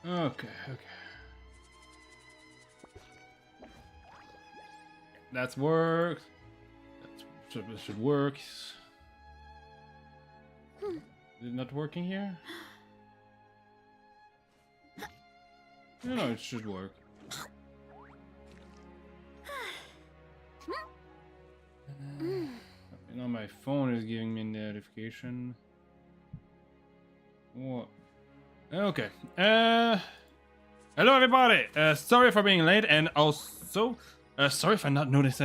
Okay, okay. That's worked. That should work. Is it not working here? No, it should work. You know, my phone is giving me a notification. What? Okay. Hello everybody. Sorry for being late, and also sorry if I not noticed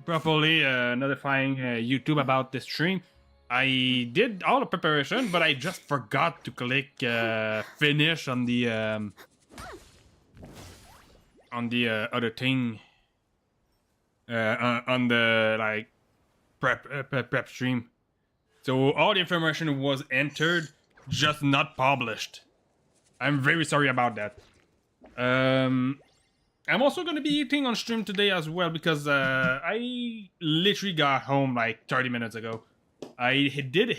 properly notifying YouTube about the stream. I did all the preparation, but I just forgot to click finish on the other thing on the like prep stream. So all the information was entered, just not published. I'm very sorry about that. I'm also gonna be eating on stream today as well because I literally got home like 30 minutes ago. I did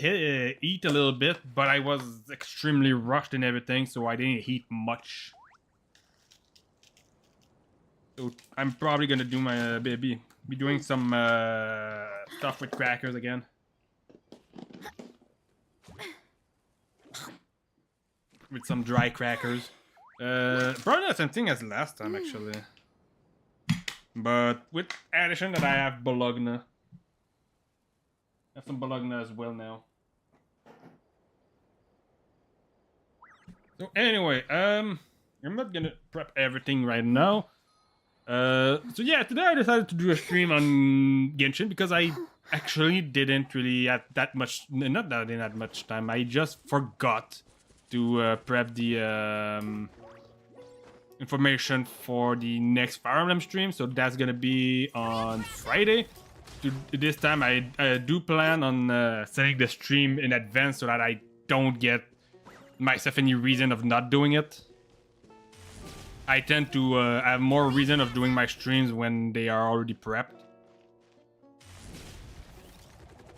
eat a little bit, but I was extremely rushed and everything, so I didn't eat much. So I'm probably gonna do my be doing some stuff with crackers again. With some dry crackers. Probably the same thing as last time actually. But with addition that I have bologna. I have some bologna as well now. So anyway, I'm not gonna prep everything right now. So yeah, today I decided to do a stream on Genshin because I actually didn't really have that much, not that I didn't have much time, I just forgot to prep the information for the next Fire Emblem stream, so that's gonna be on Friday. This time I do plan on setting the stream in advance so that I don't get myself any reason of not doing it. I tend to have more reason of doing my streams when they are already prepped.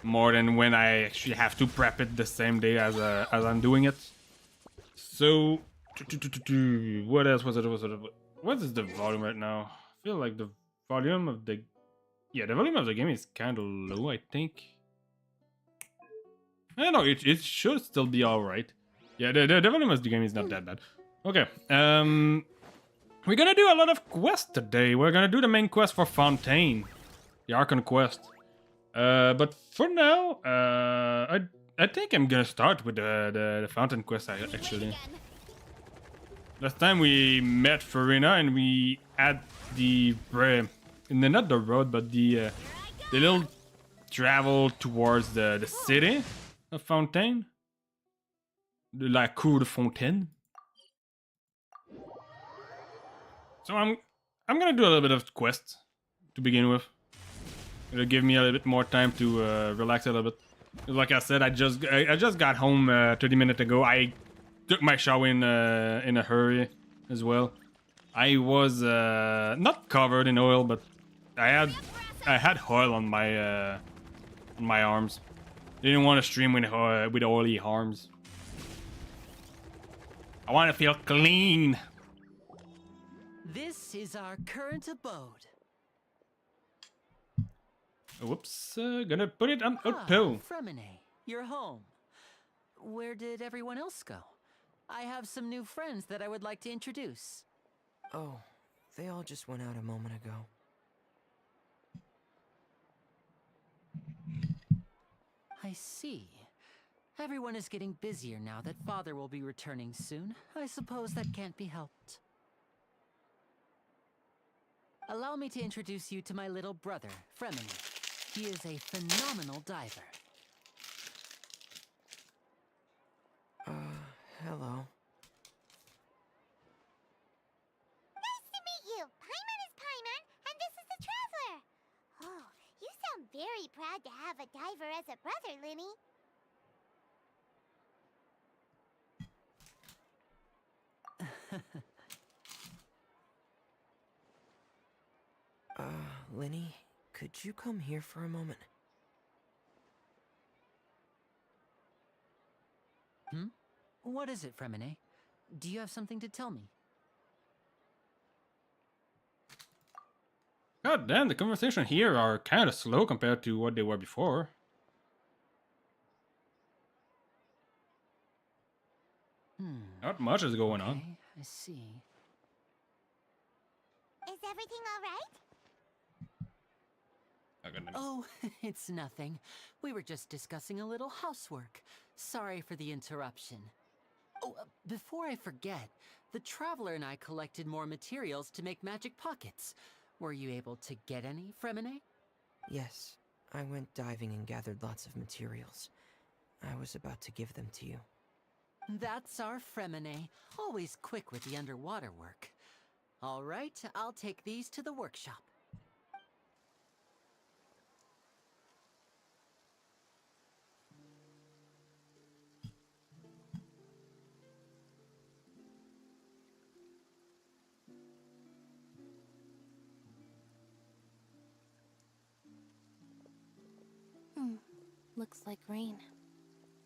More than when I actually have to prep it the same day as I'm doing it. So, what else was it? What is the volume right now? I feel like the volume of the... Yeah, the volume of the game is kind of low, I think. I don't know, it should still be alright. Yeah, the volume of the game is not that bad. Okay, we're gonna do a lot of quests today. We're gonna do the main quest for Fontaine. The Archon quest. But for now, I think I'm gonna start with the Fountain quest, actually. Last time we met Farina and we had the... not the road, but the little travel towards the city of Fontaine. De la Cour de Fontaine. So I'm gonna do a little bit of quest to begin with. It'll give me a little bit more time to relax a little bit. Like I said, I just got home 30 minutes ago. I took my shower in a hurry as well. I was not covered in oil, but I had oil on my arms. Didn't want to stream with oily arms. I want to feel clean. This is our current abode. Whoops, gonna put it on auto. Fremine, you're home. Where did everyone else go? I have some new friends that I would like to introduce. Oh, they all just went out a moment ago. I see. Everyone is getting busier now that Father will be returning soon. I suppose that can't be helped. Allow me to introduce you to my little brother, Fremine. He is a phenomenal diver. Hello. Nice to meet you. Paimon is Paimon, and this is the Traveler. Oh, you sound very proud to have a diver as a brother, Linny. Linny, could you come here for a moment? What is it, Fremine? Do you have something to tell me? God damn, the conversation here are kind of slow compared to what they were before. Not much is going on. Okay, I see. Is everything all right? Oh, it's nothing. We were just discussing a little housework. Sorry for the interruption. Oh, before I forget, the Traveler and I collected more materials to make magic pockets. Were you able to get any, Fremine? Yes, I went diving and gathered lots of materials. I was about to give them to you. That's our Fremine, always quick with the underwater work. All right, I'll take these to the workshop. Looks like rain.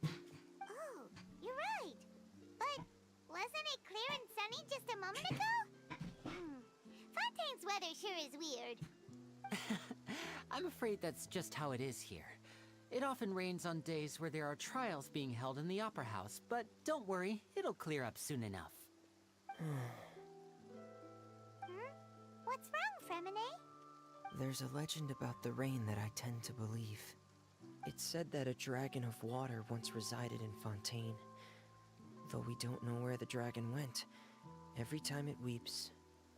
Oh, you're right. But wasn't it clear and sunny just a moment ago? Fontaine's weather sure is weird. I'm afraid that's just how it is here. It often rains on days where there are trials being held in the Opera House, but don't worry, it'll clear up soon enough. What's wrong, Fremine? There's a legend about the rain that I tend to believe. It's said that a dragon of water once resided in Fontaine. Though we don't know where the dragon went, every time it weeps,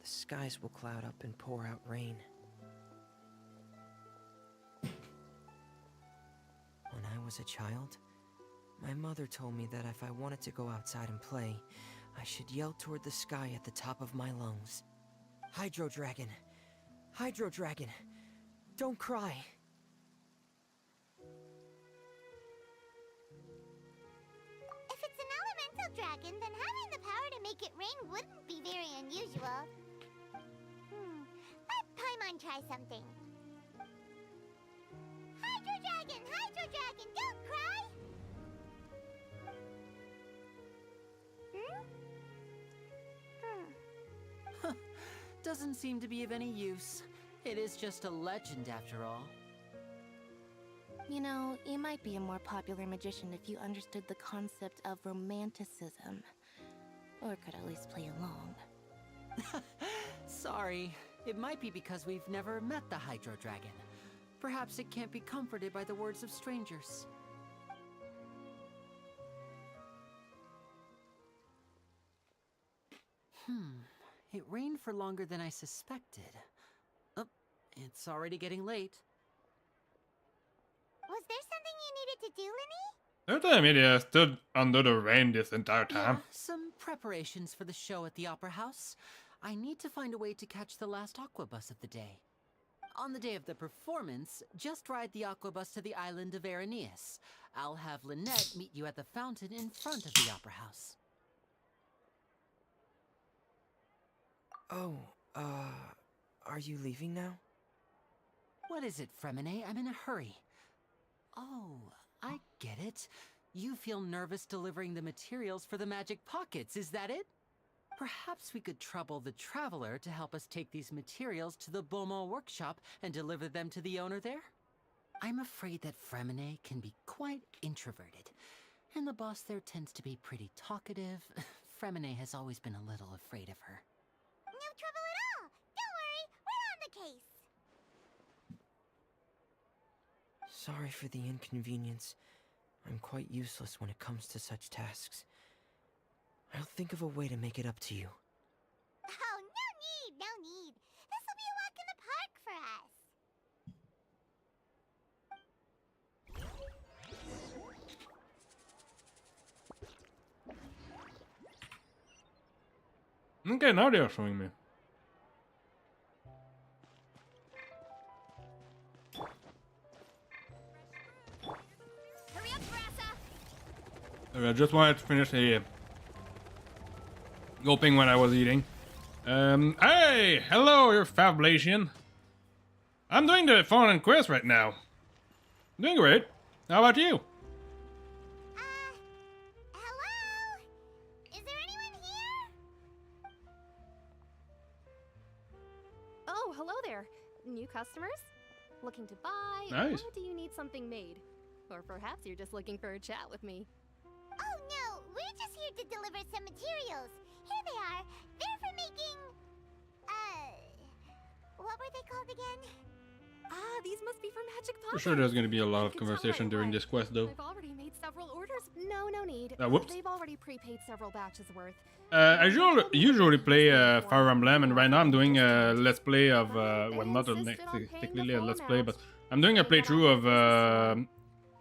the skies will cloud up and pour out rain. When I was a child, my mother told me that if I wanted to go outside and play, I should yell toward the sky at the top of my lungs. Hydro Dragon! Hydro Dragon! Don't cry! If it's an elemental dragon, then having the power to make it rain wouldn't be very unusual. Let Paimon try something. Hydro Dragon, don't cry! Doesn't seem to be of any use. It is just a legend after all. You know, you might be a more popular magician if you understood the concept of romanticism. Or could at least play along. Sorry, it might be because we've never met the Hydro Dragon. Perhaps it can't be comforted by the words of strangers. It rained for longer than I suspected. Oh, it's already getting late. Was there something you needed to do, Linny? Every time Media stood under the rain this entire Yeah, time. some preparations for the show at the Opera House. I need to find a way to catch the last aqua bus of the day. On the day of the performance, just ride the aqua bus to the island of Araneus. I'll have Lynette meet you at the fountain in front of the Opera House. Oh, are you leaving now? What is it, Fremine? I'm in a hurry. Oh, I get it. You feel nervous delivering the materials for the magic pockets, is that it? Perhaps we could trouble the Traveler to help us take these materials to the Beaumont workshop and deliver them to the owner there? I'm afraid that Fremine can be quite introverted, and the boss there tends to be pretty talkative. Fremine has always been a little afraid of her. No trouble at all. Don't worry, we're on the case. Sorry for the inconvenience. I'm quite useless when it comes to such tasks. I'll think of a way to make it up to you. Oh, no need. This will be a walk in the park for us. Okay, now they are showing me. Hurry up, Brassa. I just wanted to finish the gulping when I was eating. Hey! Hello, you're Fablation. I'm doing the phone and quiz right now. Doing great. How about you? Hello? Is there anyone here? Oh, hello there. New customers? Looking to buy? Nice. Or do you need something made? Or perhaps you're just looking for a chat with me. Oh no, we're just here to deliver some materials. Here they are. They're for making... what were they called again? Ah, these must be for magic For pockets. sure there's gonna be a lot I of could tell conversation right during away. this quest though. I've already made several orders. No need. Whoops. They've already prepaid several batches worth. I usually play Fire Emblem, and right now I'm doing a let's play of well, not a technically a let's play, but I'm doing a playthrough of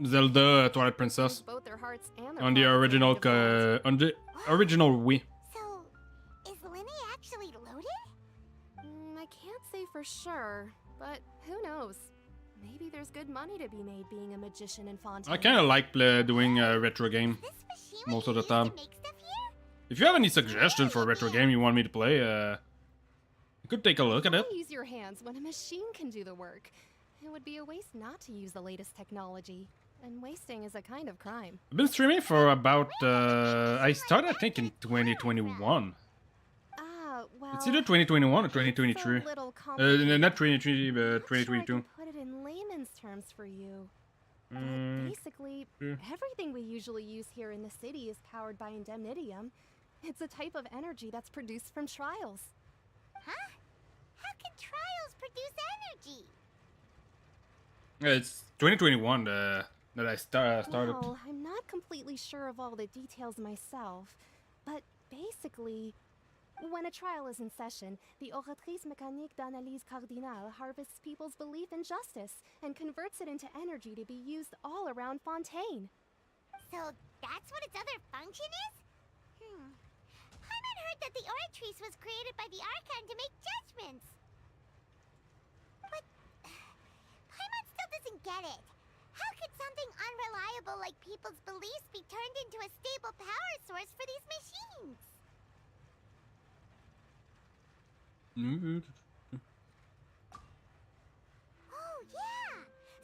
Zelda Twilight Princess Both their hearts and their on the pockets original are on the original Wii. So, is Lenny actually loaded? I can't say for sure, but who knows? Maybe there's good money to be made being a magician in Fontaine. I kind of like doing a retro game This machine most what of the you time. use to make stuff here? If you have any suggestions for a retro game you want me to play, you could take a look at it. Why use your hands when a machine can do the work? It would be a waste not to use the latest technology. And wasting is a kind of crime. I've been streaming for about I started I think in 2021. Ah, well... It's either 2021 or it's a 2023. little Not complicated. 2023, but I'm not sure I 2022. can put it in layman's terms for you. But Mm, basically, yeah. everything we usually use here in the city is powered by indemnitium. It's a type of energy that's produced from trials. Huh? How can trials produce energy? It's 2021 that I started. Well, I'm not completely sure of all the details myself, but basically, when a trial is in session, the Oratrice Mécanique d'Analyse Cardinale harvests people's belief in justice and converts it into energy to be used all around Fontaine. So that's what its other function is? Paimon heard that the Oratrice was created by the Archon to make judgments. But Paimon still doesn't get it. How could something unreliable like people's beliefs be turned into a stable power source for these machines? Oh, yeah!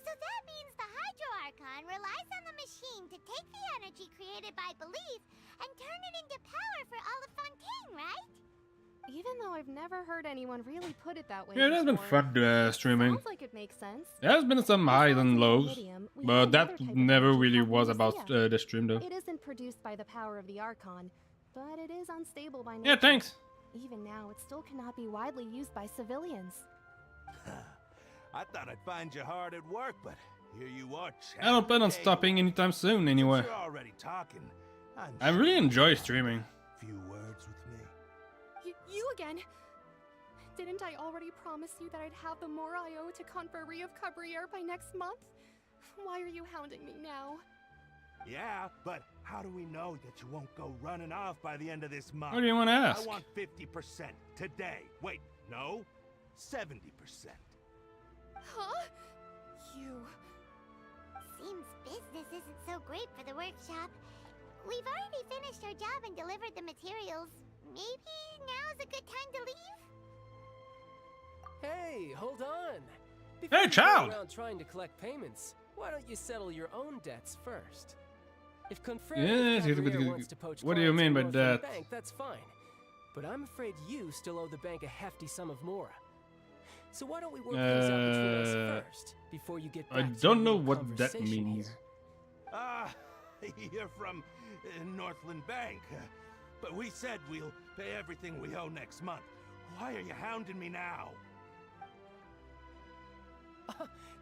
So that means the Hydro Archon relies on the machine to take the energy created by belief and turn it into power for all of Fontaine, right? Even though I've never heard anyone really put it that way Yeah, it has been before, fun streaming. sounds like it makes sense. There has been some highs Besides and lows, indemnitium, we have but another that type of never energy really called was about Nicosia. the stream though. It isn't produced by the power of the Archon, but it is unstable by nature. Yeah, thanks. Even now, it still cannot be widely used by civilians. I thought I'd find you hard at work, but here you are. I don't plan on chatting stopping anytime soon anyway. You're already talking. I really enjoy streaming. Few words with me. You again? Didn't I already promise you that I'd have the more I owe to Confrérie of Cabriere by next month? Why are you hounding me now? Yeah, but how do we know that you won't go running off by the end of this month? What do you want to I ask? want 50% today. Wait, no, 70%. Huh? You... Seems business isn't so great for the workshop. We've already finished our job and delivered the materials. Maybe now's a good time to leave? Hey, hold on. Hey, Before you go child! around trying to collect payments, why don't you settle your own debts first? If Confrérie Yes, of Cabriere wants to poach what do you clients mean from by Northland that? Bank, that's fine. But I'm afraid you still owe the bank a hefty sum of mora. So why don't we work things out between us first before you get back I to don't your know little what that conversation means. here? Ah, you're from Northland Bank. But we said we'll pay everything we owe next month. Why are you hounding me now?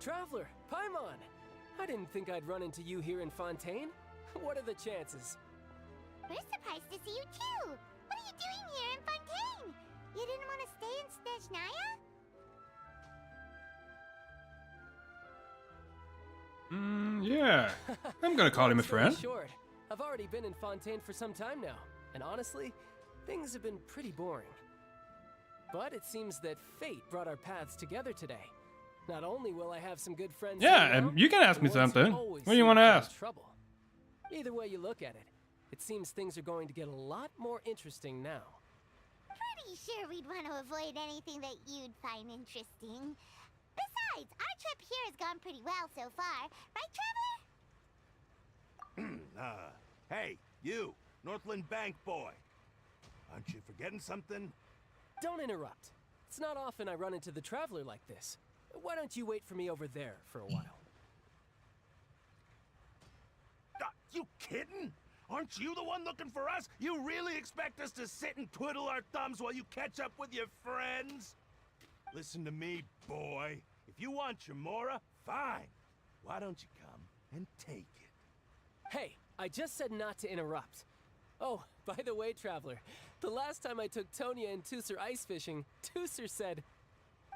Traveler, Paimon! I didn't think I'd run into you here in Fontaine. What are the chances? We're surprised to see you too. What are you doing here in Fontaine? You didn't want to stay in Snezhnaya? Yeah. I'm gonna call him a Long story friend. Short, I've already been in Fontaine for some time now, and honestly, things have been pretty boring. But it seems that fate brought our paths together today. Not only will I have some good friends Yeah, here now, and you can ask but me ones who something. always What do you seem want to to cause ask? Trouble. Either way you look at it, it seems things are going to get a lot more interesting now. Pretty sure we'd want to avoid anything that you'd find interesting. Besides, our trip here has gone pretty well so far. Right, Traveler? Hey, you, Northland Bank boy. Aren't you forgetting something? Don't interrupt. It's not often I run into the Traveler like this. Why don't you wait for me over there for a while? You kidding? Aren't you the one looking for us? You really expect us to sit and twiddle our thumbs while you catch up with your friends? Listen to me, boy. If you want Chamora, fine. Why don't you come and take it? Hey, I just said not to interrupt. Oh, by the way, Traveler, the last time I took Tonya and Tusser ice fishing, Tusser said,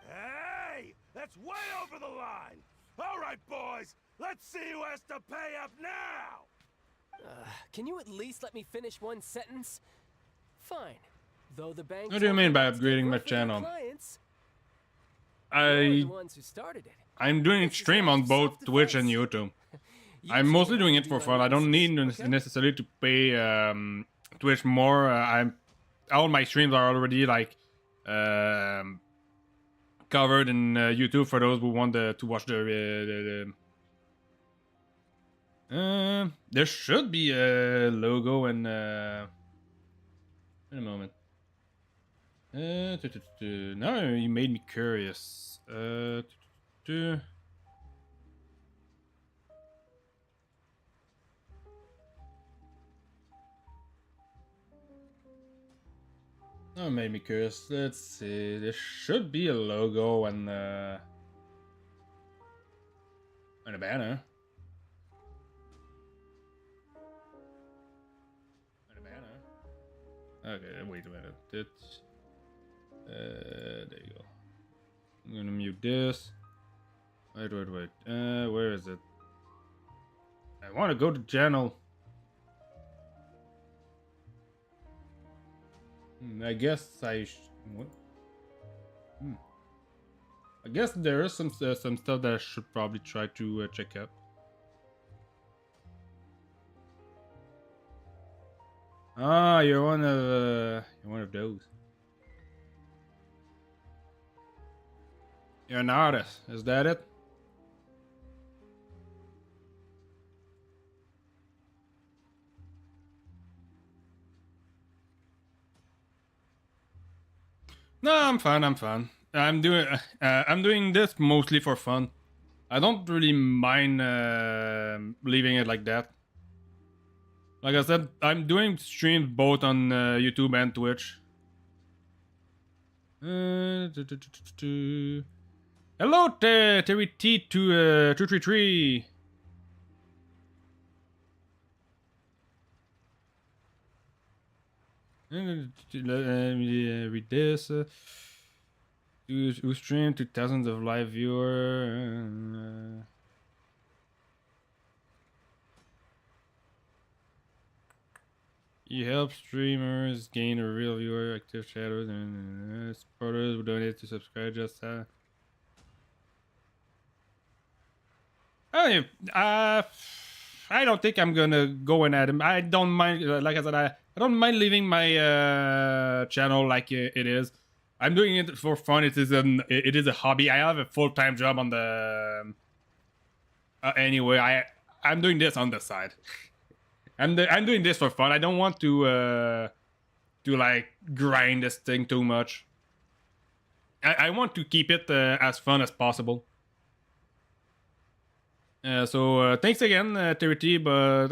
Hey! That's way over the line! All right, boys, let's see who has to pay up now! can you at least let me finish one sentence? Fine. Though the bank What do you told mean me by not to take upgrading my work for their channel? clients, you're the I ones who started it. I'm doing This is stream out on of both Twitch and self-defense. YouTube. I'm Usually mostly I doing have it to for do fun. my I don't need releases, okay? necessarily to pay Twitch more. I'm all my streams are already like covered in YouTube for those who want to watch the there should be a logo and in a moment. Now you made me curious. That made me curious. Let's see. There should be a logo and a banner. And a banner. Okay, wait a minute. It's there you go. I'm gonna mute this. Wait. Where is it? I want to go to channel. I guess what? I guess there is some stuff that I should probably try to check out. Ah, you're one of those. You're an artist, is that it? No, I'm fine. I'm doing this mostly for fun. I don't really mind leaving it like that. Like I said, I'm doing streams both on YouTube and Twitch. Hello, Terry T233. Read this. Who stream to thousands of live viewers. You help streamers gain a real viewer, active shadows, and supporters who donate to subscribe. Just I don't think I'm gonna go in at him. I don't mind. Like I said, I don't mind leaving my channel like it is. I'm doing it for fun. It is a hobby. I have a full-time job on the. Anyway, I'm doing this on the side. I'm doing this for fun. I don't want to like grind this thing too much. I want to keep it as fun as possible. So thanks again, Terry T. But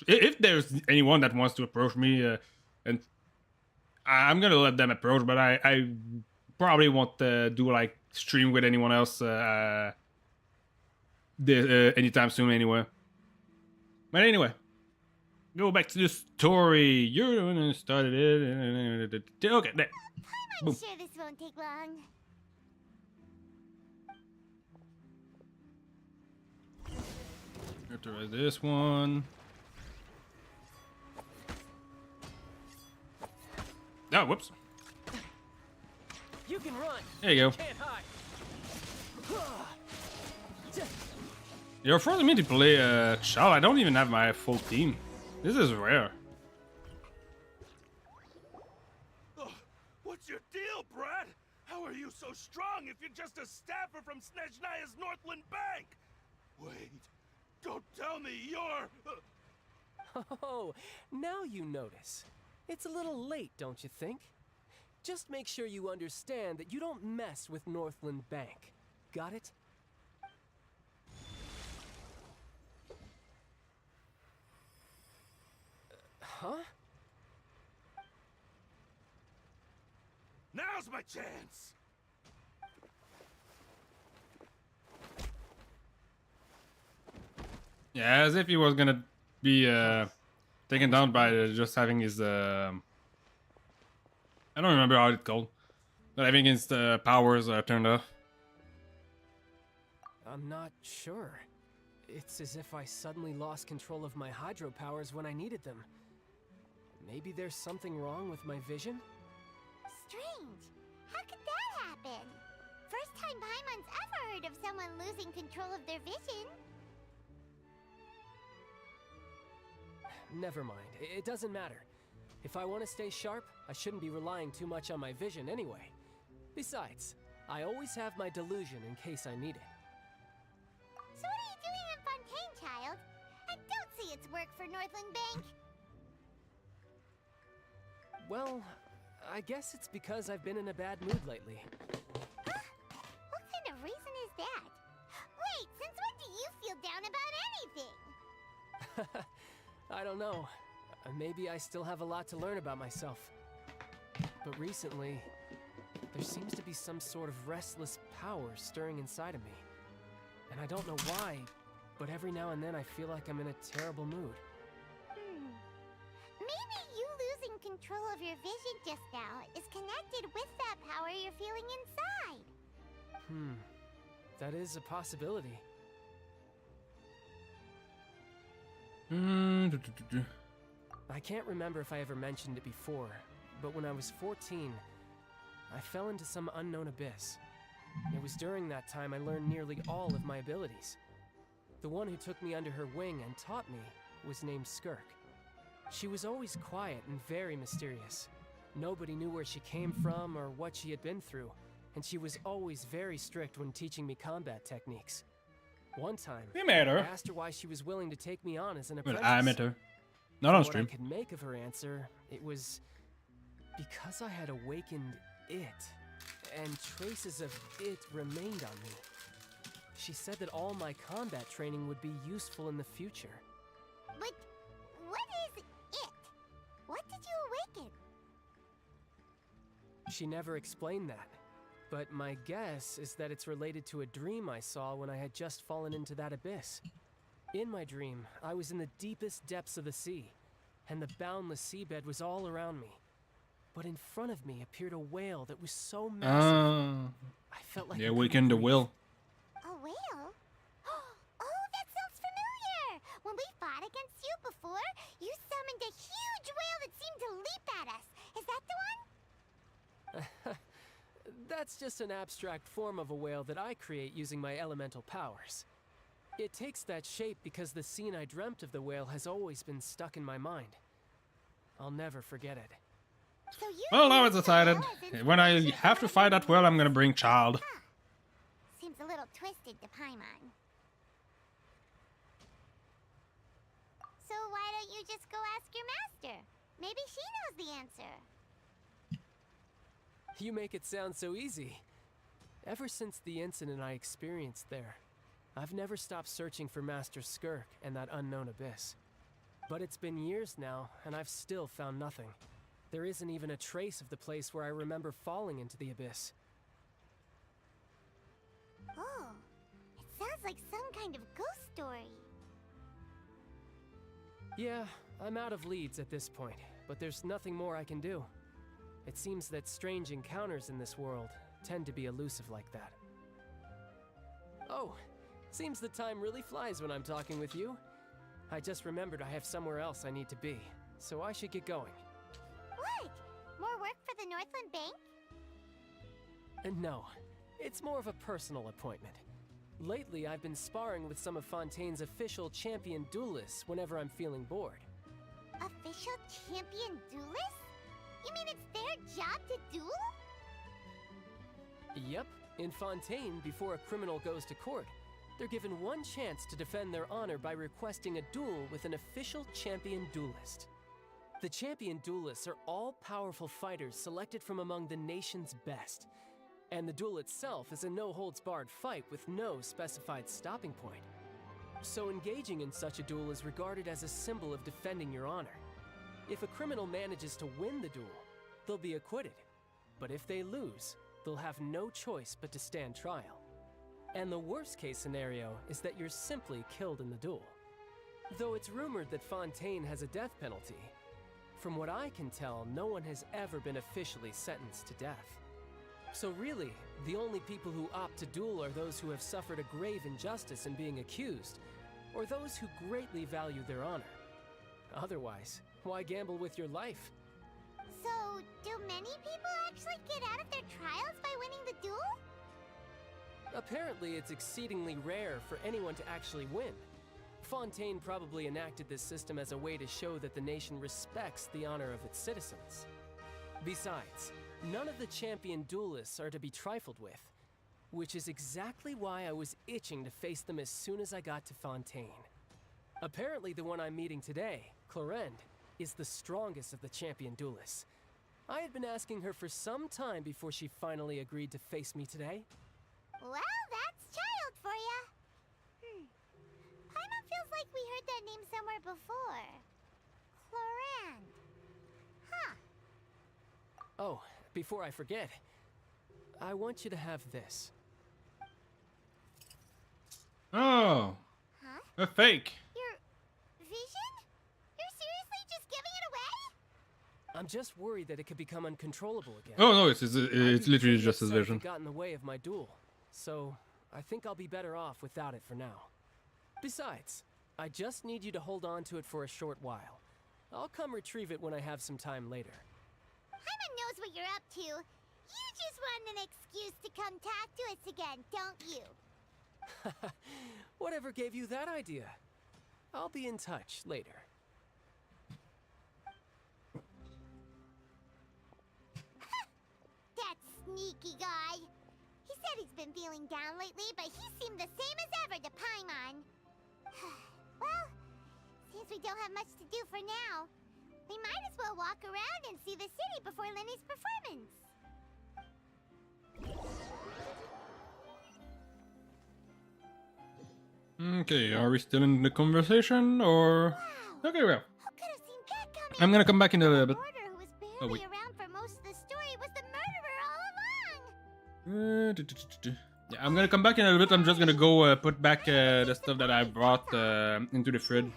if there's anyone that wants to approach me, and I'm gonna let them approach, but I probably won't do like stream with anyone else anytime soon. Anyway. But anyway, go back to the story. You're the one who started it. Okay, there. I'm Boom. sure this won't take long. Authorize this one. Oh, whoops. You can run. There you go. Can't hide. You're forcing me to play Child. I don't even have my full team. This is rare. What's your deal, Brad? How are you so strong if you're just a staffer from Snezhnaya's Northland Bank? Wait, don't tell me you're... Oh, now you notice. It's a little late, don't you think? Just make sure you understand that you don't mess with Northland Bank. Got it? Huh? Now's my chance! Yeah, as if he was gonna be taken down by just having his I don't remember how it's called, but having his powers turned off. I'm not sure. It's as if I suddenly lost control of my hydro powers when I needed them. Maybe there's something wrong with my vision? Strange. How could that happen? First time Paimon's ever heard of someone losing control of their vision. Never mind. It doesn't matter. If I want to stay sharp, I shouldn't be relying too much on my vision anyway. Besides, I always have my delusion in case I need it. So what are you doing in Fontaine, child? I don't see its work for Northland Bank. Well, I guess it's because I've been in a bad mood lately. Huh? What kind of reason is that? Wait, since when do you feel down about anything? I don't know. Maybe I still have a lot to learn about myself. But recently, there seems to be some sort of restless power stirring inside of me. And I don't know why, but every now and then I feel like I'm in a terrible mood. Maybe you losing control of your vision just now is connected with that power you're feeling inside. That is a possibility. I can't remember if I ever mentioned it before, but when I was 14, I fell into some unknown abyss. It was during that time I learned nearly all of my abilities. The one who took me under her wing and taught me was named Skirk. She was always quiet and very mysterious. Nobody knew where she came from or what she had been through, and she was always very strict when teaching me combat techniques. One time, We met I her. asked her why she was willing to take me on as an Well, apprentice. I met her. Not on What I stream. could make of her answer, it was because I had awakened it, and traces of it remained on me. She said that all my combat training would be useful in the future. But what is it? What did you awaken? She never explained that, but my guess is that it's related to a dream I saw when I had just fallen into that abyss. In my dream, I was in the deepest depths of the sea, and the boundless seabed was all around me. But in front of me appeared a whale that was so massive, I felt like I They couldn't awakened the breathe. will. A whale? Oh, that sounds familiar! When we fought against you before, you summoned a huge whale that seemed to leap at us. Is that the one? That's just an abstract form of a whale that I create using my elemental powers. It takes that shape because the scene I dreamt of the whale has always been stuck in my mind. I'll never forget it. So you Well, now it's used the decided. whale as When I inspiration have for to fight that well, I'm gonna Northland bring Child. Bank. Huh. Seems a little twisted to Paimon. So why don't you just go ask your master? Maybe she knows the answer. You make it sound so easy. Ever since the incident I experienced there, I've never stopped searching for Master Skirk and that unknown abyss. But it's been years now, and I've still found nothing. There isn't even a trace of the place where I remember falling into the abyss. Oh, it sounds like some kind of ghost story. Yeah, I'm out of leads at this point, but there's nothing more I can do. It seems that strange encounters in this world tend to be elusive like that. Oh, seems the time really flies when I'm talking with you. I just remembered I have somewhere else I need to be, so I should get going. What? More work for the Northland Bank? No, it's more of a personal appointment. Lately, I've been sparring with some of Fontaine's official champion duelists whenever I'm feeling bored. Official champion duelists? You mean it's their job to duel? Yep, in Fontaine, before a criminal goes to court, they're given one chance to defend their honor by requesting a duel with an official champion duelist. The champion duelists are all-powerful fighters selected from among the nation's best. And the duel itself is a no-holds-barred fight with no specified stopping point. So engaging in such a duel is regarded as a symbol of defending your honor. If a criminal manages to win the duel, they'll be acquitted. But if they lose, they'll have no choice but to stand trial. And the worst-case scenario is that you're simply killed in the duel. Though it's rumored that Fontaine has a death penalty, from what I can tell, no one has ever been officially sentenced to death. So really, the only people who opt to duel are those who have suffered a grave injustice in being accused, or those who greatly value their honor. Otherwise, why gamble with your life? So, do many people actually get out of their trials by winning the duel? Apparently, it's exceedingly rare for anyone to actually win. Fontaine probably enacted this system as a way to show that the nation respects the honor of its citizens. Besides, none of the champion duelists are to be trifled with, which is exactly why I was itching to face them as soon as I got to Fontaine. Apparently, the one I'm meeting today, Clorinde, is the strongest of the champion duelists. I had been asking her for some time before she finally agreed to face me today. Well, that's child for ya. Paimon feels like we heard that name somewhere before. Clorinde. Huh. Oh, before I forget, I want you to have this. Oh, Huh? a fake. Your vision? You're seriously just giving it away? I'm just worried that it could become uncontrollable again. Oh no, it's I'd be literally pretty just his upset if vision. it got in the way of my duel, so I think I'll be better off without it for now. Besides, I just need you to hold on to it for a short while. I'll come retrieve it when I have some time later. Paimon knows what you're up to. You just want an excuse to come talk to us again, don't you? Whatever gave you that idea? I'll be in touch later. That sneaky guy. He said he's been feeling down lately, but he seemed the same as ever to Paimon. Well, since we don't have much to do for now, we might as well walk around and see the city before Lenny's performance. Okay, are we still in the conversation or? Wow. Okay, well, Who could have seen that coming? I'm gonna come back in a little bit. The murderer who was Oh, barely wait. around for most of the story was the murderer all along. Yeah, I'm gonna come back in a little bit. I'm just gonna go put back the stuff that I brought into the fridge.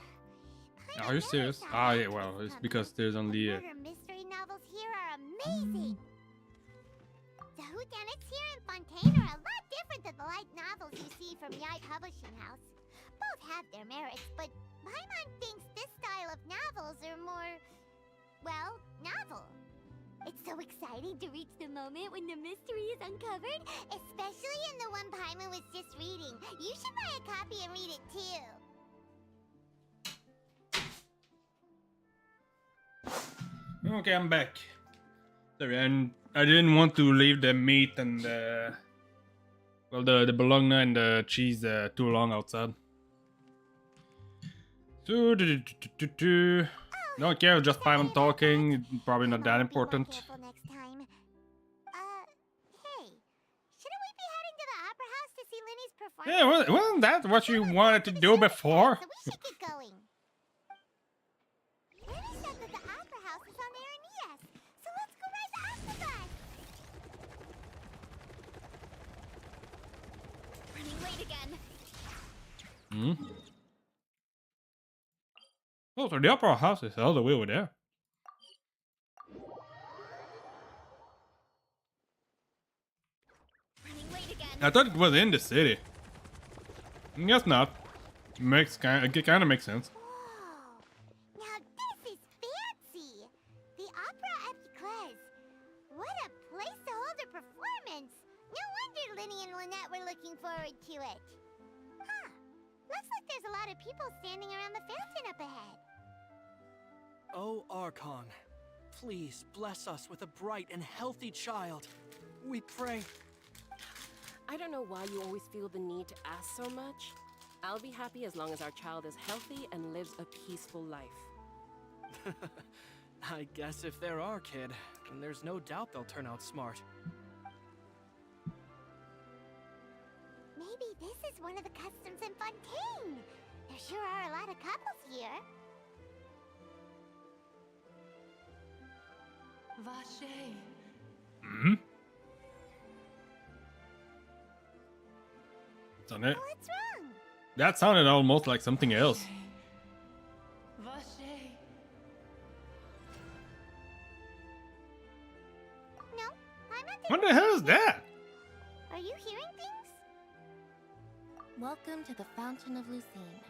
Are you serious? Ah, yeah, well, it's because there's only. The murder mystery novels here are amazing. The whodunits here in Fontaine are a lot different than the light novels you see from Yai Publishing House. Both have their merits, but Paimon thinks this style of novels are more, well, novel. It's so exciting to reach the moment when the mystery is uncovered, especially in the one Paimon was just reading. You should buy a copy and read it too. Okay, I'm back. Sorry, and I didn't want to leave the meat and the bologna and the cheese too long outside. So, don't care, just Paimon talking. Probably not that important. Careful next time. Hey, shouldn't we be heading to the opera house to see Lenny's performance? Yeah, wasn't that what you wanted to do before? So we should get going. Lenny said that the opera house is on Aranias, so let's go ride the opera bus. Running late again. Hmm. Oh, so the opera house is all the way over there. Running late again. I thought it was in the city. Guess not. It kind of makes sense. Whoa! Now this is fancy! The Opera Epiclese. What a place to hold a performance! No wonder Lenny and Lynette were looking forward to it. Huh. Looks like there's a lot of people standing around the fountain up ahead. Oh, Archon, please bless us with a bright and healthy child. We pray. I don't know why you always feel the need to ask so much. I'll be happy as long as our child is healthy and lives a peaceful life. I guess if they're our kid, then there's no doubt they'll turn out smart. Maybe this is one of the customs in Fontaine. There sure are a lot of couples here. Vache. Hmm? What's wrong? That sounded almost like something else. Vache. No, I'm not. What the hell is that? Are you hearing things? Welcome to the Fountain of Lucine.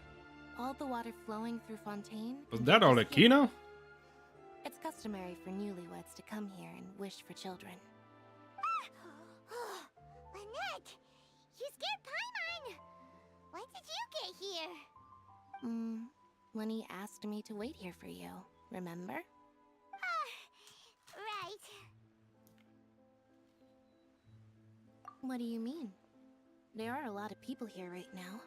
All the water flowing through Fontaine. Was that all the Kino? It's customary for newlyweds to come here and wish for children. Lynette, you scared Paimon. When did you get here? Lenny asked me to wait here for you, remember? Right. What do you mean? There are a lot of people here right now.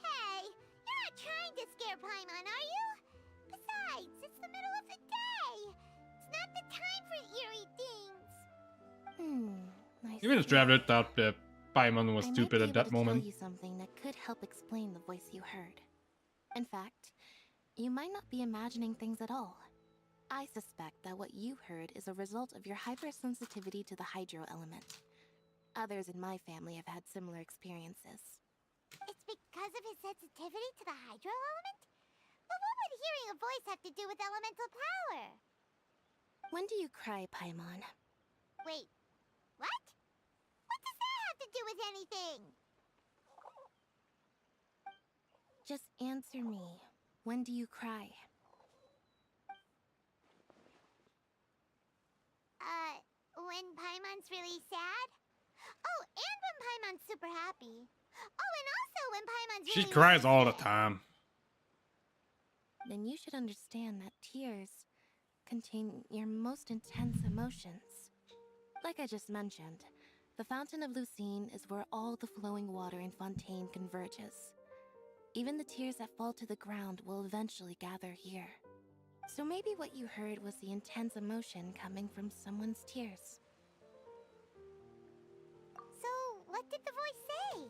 Hey, you're not trying to scare Paimon, are you? Besides, it's the middle of the day. It's not the time for eerie things. I Even the see. traveler thought that Paimon was I might stupid be at able that to tell moment. you something that could help explain the voice you heard. In fact, you might not be imagining things at all. I suspect that what you heard is a result of your hypersensitivity to the hydro element. Others in my family have had similar experiences. It's because of his sensitivity to the hydro element? But what would hearing a voice have to do with elemental power? When do you cry, Paimon? Wait, what? What does that have to do with anything? Just answer me. When do you cry? When Paimon's really sad? Oh, and when Paimon's super happy. Oh, and also when Paimon's She really cries all the sad. time. Then you should understand that tears contain your most intense emotions. Like I just mentioned, the Fountain of Lucine is where all the flowing water in Fontaine converges. Even the tears that fall to the ground will eventually gather here. So maybe what you heard was the intense emotion coming from someone's tears. So, what did the voice say?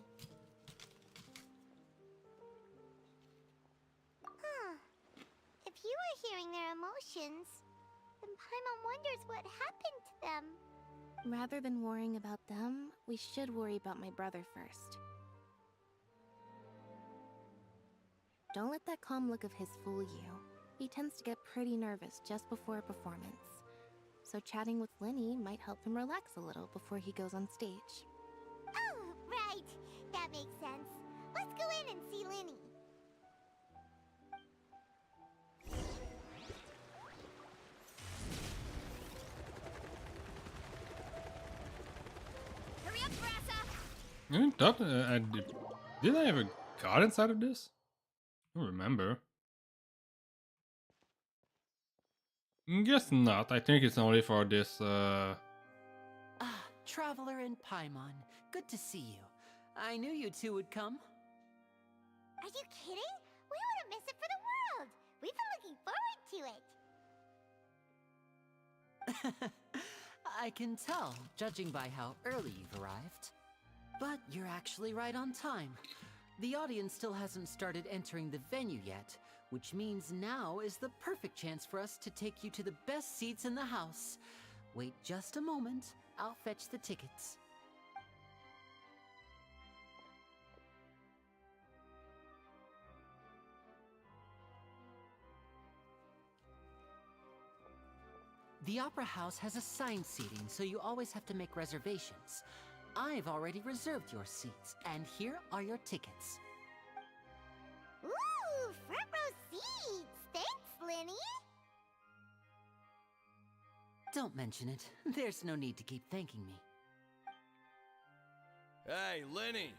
Huh. If you were hearing their emotions, then Paimon wonders what happened to them. Rather than worrying about them, we should worry about my brother first. Don't let that calm look of his fool you. He tends to get pretty nervous just before a performance. So chatting with Lenny might help him relax a little before he goes on stage. Oh, right. That makes sense. Let's go in and see Linny. Hurry up, Brassa! I thought did I ever got inside of this? I don't remember. Guess not. I think it's only for this. Traveler and Paimon, good to see you. I knew you two would come. Are you kidding? We wouldn't miss it for the world. We've been looking forward to it. I can tell, judging by how early you've arrived. But you're actually right on time. The audience still hasn't started entering the venue yet, which means now is the perfect chance for us to take you to the best seats in the house. Wait just a moment, I'll fetch the tickets. The Opera House has assigned seating, so you always have to make reservations. I've already reserved your seats, and here are your tickets. Ooh, front row seats! Thanks, Linny! Don't mention it. There's no need to keep thanking me. Hey, Lenny!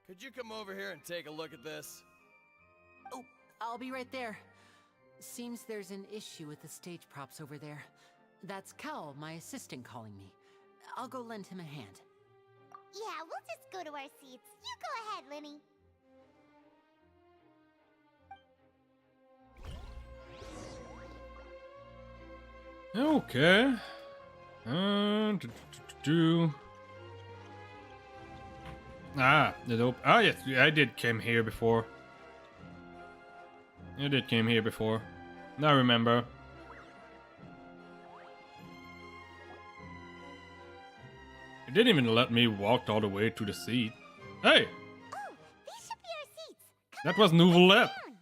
Could you come over here and take a look at this? Oh, I'll be right there. Seems there's an issue with the stage props over there. That's Cal, my assistant, calling me. I'll go lend him a hand. Yeah, we'll just go to our seats. You go ahead, Linny. Okay. Ah, yes, I did came here before. I did came here before. Now I remember. It didn't even let me walk all the way to the seat. Hey! Oh, these should be our seats. Come That on, was let's Nouvellette. sit down.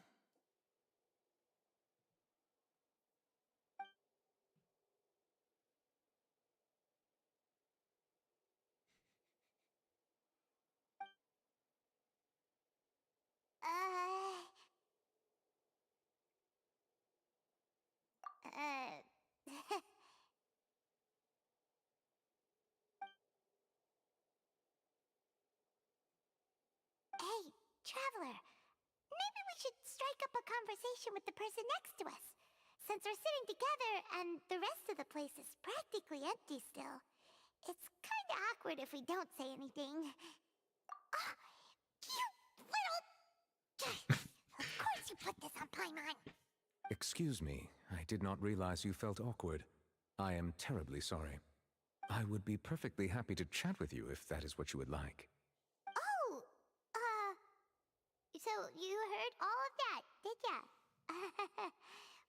Uh, Hey, traveler. Maybe we should strike up a conversation with the person next to us. Since we're sitting together and the rest of the place is practically empty still, it's kinda awkward if we don't say anything. Ah, you little... Of course you put this on Paimon. Excuse me, I did not realize you felt awkward. I am terribly sorry. I would be perfectly happy to chat with you if that is what you would like. Oh, so you heard all of that, did ya?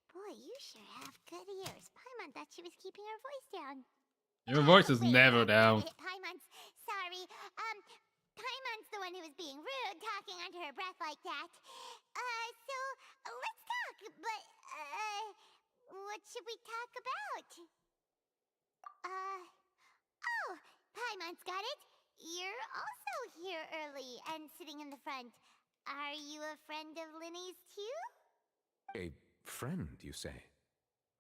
Boy, you sure have good ears. Paimon thought she was keeping her voice down. Your voice is Wait, never that's down. it. Paimon's sorry. Paimon's the one who was being rude, talking under her breath like that. So let's talk. But what should we talk about? Oh, Paimon's got it. You're also here early and sitting in the front. Are you a friend of Linny's too? A friend, you say?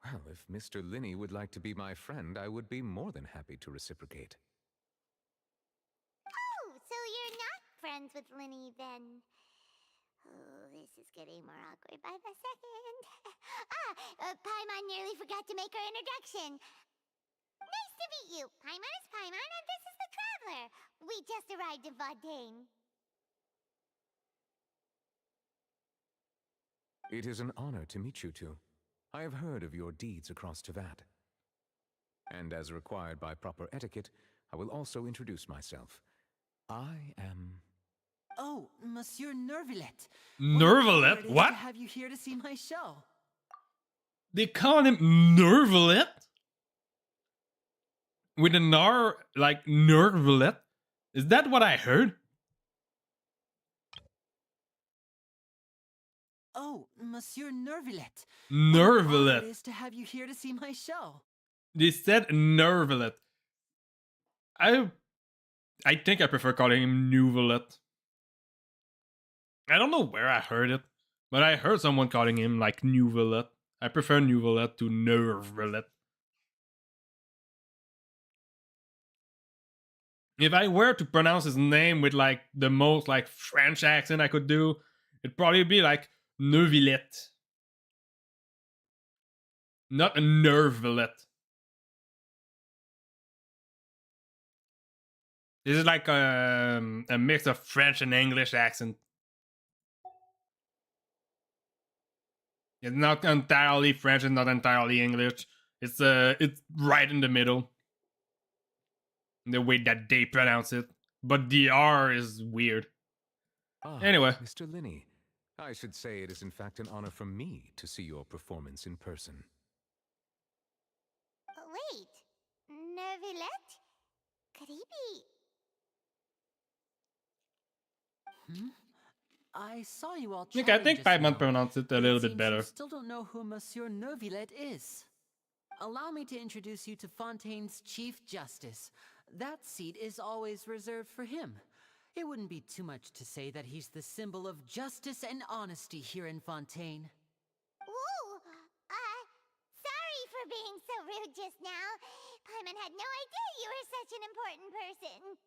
Well, if Mr. Linney would like to be my friend, I would be more than happy to reciprocate. Oh, so you're not friends with Linny then? Oh, this is getting more awkward by the second. Paimon nearly forgot to make her introduction. Nice to meet you. Paimon is Paimon, and this is the Traveler. We just arrived in Fontaine. It is an honor to meet you two. I have heard of your deeds across Tevat. And as required by proper etiquette, I will also introduce myself. I am... Oh, Monsieur Nervillet. Nervillet? What? To have you here to see my show. They call him Nervillet? With an R, like Nervillet? Is that what I heard? Oh, Monsieur Nervillet. Nervillet. It is to have you here to see my show. They said Nervillet. I think I prefer calling him Nouvelet. I don't know where I heard it, but I heard someone calling him like Nouvelet. I prefer Nouvelet to Nervillet. If I were to pronounce his name with like the most like French accent I could do, it'd probably be like Neuvillet. Not a Nervillet. This is like a mix of French and English accent. It's not entirely French and not entirely English. It's right in the middle. The way that they pronounce it. But the R is weird. Anyway. Mr. Linney, I should say it is in fact an honor for me to see your performance in person. Wait, Nervillet? Could he be... I saw you all Nick, I chatting think just now, Paimon pronounced it a but little seems bit better. You still don't know who Monsieur Nervillet is. Allow me to introduce you to Fontaine's Chief Justice. That seat is always reserved for him. It wouldn't be too much to say that he's the symbol of justice and honesty here in Fontaine. Ooh, sorry for being so rude just now. Paimon had no idea you were such an important person.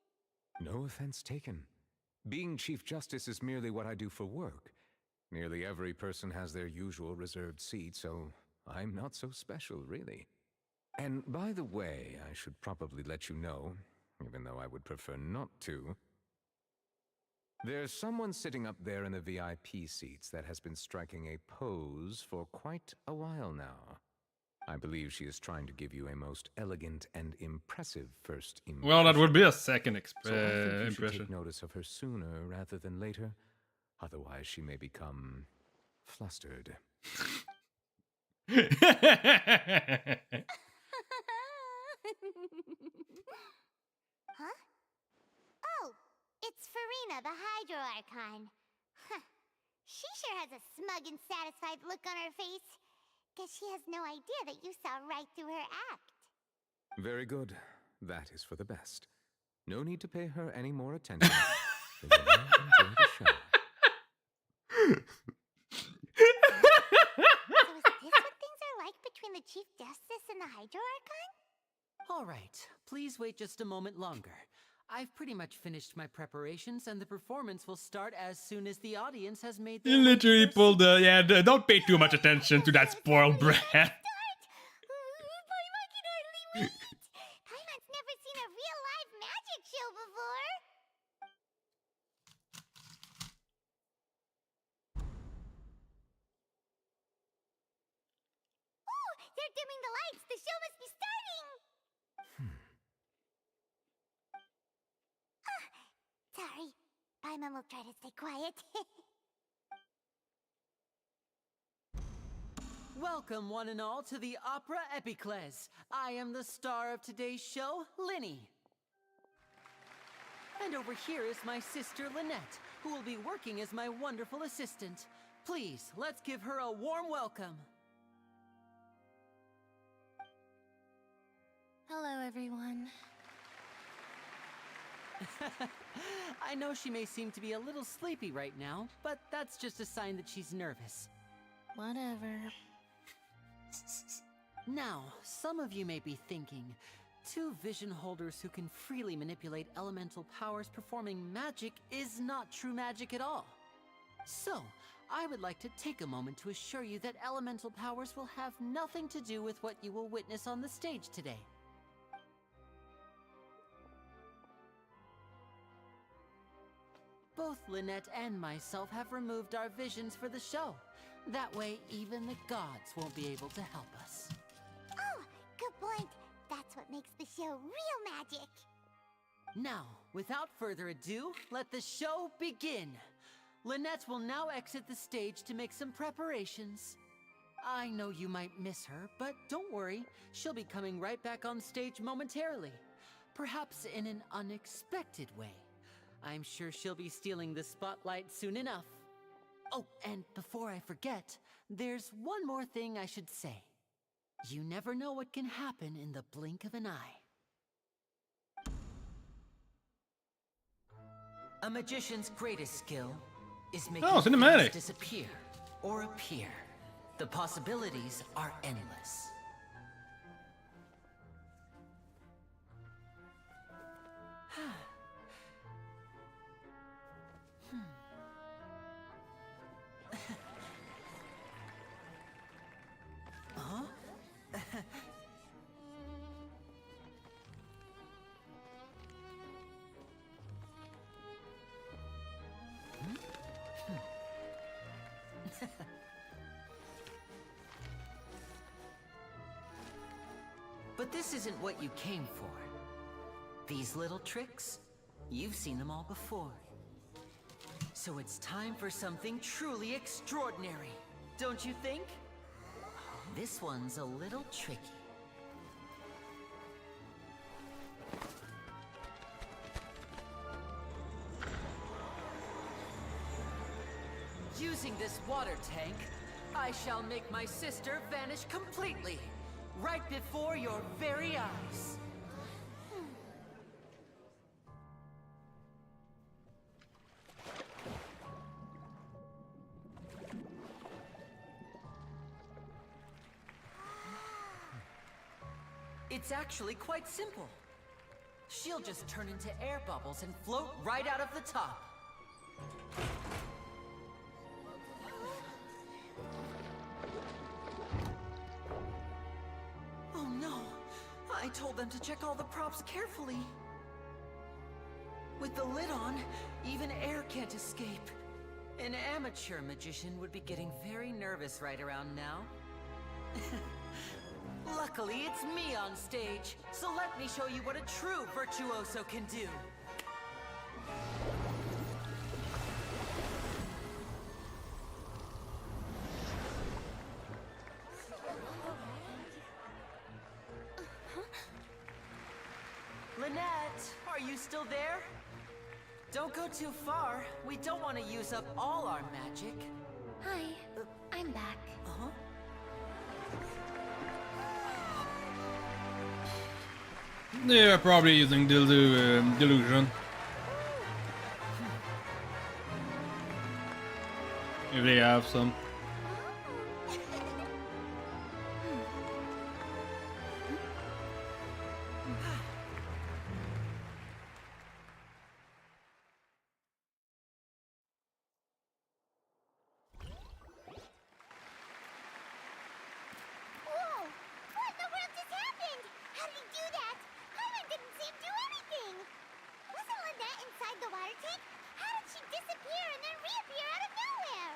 No offense taken. Being Chief Justice is merely what I do for work. Nearly every person has their usual reserved seat, so I'm not so special, really. And by the way, I should probably let you know, even though I would prefer not to. There's someone sitting up there in the VIP seats that has been striking a pose for quite a while now. I believe she is trying to give you a most elegant and impressive first impression. Well, that would be a second So I think you should impression. take notice of her sooner rather than later. Otherwise, she may become flustered. Huh? Oh, it's Farina, the Hydro Archon. Huh. She sure has a smug and satisfied look on her face. Guess she has no idea that you saw right through her act. Very good. That is for the best. No need to pay her any more attention. We will now enjoy the show. So is this what things are like between the Chief Justice and the Hydro Archon? All right, please wait just a moment longer. I've pretty much finished my preparations, and the performance will start as soon as the audience has made their You way to literally their pulled seats. don't pay too much attention to that spoiled brat. Paimon can hardly wait! Paimon's never seen a real live magic show before! Oh, they're dimming the lights! The show must be starting! Sorry. Paimon will try to stay quiet. Welcome, one and all, to the Opera Epiclese. I am the star of today's show, Linny. And over here is my sister, Lynette, who will be working as my wonderful assistant. Please, let's give her a warm welcome. Hello, everyone. I know she may seem to be a little sleepy right now, but that's just a sign that she's nervous. Whatever. Now, some of you may be thinking, two vision holders who can freely manipulate elemental powers performing magic is not true magic at all. So, I would like to take a moment to assure you that elemental powers will have nothing to do with what you will witness on the stage today. Both Lynette and myself have removed our visions for the show. That way, even the gods won't be able to help us. Oh, good point. That's what makes the show real magic. Now, without further ado, let the show begin. Lynette will now exit the stage to make some preparations. I know you might miss her, but don't worry. She'll be coming right back on stage momentarily. Perhaps in an unexpected way. I'm sure she'll be stealing the spotlight soon enough. Oh, and before I forget, there's one more thing I should say. You never know what can happen in the blink of an eye. A magician's greatest skill is making cinematic. things disappear or appear. The possibilities are endless. But this isn't what you came for. These little tricks, you've seen them all before. So it's time for something truly extraordinary, don't you think? This one's a little tricky. Using this water tank, I shall make my sister vanish completely, right before your very eyes. It's actually quite simple. She'll just turn into air bubbles and float right out of the top. Oh no! I told them to check all the props carefully. With the lid on, even air can't escape. An amateur magician would be getting very nervous right around now. Luckily, it's me on stage, so let me show you what a true virtuoso can do. Lynette, are you still there? Don't go too far. We don't want to use up all our magic. Hi, I'm back. Uh-huh. They're probably using delusion. If they have some. Whoa! What in the world just happened? How did he do that? Paimon didn't see him do anything. Wasn't Lynette inside the water tank? How did she disappear and then reappear out of nowhere?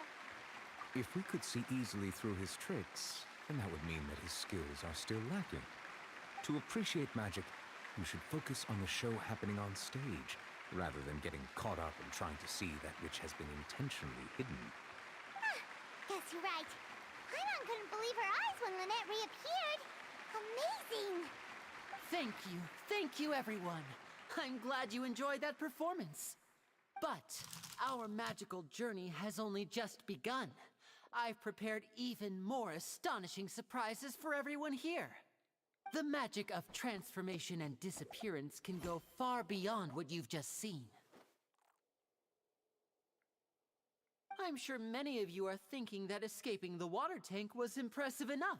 If we could see easily through his tricks, then that would mean that his skills are still lacking. To appreciate magic, you should focus on the show happening on stage, rather than getting caught up in trying to see that which has been intentionally hidden. Guess you're right. Paimon couldn't believe her eyes when Lynette reappeared. Amazing! Thank you, everyone. I'm glad you enjoyed that performance. But our magical journey has only just begun. I've prepared even more astonishing surprises for everyone here. The magic of transformation and disappearance can go far beyond what you've just seen. I'm sure many of you are thinking that escaping the water tank was impressive enough,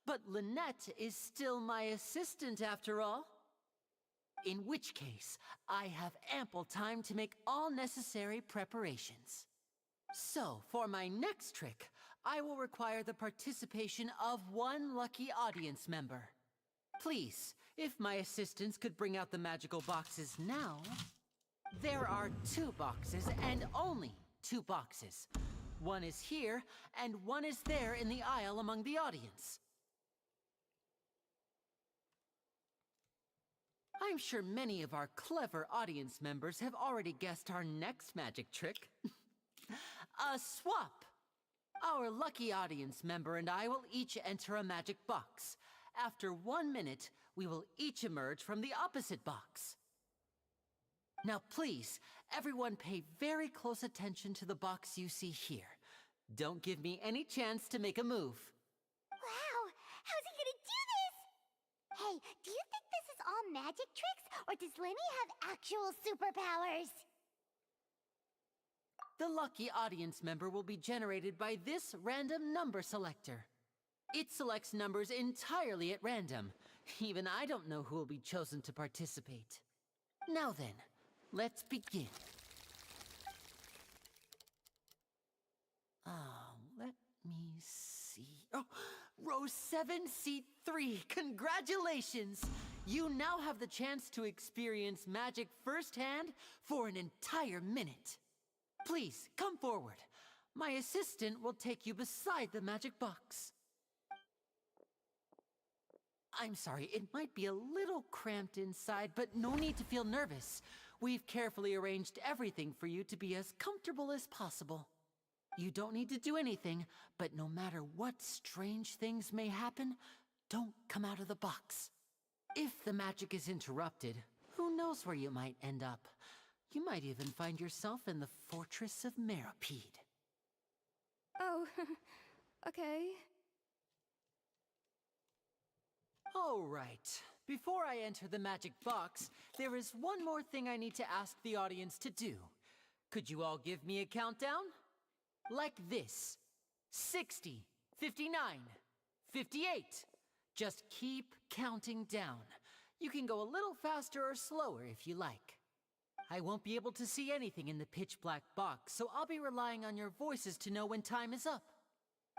but Lynette is still my assistant after all. In which case, I have ample time to make all necessary preparations. So, for my next trick, I will require the participation of one lucky audience member. Please, if my assistants could bring out the magical boxes now. There are 2 boxes and only 2 boxes. One is here and one is there in the aisle among the audience. I'm sure many of our clever audience members have already guessed our next magic trick. A swap! Our lucky audience member and I will each enter a magic box. After 1 minute, we will each emerge from the opposite box. Now please, everyone pay very close attention to the box you see here. Don't give me any chance to make a move. Wow! How's he gonna do this? Hey, do you think this is all magic tricks, or does Lenny have actual superpowers? The lucky audience member will be generated by this random number selector. It selects numbers entirely at random. Even I don't know who will be chosen to participate. Now then, let's begin. Let me see. Oh, row 7, seat 3. Congratulations! You now have the chance to experience magic firsthand for an entire minute. Please, come forward. My assistant will take you beside the magic box. I'm sorry, it might be a little cramped inside, but no need to feel nervous. We've carefully arranged everything for you to be as comfortable as possible. You don't need to do anything, but no matter what strange things may happen, don't come out of the box. If the magic is interrupted, who knows where you might end up? You might even find yourself in the Fortress of Meripede. Oh, okay. All right. Before I enter the magic box, there is one more thing I need to ask the audience to do. Could you all give me a countdown? Like this. 60, 59, 58. Just keep counting down. You can go a little faster or slower if you like. I won't be able to see anything in the pitch black box, so I'll be relying on your voices to know when time is up.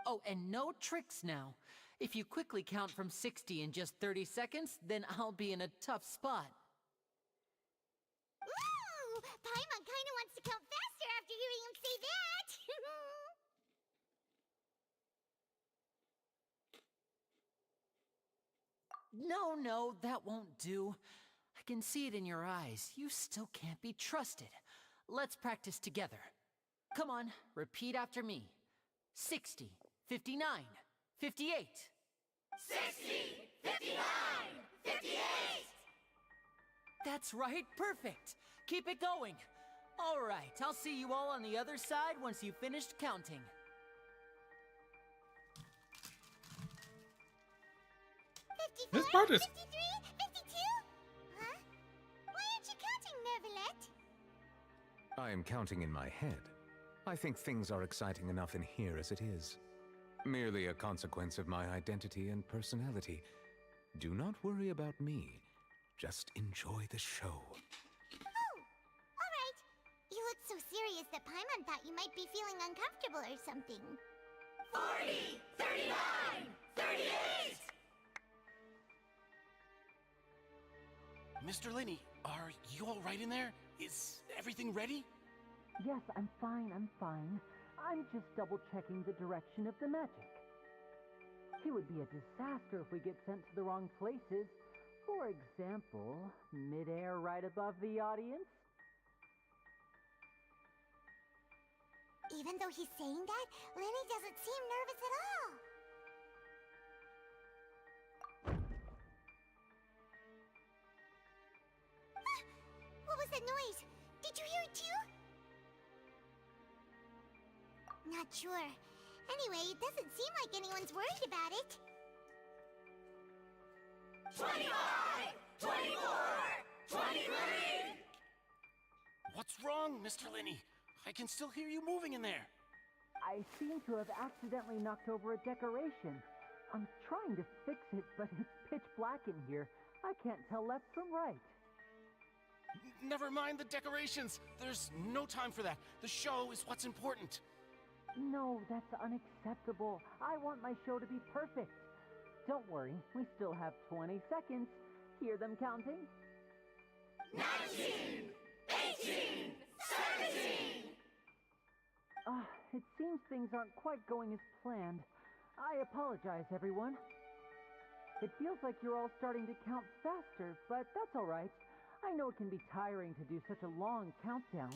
Oh, and no tricks now. If you quickly count from 60 in just 30 seconds, then I'll be in a tough spot. Ooh! Paimon kinda wants to count faster after hearing him say that! No, that won't do. I can see it in your eyes. You still can't be trusted. Let's practice together. Come on, repeat after me. 60, 59, 58. 60, 59, 58! That's right, perfect. Keep it going. All right, I'll see you all on the other side once you've finished counting. This part is 53, 52? Huh? Why aren't you counting, Nervalet? I am counting in my head. I think things are exciting enough in here as it is. Merely a consequence of my identity and personality. Do not worry about me. Just enjoy the show. Oh, all right. You look so serious that Paimon thought you might be feeling uncomfortable or something. 40, 39, 38! Mr. Linney, are you all right in there? Is everything ready? Yes, I'm fine. I'm just double-checking the direction of the magic. It would be a disaster if we get sent to the wrong places. For example, mid-air right above the audience. Even though he's saying that, Lenny doesn't seem nervous at all. Ah, what was that noise? Did you hear it too? Not sure. Anyway, it doesn't seem like anyone's worried about it. 25! 24! 23! What's wrong, Mr. Linney? I can still hear you moving in there. I seem to have accidentally knocked over a decoration. I'm trying to fix it, but it's pitch black in here. I can't tell left from right. Never mind the decorations. There's no time for that. The show is what's important. No, that's unacceptable. I want my show to be perfect. Don't worry, we still have 20 seconds. Hear them counting? 19! 18! 17! It seems things aren't quite going as planned. I apologize, everyone. It feels like you're all starting to count faster, but that's all right. I know it can be tiring to do such a long countdown.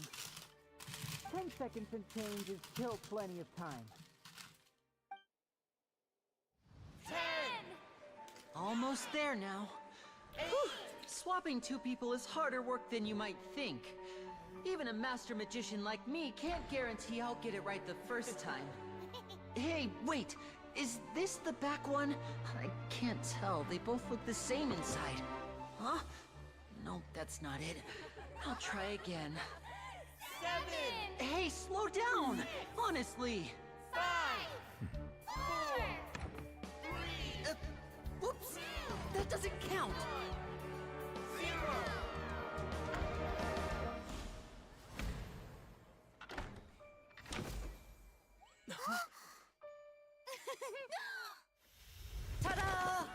10 seconds and change is still plenty of time. 10! Almost there now. Whew. Swapping two people is harder work than you might think. Even a master magician like me can't guarantee I'll get it right the first time. Hey, wait! Is this the back one? I can't tell. They both look the same inside. Huh? Nope, that's not it. I'll try again. 7! Hey, slow down! Honestly! 5! 4! 3! Whoops! That doesn't count! 0! Ta-da!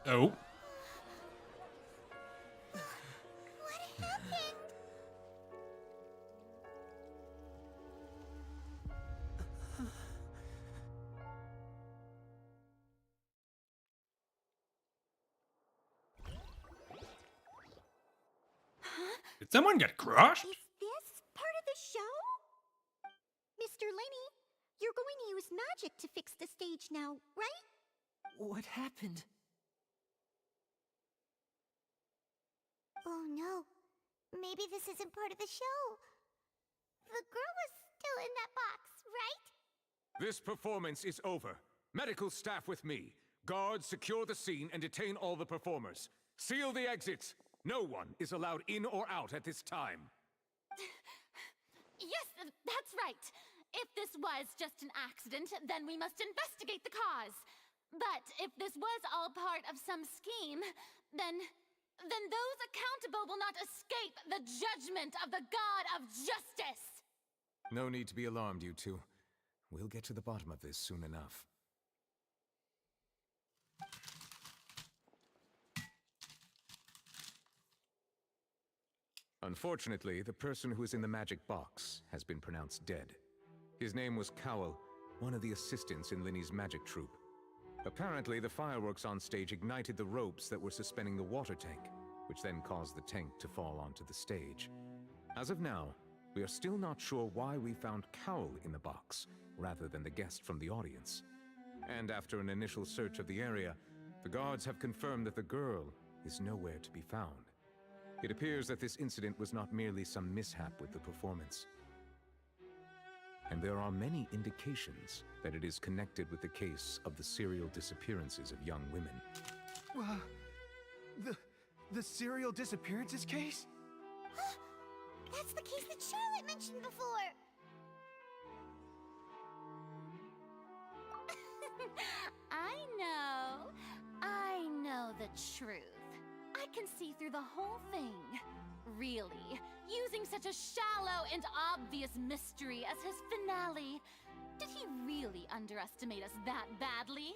oh. What happened? Did someone get crushed? Is this part of the show? Mr. Lenny, you're going to use magic to fix the stage now, right? What happened? Oh no. Maybe this isn't part of the show. The girl was still in that box, right? This performance is over. Medical staff with me. Guards, secure the scene and detain all the performers. Seal the exits. No one is allowed in or out at this time. Yes, that's right. If this was just an accident, then we must investigate the cause. But if this was all part of some scheme, then then those accountable will not escape the judgment of the God of Justice! No need to be alarmed, you two. We'll get to the bottom of this soon enough. Unfortunately, the person who is in the magic box has been pronounced dead. His name was Cowell, one of the assistants in Linny's magic troupe. Apparently, the fireworks on stage ignited the ropes that were suspending the water tank, which then caused the tank to fall onto the stage. As of now, we are still not sure why we found Cowell in the box, rather than the guest from the audience. And after an initial search of the area, the guards have confirmed that the girl is nowhere to be found. It appears that this incident was not merely some mishap with the performance. And there are many indications that it is connected with the case of the serial disappearances of young women. The serial disappearances case? That's the case that Charlotte mentioned before. I know the truth. I can see through the whole thing. Really, using such a shallow and obvious mystery as his finale. Did he really underestimate us that badly?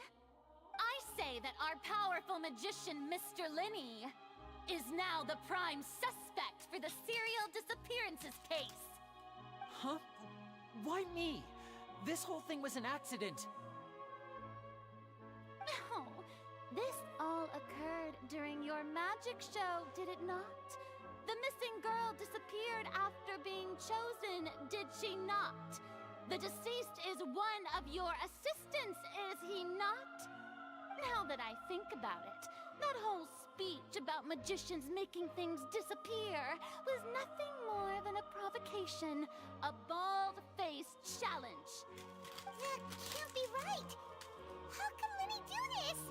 I say that our powerful magician, Mr. Linny, is now the prime suspect for the serial disappearances case. Huh? Why me? This whole thing was an accident. No, this all occurred during your magic show, did it not? The missing girl disappeared after being chosen, did she not? The deceased is one of your assistants, is he not? Now that I think about it, that whole speech about magicians making things disappear was nothing more than a provocation, a bald-faced challenge. That can't be right. How can Linny do this?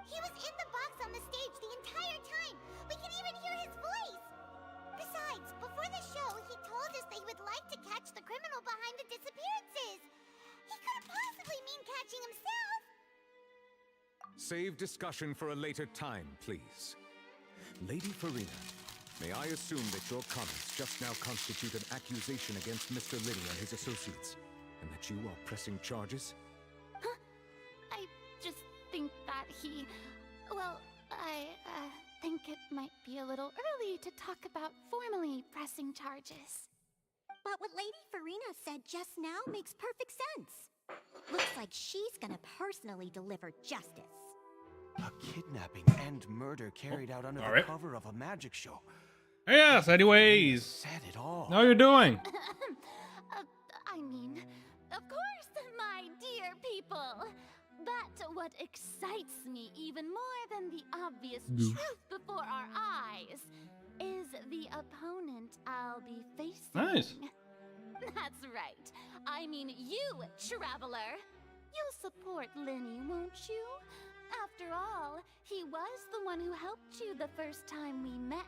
He was in the box on the stage the entire time. We can even hear his voice. Besides, before the show, he told us that he would like to catch the criminal behind the disappearances. He couldn't possibly mean catching himself. Save discussion for a later time, please. Lady Farina, may I assume that your comments just now constitute an accusation against Mr. Linny and his associates, and that you are pressing charges? Huh? I just think that he... Well, I think it might be a little early to talk about formally pressing charges. But what Lady Farina said just now makes perfect sense. Looks like she's gonna personally deliver justice. A kidnapping and murder carried out under the alright. cover of a magic show. Yes, anyways. Said it all. How you doing? I mean, of course, my dear people. But what excites me even more than the obvious truth before our eyes is the opponent I'll be facing. Nice. That's right. I mean you, Traveler. You'll support Linny, won't you? After all, he was the one who helped you the first time we met.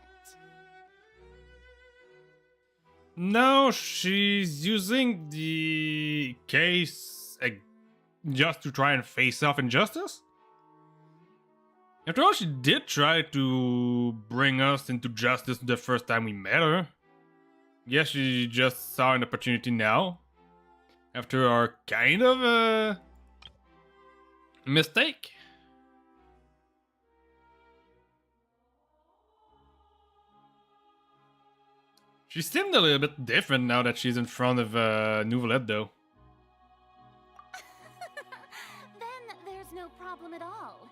No, she's using the case just to try and face off injustice? After all, she did try to bring us into justice the first time we met her. Guess she just saw an opportunity now. After our kind of mistake. She seemed a little bit different now that she's in front of Nouvellette, though. Then there's no problem at all.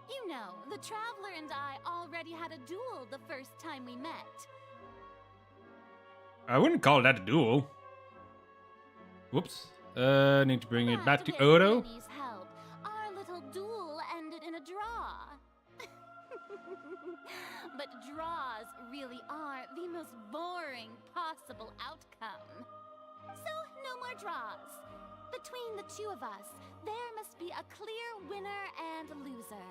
You know, the Traveler and I already had a duel the first time we met. I wouldn't call that a duel. Whoops. Need to bring it back to Odo. With Linny's help, our little duel ended in a draw. But draws really are the most boring possible outcome. So, no more draws. Between the two of us, there must be a clear winner and loser.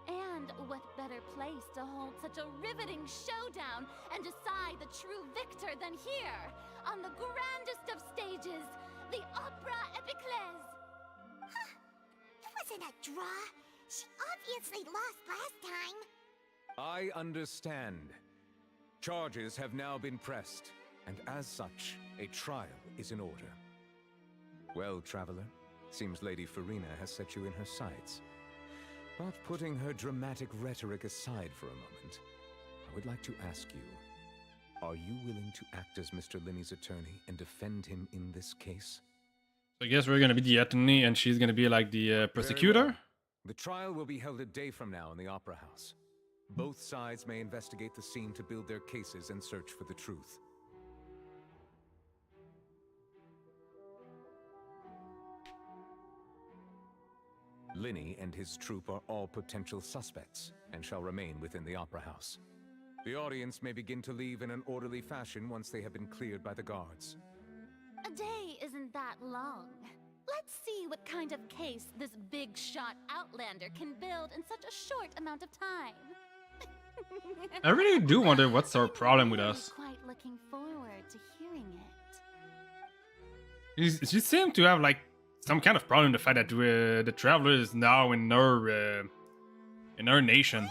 And what better place to hold such a riveting showdown and decide the true victor than here, on the grandest of stages, the Opera Epiclese. Huh. It wasn't a draw. She obviously lost last time. I understand. Charges have now been pressed, and as such, a trial is in order. Well, traveler, seems Lady Farina has set you in her sights. But putting her dramatic rhetoric aside for a moment, I would like to ask you, are you willing to act as Mr. Linney's attorney and defend him in this case? So I guess we're gonna be the attorney and she's gonna be like the prosecutor? Well. The trial will be held a day from now in the Opera House. Both sides may investigate the scene to build their cases and search for the truth. Linney and his troop are all potential suspects and shall remain within the Opera House. The audience may begin to leave in an orderly fashion once they have been cleared by the guards. A day isn't that long. Let's see what kind of case this big shot Outlander can build in such a short amount of time. I really do wonder what's our problem with us. Quite looking forward to hearing it. She seemed to have like some kind of problem with the fact that the traveler is now in her nation.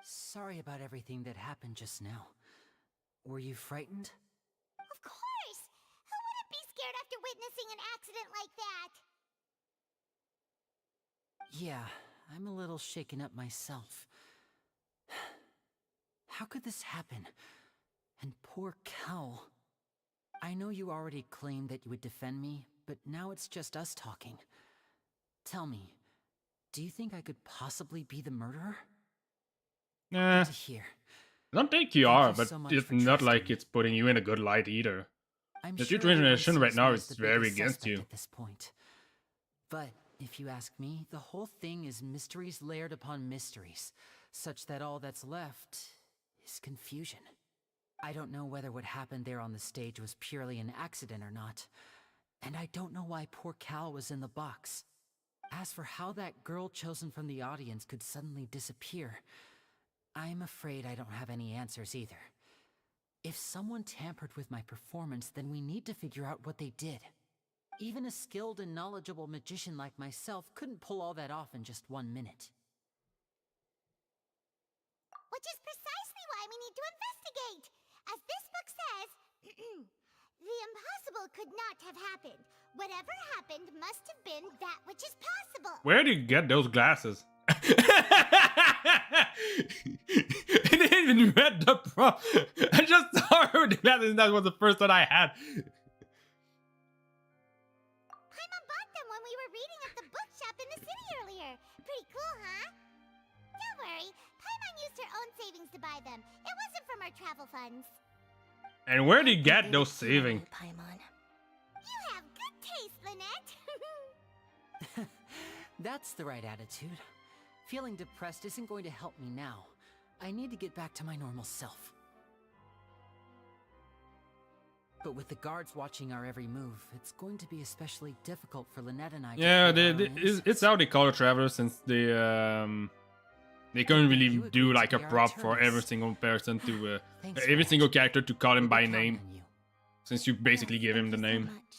Sorry about everything that happened just now. Were you frightened? Of course! Who wouldn't be scared after witnessing an accident like that? Yeah, I'm a little shaken up myself. How could this happen? And poor Cal. I know you already claimed that you would defend me, but now it's just us talking. Tell me, do you think I could possibly be the murderer? Nah, Good to hear. I don't think you are, but so much it's for not trusting like me. it's putting you in a good light either. I'm The sure situation everyone right sees now me is as the very biggest against suspect you. at this point. But if you ask me, the whole thing is mysteries layered upon mysteries, such that all that's left is confusion. I don't know whether what happened there on the stage was purely an accident or not, and I don't know why poor Cal was in the box. As for how that girl chosen from the audience could suddenly disappear, I'm afraid I don't have any answers either. If someone tampered with my performance, then we need to figure out what they did. Even a skilled and knowledgeable magician like myself couldn't pull all that off in just 1 minute. Which is precisely why we need to investigate! As this book says, the impossible could not have happened. Whatever happened must have been that which is possible. Where do you get those glasses? I didn't even read the prompt. I just saw her with the glasses and that was the first one I had. Paimon bought them when we were reading at the bookshop in the city earlier. Pretty cool, huh? Don't worry, Paimon used her own savings to buy them. It wasn't from our travel funds. And where do you get those savings? Paimon. You have good taste, Lynette. That's the right attitude. Feeling depressed isn't going to help me now. I need to get back to my normal self. But with the guards watching our every move, it's going to be especially difficult for Lynette and I to Yeah, prove our own it's innocence. how they call a traveler since they couldn't really You do agreed like to a be our prop for attorneys. every single person to Thanks, every Lynette. single character to call him We'll by be counting name, on you. since you basically gave him the Thank you so name. much.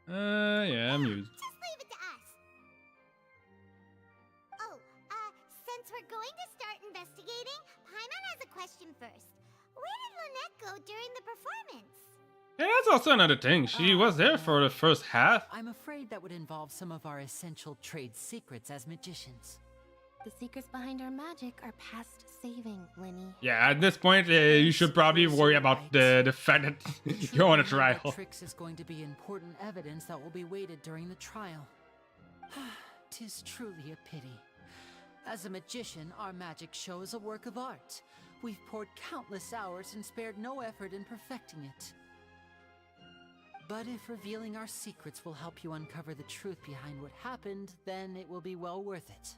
Yeah, I'm used. Just leave it to us. Oh, since we're going to start investigating, Paimon has a question first. Where did Lynette go during the performance? Yeah, that's also another thing. She was there for the first half. I'm afraid that would involve some of our essential trade secrets as magicians. The secrets behind our magic are past saving, Linny. Yeah, at this point, you should probably worry about the fact that you're on a Truth behind our trial. tricks is going to be important evidence that will be weighted during the trial. 'Tis truly a pity. As a magician, our magic show is a work of art. We've poured countless hours and spared no effort in perfecting it. But if revealing our secrets will help you uncover the truth behind what happened, then it will be well worth it.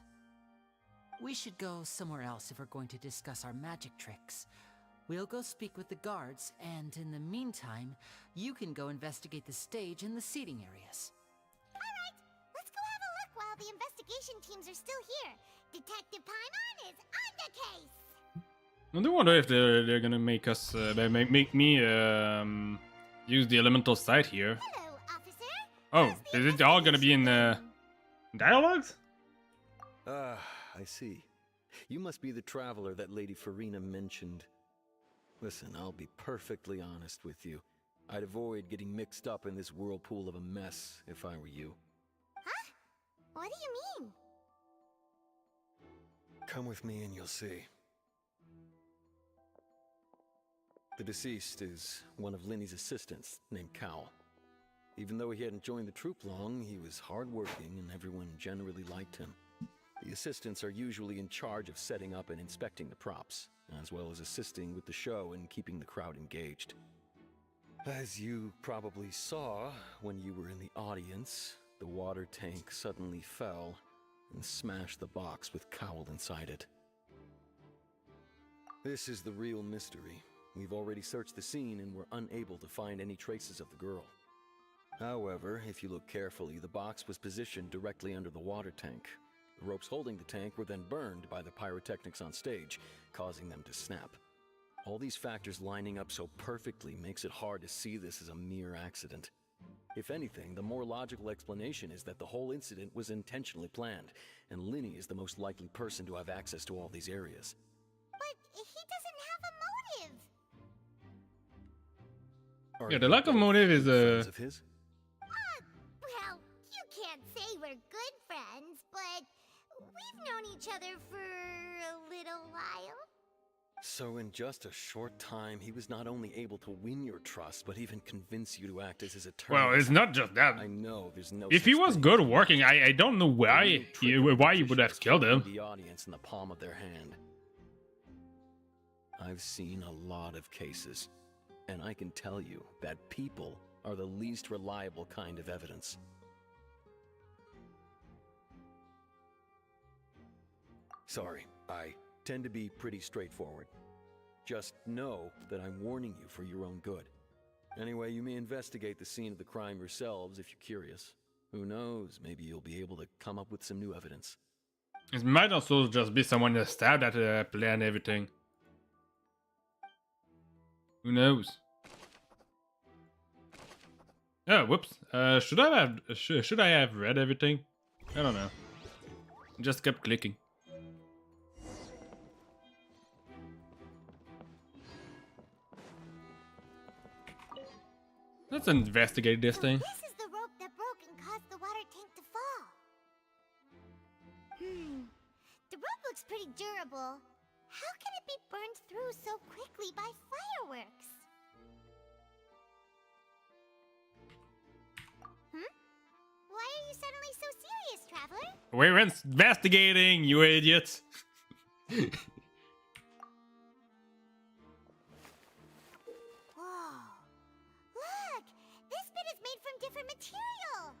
We should go somewhere else if we're going to discuss our magic tricks. We'll go speak with the guards, and in the meantime, you can go investigate the stage and the seating areas. Alright, let's go have a look while the investigation teams are still here. Detective Paimon is on the case! I do wonder if they're gonna make us make me use the elemental sight here. Hello, officer. Oh, How's the is it all gonna be in investigation? dialogues? Ah, I see. You must be the traveler that Lady Farina mentioned. Listen, I'll be perfectly honest with you. I'd avoid getting mixed up in this whirlpool of a mess if I were you. Huh? What do you mean? Come with me and you'll see. The deceased is one of Linny's assistants, named Cowell. Even though he hadn't joined the troop long, he was hardworking and everyone generally liked him. The assistants are usually in charge of setting up and inspecting the props, as well as assisting with the show and keeping the crowd engaged. As you probably saw when you were in the audience, the water tank suddenly fell and smashed the box with Cowell inside it. This is the real mystery. We've already searched the scene and were unable to find any traces of the girl. However, if you look carefully, the box was positioned directly under the water tank. The ropes holding the tank were then burned by the pyrotechnics on stage, causing them to snap. All these factors lining up so perfectly makes it hard to see this as a mere accident. If anything, the more logical explanation is that the whole incident was intentionally planned, and Linny is the most likely person to have access to all these areas. But he doesn't have a motive. Yeah, the lack of motive is friends of his? Well, you can't say we're good friends, but we've known each other for a little while. So in just a short time, he was not only able to win your trust, but even convince you to act as his attorney. Well, it's not just that. I know there's no. If he such was thing good as working, I don't know why he would have killed him. The audience in the palm of their hand. I've seen a lot of cases, and I can tell you that people are the least reliable kind of evidence. Sorry, I tend to be pretty straightforward. Just know that I'm warning you for your own good. Anyway, you may investigate the scene of the crime yourselves if you're curious. Who knows, maybe you'll be able to come up with some new evidence. It might also just be someone that stabbed at the play and everything. Who knows? Oh, whoops. Should I have read everything? I don't know. Just kept clicking. Let's investigate this thing. This is the rope that broke and caused the water tank to fall. The rope looks pretty durable. How can it be burned through so quickly by fireworks? Why are you suddenly so serious, traveler? We're investigating, you idiots. Whoa. Look! This bit is made from different material.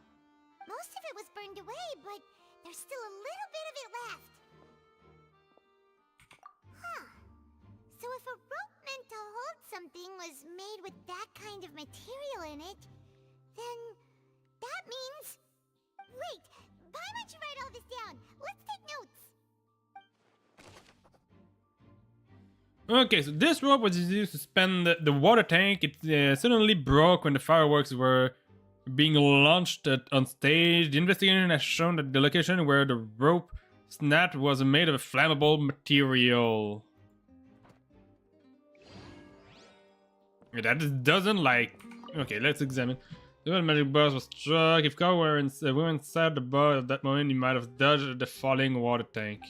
Most of it was burned away, but there's still a little bit of it left. Huh. So if a rope meant to hold something was made with that kind of material in it, then that means... Wait! Why don't you write all this down? Let's take notes. Okay, so this rope was used to suspend the water tank. It suddenly broke when the fireworks were being launched on stage. The investigation has shown that the location where the rope snapped was made of a flammable material. Yeah, that doesn't like... Okay, let's examine. The magic box was struck. If Carl were inside the box at that moment, he might have dodged the falling water tank.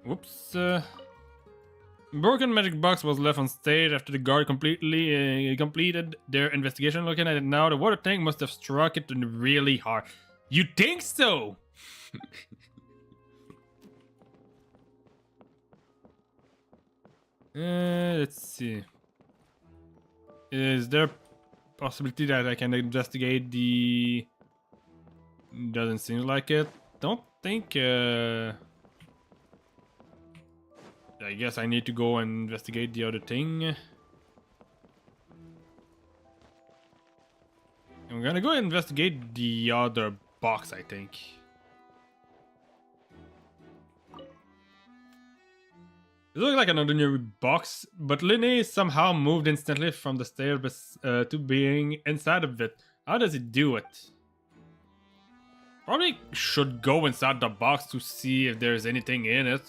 Whoops. Broken magic box was left on stage after the guard completed their investigation. Looking at it now, the water tank must have struck it really hard. You think so? Let's see. Is there a possibility that I can investigate the... Doesn't seem like it. Don't think... I guess I need to go and investigate the other thing. I'm gonna go investigate the other box, I think. It looks like an ordinary box, but Linny somehow moved instantly from the stairs to being inside of it. How does it do it? Probably should go inside the box to see if there's anything in it.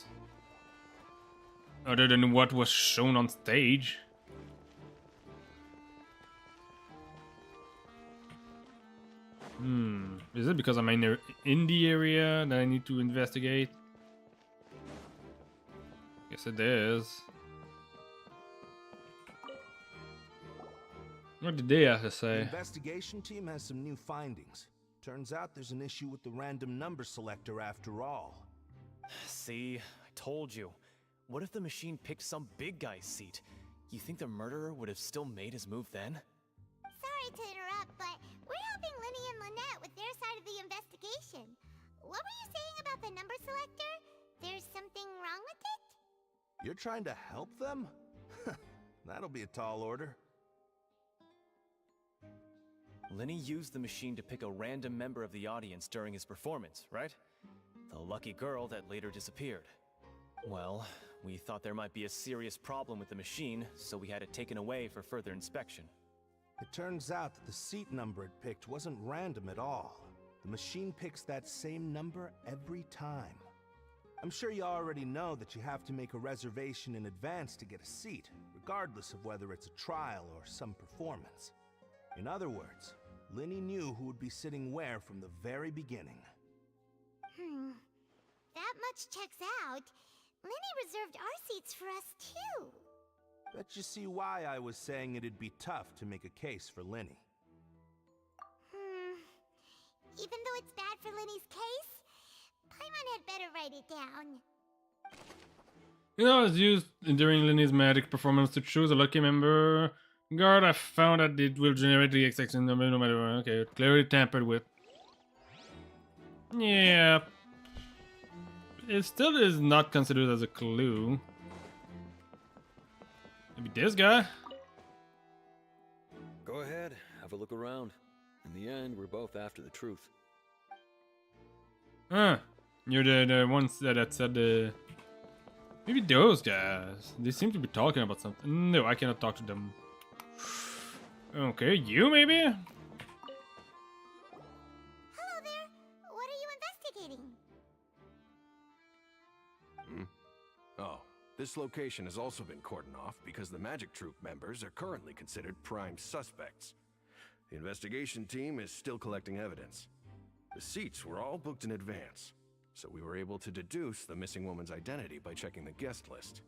Other than what was shown on stage. Is it because I'm in the area that I need to investigate? Guess it is. What did they have to The say? investigation team has some new findings. Turns out there's an issue with the random number selector after all. See, I told you. What if the machine picked some big guy's seat? You think the murderer would have still made his move then? Sorry to interrupt, but we're helping Linny and Lynette with their side of the investigation. What were you saying about the number selector? There's something wrong with it? You're trying to help them? That'll be a tall order. Linny used the machine to pick a random member of the audience during his performance, right? The lucky girl that later disappeared. Well, we thought there might be a serious problem with the machine, so we had it taken away for further inspection. It turns out that the seat number it picked wasn't random at all. The machine picks that same number every time. I'm sure you already know that you have to make a reservation in advance to get a seat, regardless of whether it's a trial or some performance. In other words, Linny knew who would be sitting where from the very beginning. That much checks out. Linny reserved our seats for us too. Bet you see why I was saying it'd be tough to make a case for Linny. Even though it's bad for Linny's case, Paimon had better write it down. You know, it's used during Linny's magic performance to choose a lucky member. Guard, I found that it will generate the exact same number no matter what. Okay, clearly tampered with. Yeah. It still is not considered as a clue. Maybe this guy? Go ahead, have a look around. In the end, we're both after the truth. Huh. You're the ones that said the... Maybe those guys. They seem to be talking about something. No, I cannot talk to them. Okay, you maybe? Hello there. What are you investigating? Oh, this location has also been cordoned off because the Magic Troop members are currently considered prime suspects. The investigation team is still collecting evidence. The seats were all booked in advance, so we were able to deduce the missing woman's identity by checking the guest list.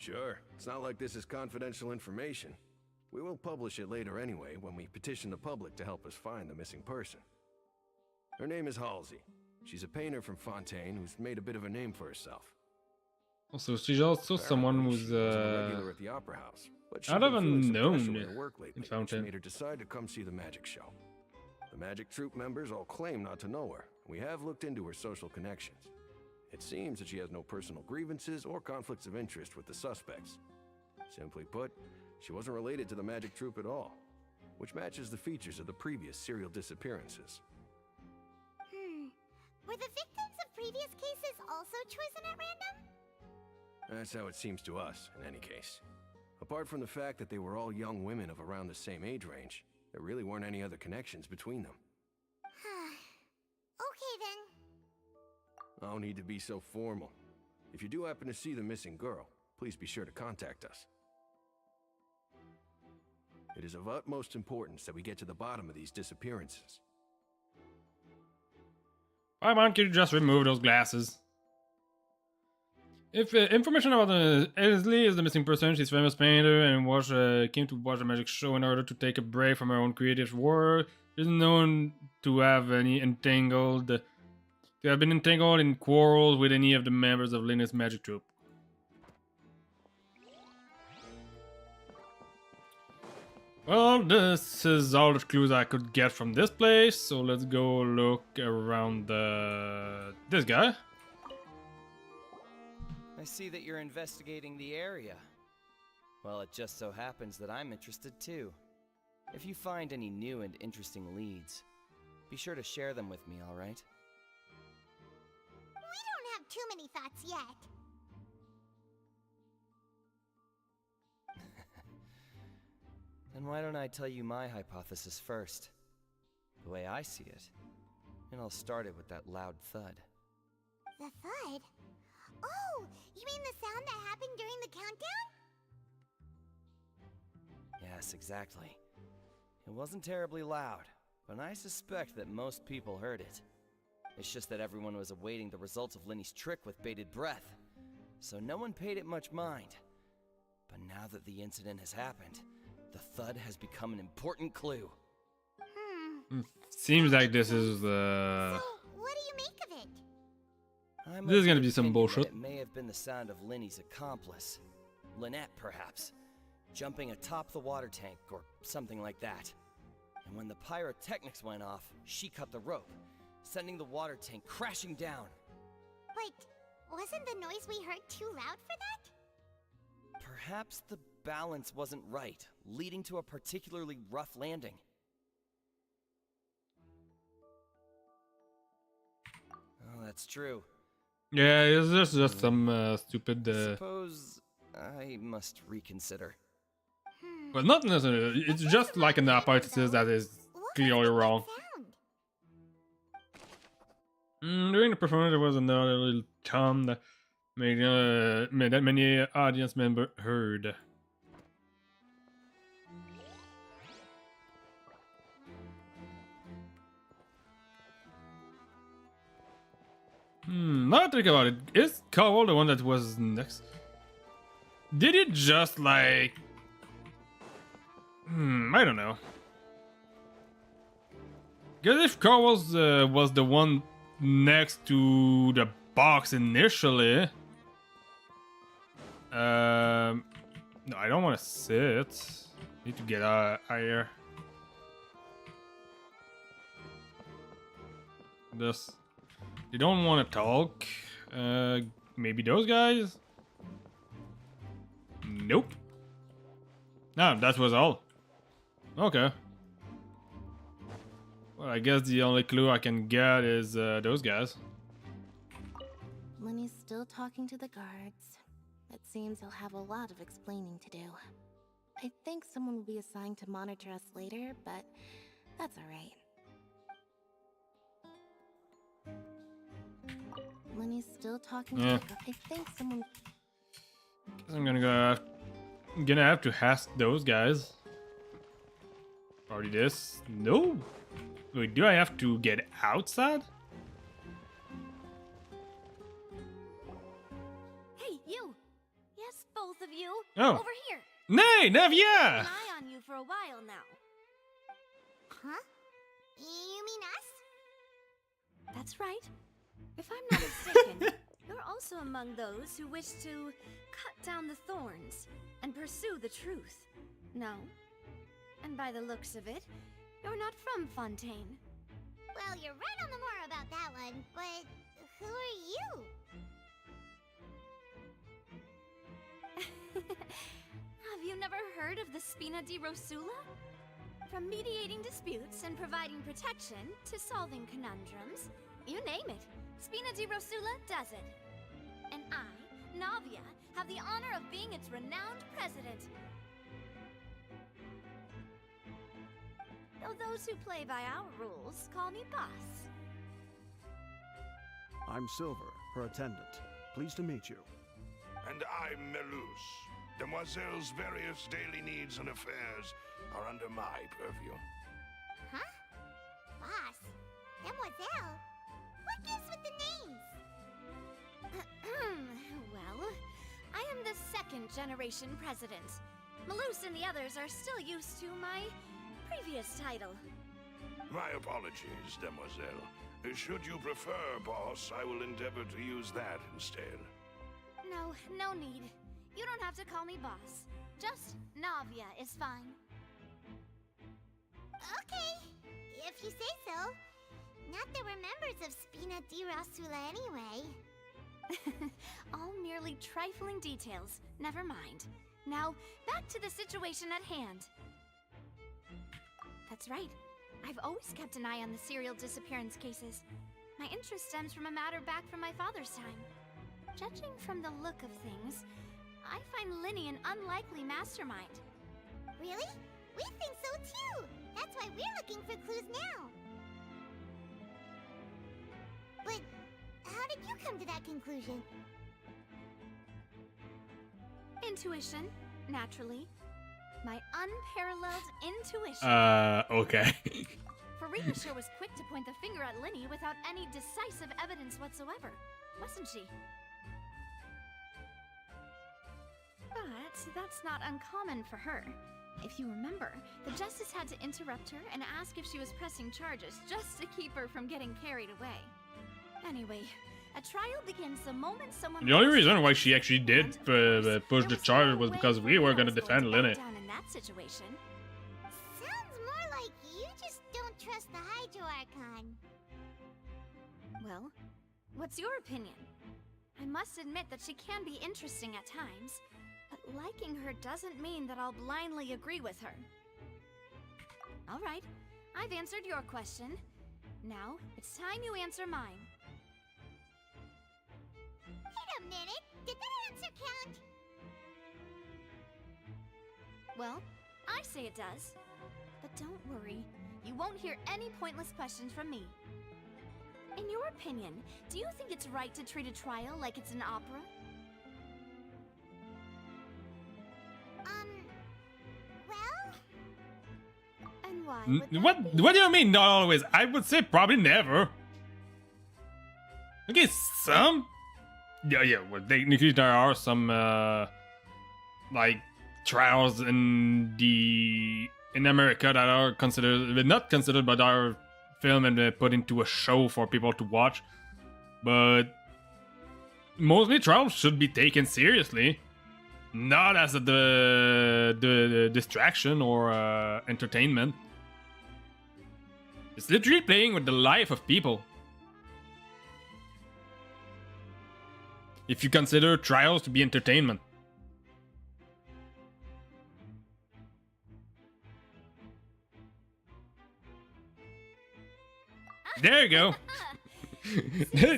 Sure, it's not like this is confidential information. We will publish it later anyway when we petition the public to help us find the missing person. Her name is Halsey. She's a painter from Fontaine who's made a bit of a name for herself. Also, she's also someone who's a regular at the Opera House, but she's out of been feeling some pressure unknown with her work lately, in which Fountain. made her decide to come see the magic show. The Magic Troop members all claim not to know her. We have looked into her social connections. It seems that she has no personal grievances or conflicts of interest with the suspects. Simply put, she wasn't related to the Magic Troop at all, which matches the features of the previous serial disappearances. Were the victims of previous cases also chosen at random? That's how it seems to us, in any case. Apart from the fact that they were all young women of around the same age range, there really weren't any other connections between them. Okay then. No need to be so formal. If you do happen to see the missing girl, please be sure to contact us. It is of utmost importance that we get to the bottom of these disappearances. Why can't you just remove those glasses? If information about Elsley is the missing person, she's a famous painter and came to watch the magic show in order to take a break from her own creative work. She's known to have been entangled in quarrels with any of the members of Linus Magic Troop. Well, this is all the clues I could get from this place, so let's go look around this guy. I see that you're investigating the area. Well, it just so happens that I'm interested too. If you find any new and interesting leads, be sure to share them with me, alright? We don't have too many thoughts yet. Then why don't I tell you my hypothesis first? The way I see it. It all started with that loud thud. The thud? Oh, you mean the sound that happened during the countdown? Yes, exactly. It wasn't terribly loud, but I suspect that most people heard it. It's just that everyone was awaiting the results of Linny's trick with bated breath, so no one paid it much mind. But now that the incident has happened, the thud has become an important clue. Seems like this is So, what do you make of it? I'm This is of gonna the be some opinion bullshit. that It may have been the sound of Linny's accomplice, Lynette perhaps, jumping atop the water tank or something like that. And when the pyrotechnics went off, she cut the rope, sending the water tank crashing down. But wasn't the noise we heard too loud for that? Perhaps the balance wasn't right, leading to a particularly rough landing. Oh, that's true. yeah, it's just some stupid. Suppose I must reconsider. Well, not necessarily. It's just like an hypothesis that is clearly wrong. During the performance, there was another little tom that that many audience members heard. Now that I think about it, is Cowell the one that was next? Did it just like... I don't know. Because if Cowell's was the one next to the box initially... no, I don't want to sit. Need to get higher. This... They don't want to talk. Maybe those guys? Nope. No, that was all. Okay. Well, I guess the only clue I can get is those guys. Lenny's still talking to the guards. It seems he'll have a lot of explaining to do. I think someone will be assigned to monitor us later, but that's alright. Lenny's still talking to the guards. I think someone... Guess I'm gonna have to ask those guys. Already this? No. Wait, do I have to get outside? Hey, you! Yes, both of you! Oh. Over here! Nay, Navia! I've had an eye on you for a while now. Huh? You mean us? That's right. If I'm not mistaken, you're also among those who wish to cut down the thorns and pursue the truth. No? And by the looks of it, you're not from Fontaine. Well, you're right on the more about that one, but who are you? Have you never heard of the Spina di Rosula? From mediating disputes and providing protection to solving conundrums, you name it, Spina di Rosula does it. And I, Navia, have the honor of being its renowned president. Though those who play by our rules call me boss. I'm Silver, her attendant. Pleased to meet you. And I'm Melus. Demoiselle's various daily needs and affairs are under my purview. Huh? Boss? Demoiselle? What gives with the names? Well, I am the second generation president. Melus and the others are still used to my previous title. My apologies, Demoiselle. Should you prefer, boss, I will endeavor to use that instead. No need. You don't have to call me boss. Just Navia is fine. Okay, if you say so. Not that we're members of Spina di Rosula anyway. All merely trifling details. Never mind. Now, back to the situation at hand. That's right. I've always kept an eye on the serial disappearance cases. My interest stems from a matter back from my father's time. Judging from the look of things, I find Linny an unlikely mastermind. Really? We think so too! That's why we're looking for clues now. But how did you come to that conclusion? Intuition, naturally. My unparalleled intuition. Okay. Farida sure was quick to point the finger at Linny without any decisive evidence whatsoever, wasn't she? But that's not uncommon for her. If you remember, the Justice had to interrupt her and ask if she was pressing charges just to keep her from getting carried away. Anyway, a trial begins the moment someone... The only reason why she actually did push the charge was because we were gonna defend Linny. Down in that situation. Sounds more like you just don't trust the Hydro Archon. Well, what's your opinion? I must admit that she can be interesting at times, but liking her doesn't mean that I'll blindly agree with her. All right, I've answered your question. Now, it's time you answer mine. Wait a minute, did that answer count? Well, I say it does. But don't worry, you won't hear any pointless questions from me. In your opinion, do you think it's right to treat a trial like it's an opera? Well... And why? What do you mean not always? I would say probably never. Okay, some. Yeah. Well, technically there are some like trials in America that are considered, not considered, but are filmed and put into a show for people to watch. But mostly trials should be taken seriously, not as the distraction or entertainment. It's literally playing with the life of people. If you consider trials to be entertainment. There you go.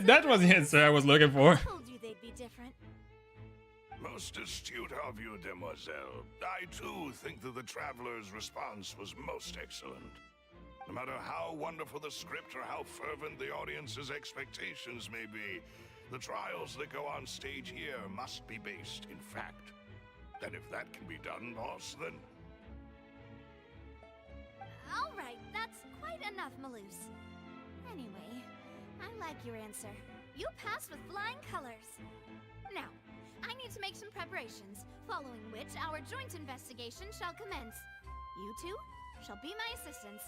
That was the answer I was looking for. Told you they'd be different. Most astute of you, demoiselle. I too think that the traveler's response was most excellent. No matter how wonderful the script or how fervent the audience's expectations may be, the trials that go on stage here must be based in fact. And if that can be done, boss, then... All right, that's quite enough, Maloose. Anyway, I like your answer. You passed with flying colors. Now, I need to make some preparations, following which our joint investigation shall commence. You two shall be my assistants.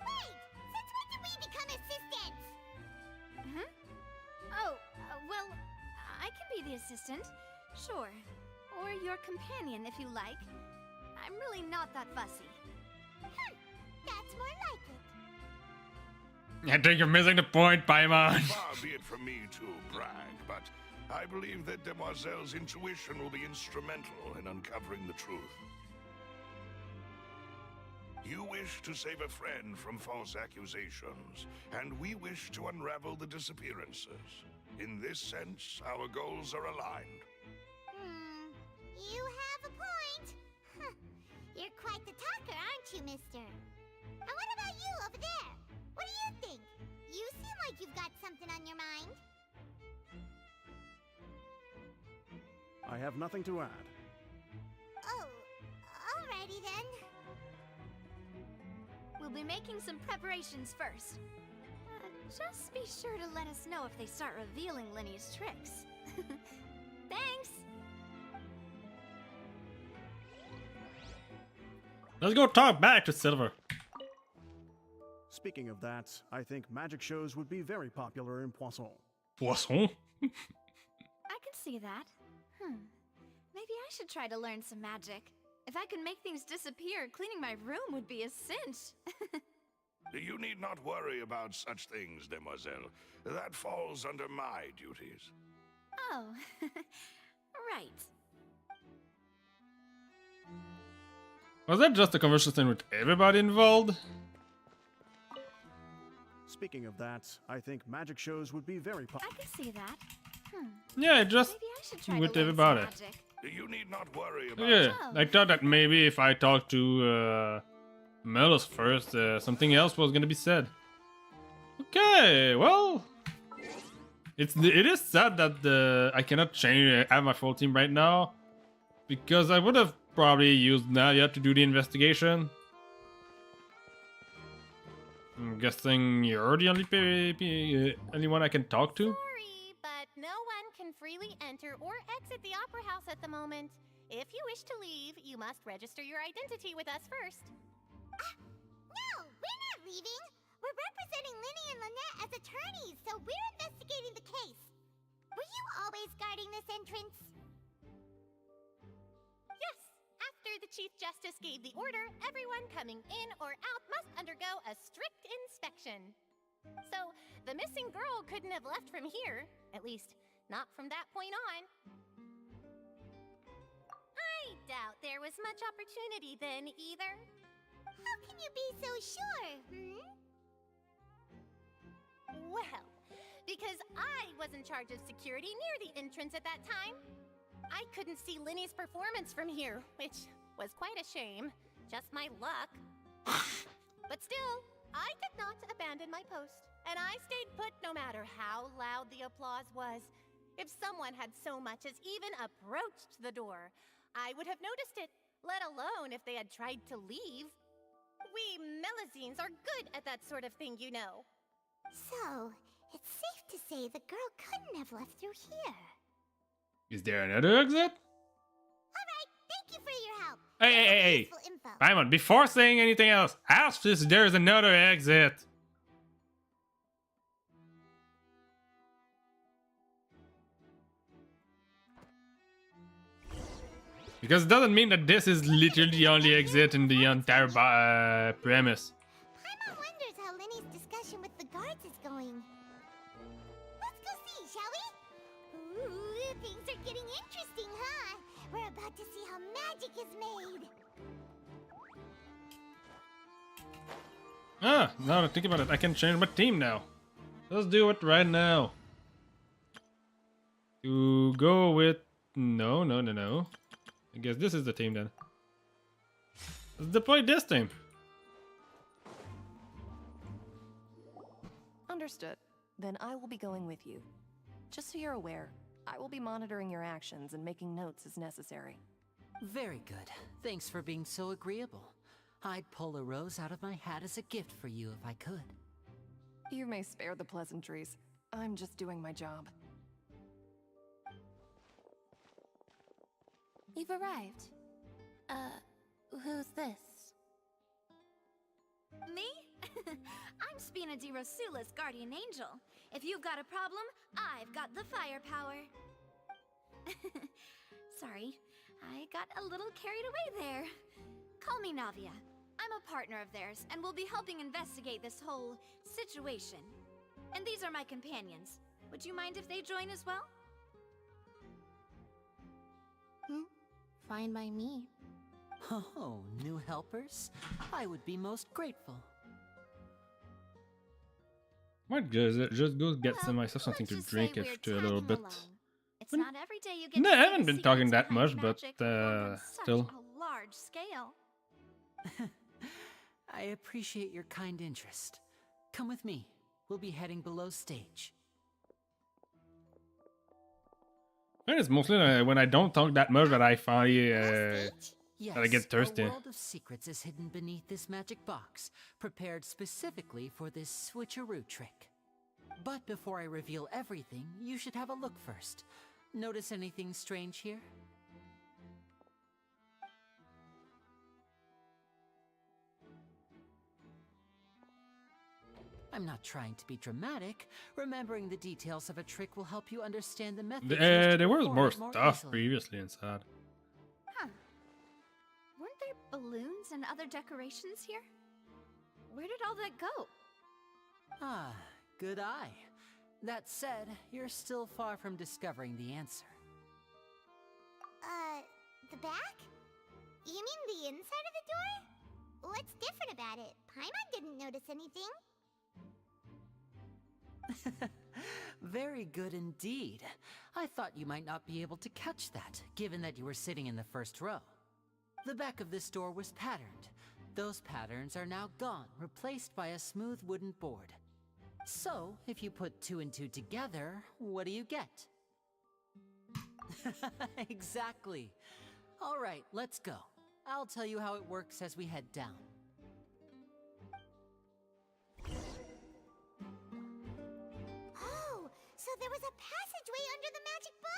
Wait! Since when did we become assistants? Oh, well, I can be the assistant. Sure. Or your companion, if you like. I'm really not that fussy. That's more like it. I think you're missing the point, Paimon. Far be it from me to brag, but I believe that Demoiselle's intuition will be instrumental in uncovering the truth. You wish to save a friend from false accusations, and we wish to unravel the disappearances. In this sense, our goals are aligned. You have a point. You're quite the talker, aren't you, mister? And what about you over there? What do you think? You seem like you've got something on your mind. I have nothing to add. Oh, alrighty then. We'll be making some preparations first. Just be sure to let us know if they start revealing Linny's tricks. Thanks! Let's go talk back to Silver. Speaking of that, I think magic shows would be very popular in Poisson. Poisson? I can see that. Maybe I should try to learn some magic. If I could make things disappear, cleaning my room would be a cinch. You need not worry about such things, demoiselle. That falls under my duties. Oh, right. Was that just a conversation with everybody involved? Speaking of that, I think magic shows would be very I can see that. Yeah, just Maybe I should try with to learn everybody. some magic. You need not worry about Yeah, Oh. I thought that maybe if I talked to Melos first, something else was gonna be said. Okay, well, it is sad that I cannot change have my full team right now, because I would have probably used Nadia to do the investigation. I'm guessing you're the only one I can talk to. Sorry, but no one can freely enter or exit the Opera House at the moment. If you wish to leave, you must register your identity with us first. No, we're not leaving. We're representing Linny and Lynette as attorneys, so we're investigating the case. Were you always guarding this entrance? Yes, after the Chief Justice gave the order, everyone coming in or out must undergo a strict inspection. So, the missing girl couldn't have left from here. At least, not from that point on. I doubt there was much opportunity then, either. How can you be so sure, Well, because I was in charge of security near the entrance at that time. I couldn't see Linny's performance from here, which was quite a shame. Just my luck. But still, I did not abandon my post, and I stayed put no matter how loud the applause was. If someone had so much as even approached the door, I would have noticed it, let alone if they had tried to leave. We Melazines are good at that sort of thing, you know. So, it's safe to say the girl couldn't have left through here. Is there another exit? Alright, thank you for your help. Hey! Useful info. Paimon, before saying anything else, ask if there's another exit. Because it doesn't mean that this is literally the only exit in the entire premise. Paimon wonders how Linny's discussion with the guards is going. Let's go see, shall we? Ooh, things are getting interesting, huh? We're about to see how magic is made. Ah, now that I think about it, I can change my team now. Let's do it right now. To go with... No. I guess this is the team then. Let's deploy this team. Understood. Then I will be going with you. Just so you're aware, I will be monitoring your actions and making notes as necessary. Very good. Thanks for being so agreeable. I'd pull a rose out of my hat as a gift for you if I could. You may spare the pleasantries. I'm just doing my job. You've arrived. Who's this? Me? I'm Spina di Rosula's guardian angel. If you've got a problem, I've got the firepower. Sorry, I got a little carried away there. Call me Navia. I'm a partner of theirs, and will be helping investigate this whole situation. And these are my companions. Would you mind if they join as well? Fine by me. Oh, new helpers? I would be most grateful. Might just go get myself something to drink after a little bit. It's not every day you get No, to I see haven't the been talking secrets that much, behind but magic performed on still. such a large scale. I appreciate your kind interest. Come with me. We'll be heading below stage. I think it's mostly when I don't talk that much that I finally Yes, that I get thirsty. a world of secrets is hidden beneath this magic box, prepared specifically for this switcheroo trick. But before I reveal everything, you should have a look first. Notice anything strange here? I'm not trying to be dramatic. Remembering the details of a trick will help you understand the method. There was more stuff previously inside. Huh. Weren't there balloons and other decorations here? Where did all that go? Ah, good eye. That said, you're still far from discovering the answer. The back? You mean the inside of the door? What's different about it? Paimon didn't notice anything. Very good indeed. I thought you might not be able to catch that, given that you were sitting in the first row. The back of this door was patterned. Those patterns are now gone, replaced by a smooth wooden board. So, if you put 2 and 2 together, what do you get? Exactly. All right, let's go. I'll tell you how it works as we head down. Oh, so there was a passageway under the magic box!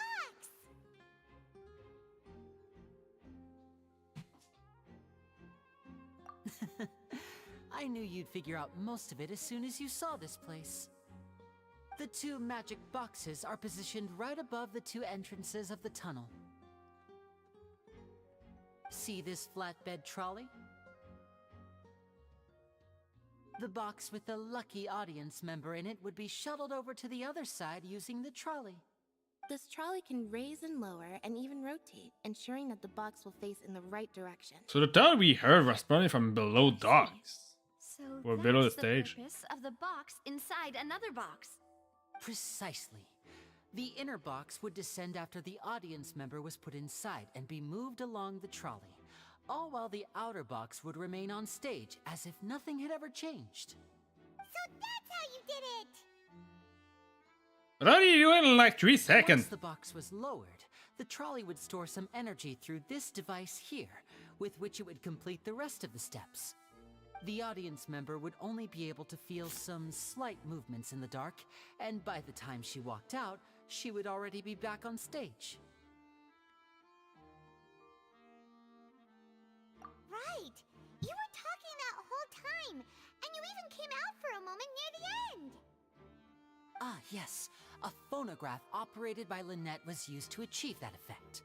I knew you'd figure out most of it as soon as you saw this place. The 2 magic boxes are positioned right above the 2 entrances of the tunnel. See this flatbed trolley? The box with the lucky audience member in it would be shuttled over to the other side using the trolley. This trolley can raise and lower and even rotate, ensuring that the box will face in the right direction. So the tunnel we heard was probably from below docks. So Or that's below the stage. purpose of the box inside another box. Precisely. The inner box would descend after the audience member was put inside and be moved along the trolley, all while the outer box would remain on stage as if nothing had ever changed. So that's how you did it! But how do you do it in like 3 seconds? Once the box was lowered, the trolley would store some energy through this device here, with which it would complete the rest of the steps. The audience member would only be able to feel some slight movements in the dark, and by the time she walked out, she would already be back on stage. Right! You were talking that whole time, and you even came out for a moment near the end! Ah, yes. A phonograph operated by Lynette was used to achieve that effect.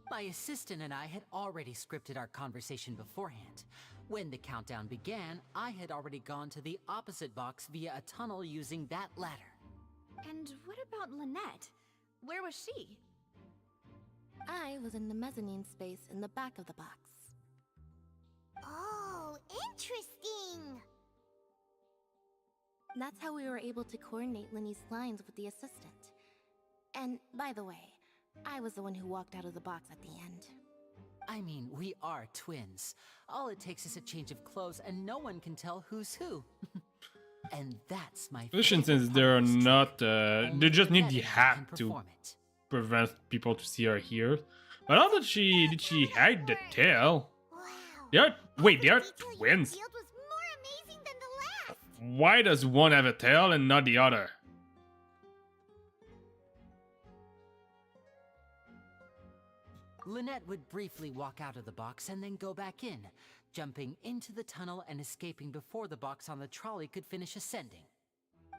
My assistant and I had already scripted our conversation beforehand. When the countdown began, I had already gone to the opposite box via a tunnel using that ladder. And what about Lynette? Where was she? I was in the mezzanine space in the back of the box. Oh, interesting! That's how we were able to coordinate Linny's lines with the assistant. And by the way, I was the one who walked out of the box at the end. I mean, we are twins. All it takes is a change of clothes and no one can tell who's who. And that's my Especially since they're not, they just need the hat to prevent people to see her here. But how did she hide the tail? They are twins. Why does one have a tail and not the other? Lynette would briefly walk out of the box and then go back in, jumping into the tunnel and escaping before the box on the trolley could finish ascending.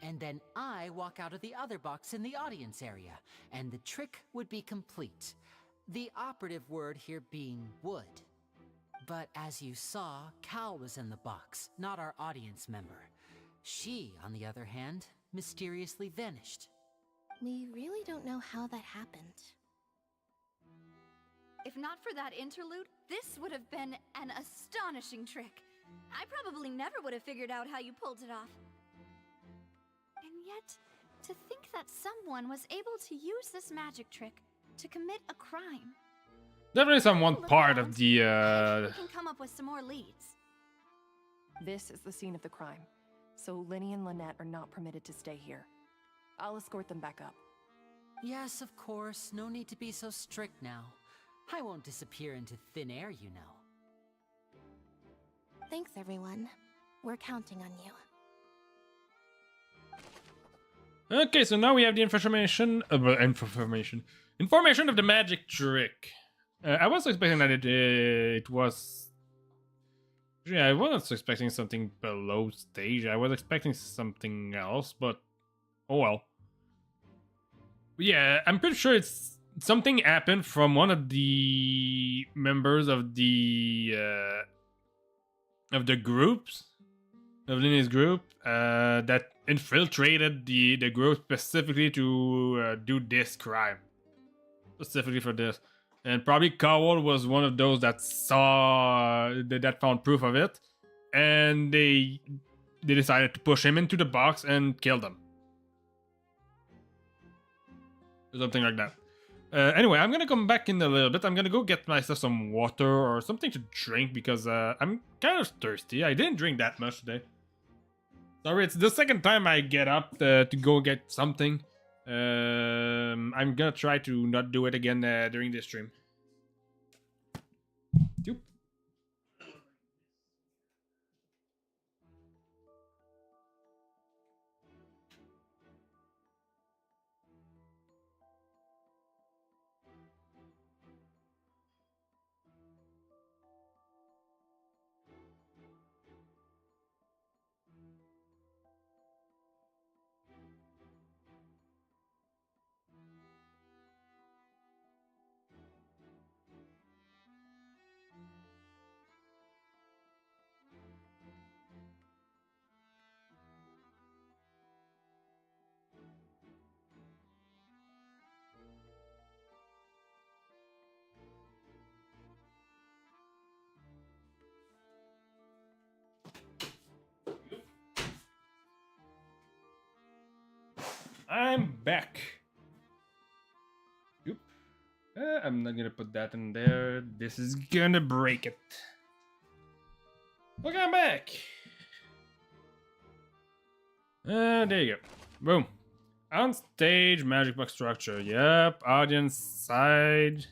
And then I walk out of the other box in the audience area, and the trick would be complete. The operative word here being would. But as you saw, Cal was in the box, not our audience member. She, on the other hand, mysteriously vanished. We really don't know how that happened. If not for that interlude, this would have been an astonishing trick. I probably never would have figured out how you pulled it off. And yet, to think that someone was able to use this magic trick to commit a crime. Definitely some one part of the We can come up with some more leads. This is the scene of the crime, so Linny and Lynette are not permitted to stay here. I'll escort them back up. Yes, of course. No need to be so strict now. I won't disappear into thin air, you know. Thanks, everyone. We're counting on you. Okay, so now we have the information of the magic trick. I was expecting that it was. Yeah, I wasn't expecting something below stage. I was expecting something else, but oh well. But yeah, I'm pretty sure it's something happened from one of the members of the groups of Linny's group that infiltrated the group specifically to do this crime, specifically for this. And probably Cowell was one of those that saw that found proof of it, and they decided to push him into the box and kill him. Something like that. Anyway, I'm gonna come back in a little bit. I'm gonna go get myself some water or something to drink because I'm kind of thirsty. I didn't drink that much today. Sorry, it's the second time I get up to go get something. I'm gonna try to not do it again during this stream. Doop. I'm back. Oop. I'm not gonna put that in there. This is gonna break it. Okay, I'm back. There you go. Boom. On stage, magic box structure. Yep. Audience side.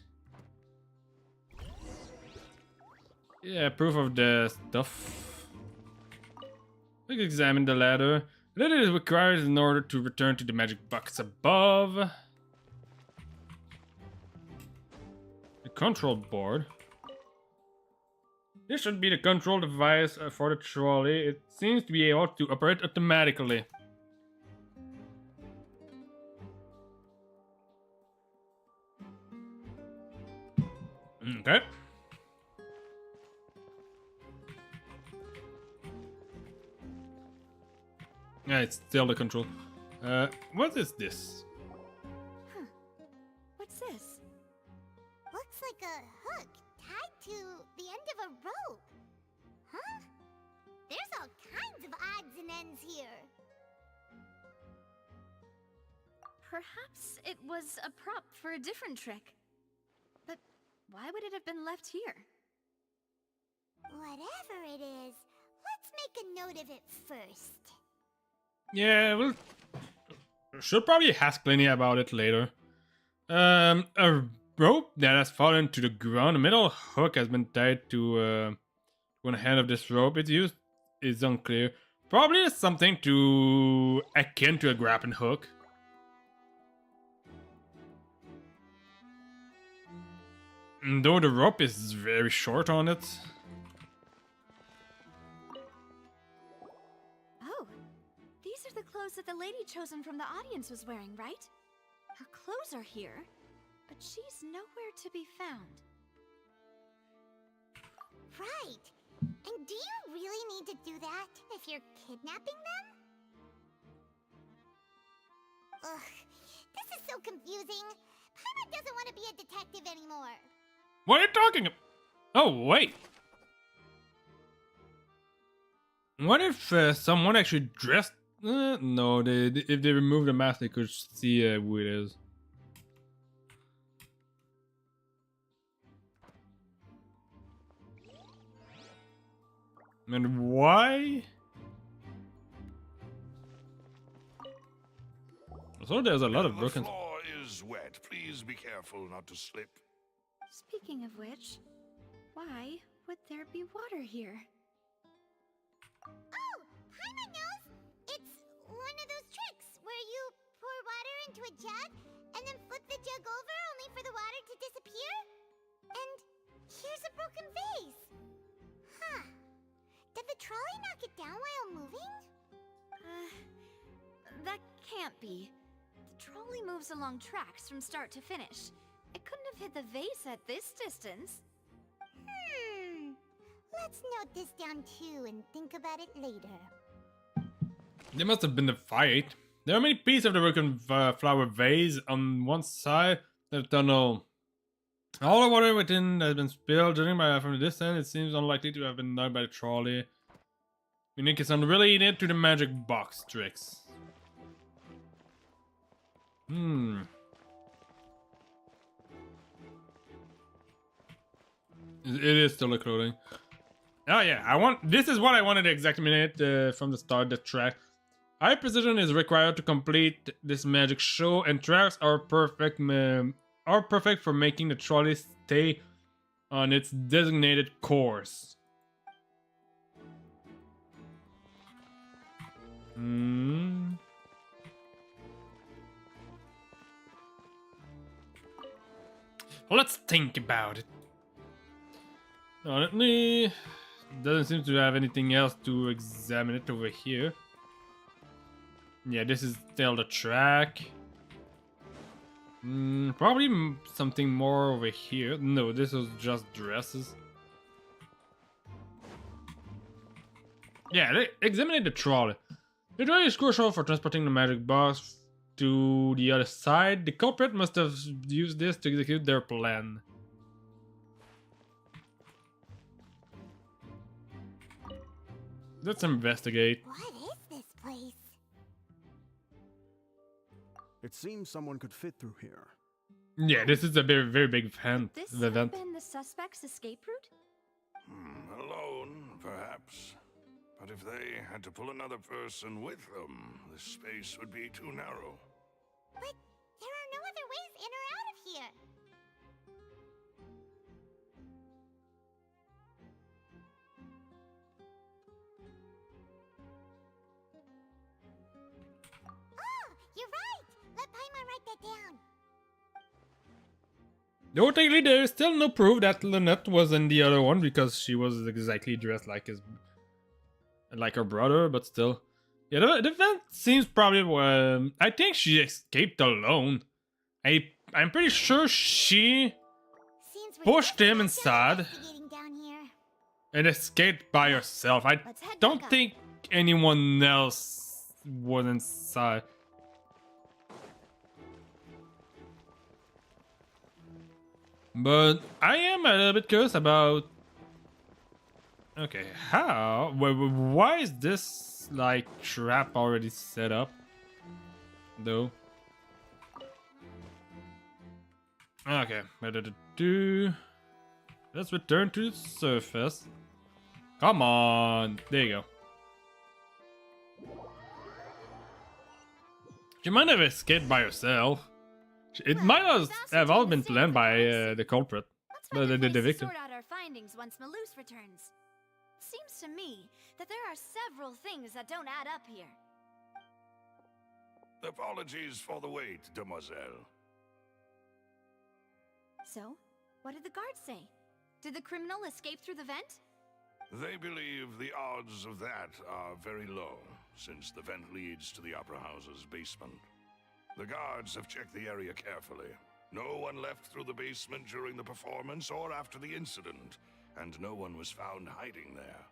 Yeah, proof of the stuff. Let's examine the ladder. The ladder is required in order to return to the magic box above. The control board. This should be the control device for the trolley. It seems to be able to operate automatically. Okay. Yeah, it's still the control. What is this? Huh. What's this? Looks like a hook tied to the end of a rope. Huh? There's all kinds of odds and ends here. Perhaps it was a prop for a different trick. But why would it have been left here? Whatever it is, let's make a note of it first. Yeah, we'll should probably ask Lenny about it later. A rope that has fallen to the ground. A metal hook has been tied to one end of this rope. Its use is unclear. Probably something to akin to a grappling hook. Though the rope is very short on it. Oh, these are the clothes that the lady chosen from the audience was wearing, right? Her clothes are here, but she's nowhere to be found. Right. And do you really need to do that if you're kidnapping them? Ugh, this is so confusing. Paimon doesn't want to be a detective anymore. What are you talking about? Oh, wait. What if someone actually dressed... no, if they remove the mask, they could see who it is. And why? So there's a lot of broken... The floor is wet. Please be careful not to slip. Speaking of which, why would there be water here? Oh, Paimon knows! It's one of those tricks where you pour water into a jug and then flip the jug over only for the water to disappear. And here's a broken vase. Huh. Did the trolley knock it down while moving? That can't be. The trolley moves along tracks from start to finish. It couldn't have hit the vase at this distance. Let's note this down too and think about it later. There must have been a fight. There are many pieces of the broken flower vase on one side of the tunnel. All the water within has been spilled. Judging by from the distance, it seems unlikely to have been done by the trolley. Meaning it's unrelated to the magic box tricks. Hmm. It is still a clothing. Oh yeah, this is what I wanted the exact minute from the start, the track. High precision is required to complete this magic show, and tracks are perfect for making the trolley stay on its designated course. Hmm. Let's think about it. Honestly, doesn't seem to have anything else to examine it over here. Yeah, this is still the track. Probably something more over here. No, this was just dresses. Yeah, examine the trolley. The trolley is crucial for transporting the magic box to the other side. The culprit must have used this to execute their plan. Let's investigate. What is this place? It seems someone could fit through here. Yeah, this is a very, very big event. This have been the suspect's escape route? Alone, perhaps. But if they had to pull another person with them, the space would be too narrow. But there are no other ways in or out of here. Oh, you're right. Let Paimon write that down. Though technically there is still no proof that Lynette was in the other one because she was exactly dressed like her brother, but still. Yeah, the event seems probably I think she escaped alone. I'm pretty sure she pushed him inside and escaped by herself. I don't think anyone else was inside. But I am a little bit curious about. Okay, how? Why is this like trap already set up? Though. Okay, let's return to the surface. Come on, there you go. She might have escaped by herself. It might have all been planned by the culprit, the victim. Sort out our findings once Malus returns. Seems to me that there are several things that don't add up here. Apologies for the wait, demoiselle. So, what did the guards say? Did the criminal escape through the vent? They believe the odds of that are very low, since the vent leads to the Opera House's basement. The guards have checked the area carefully. No one left through the basement during the performance or after the incident, and no one was found hiding there.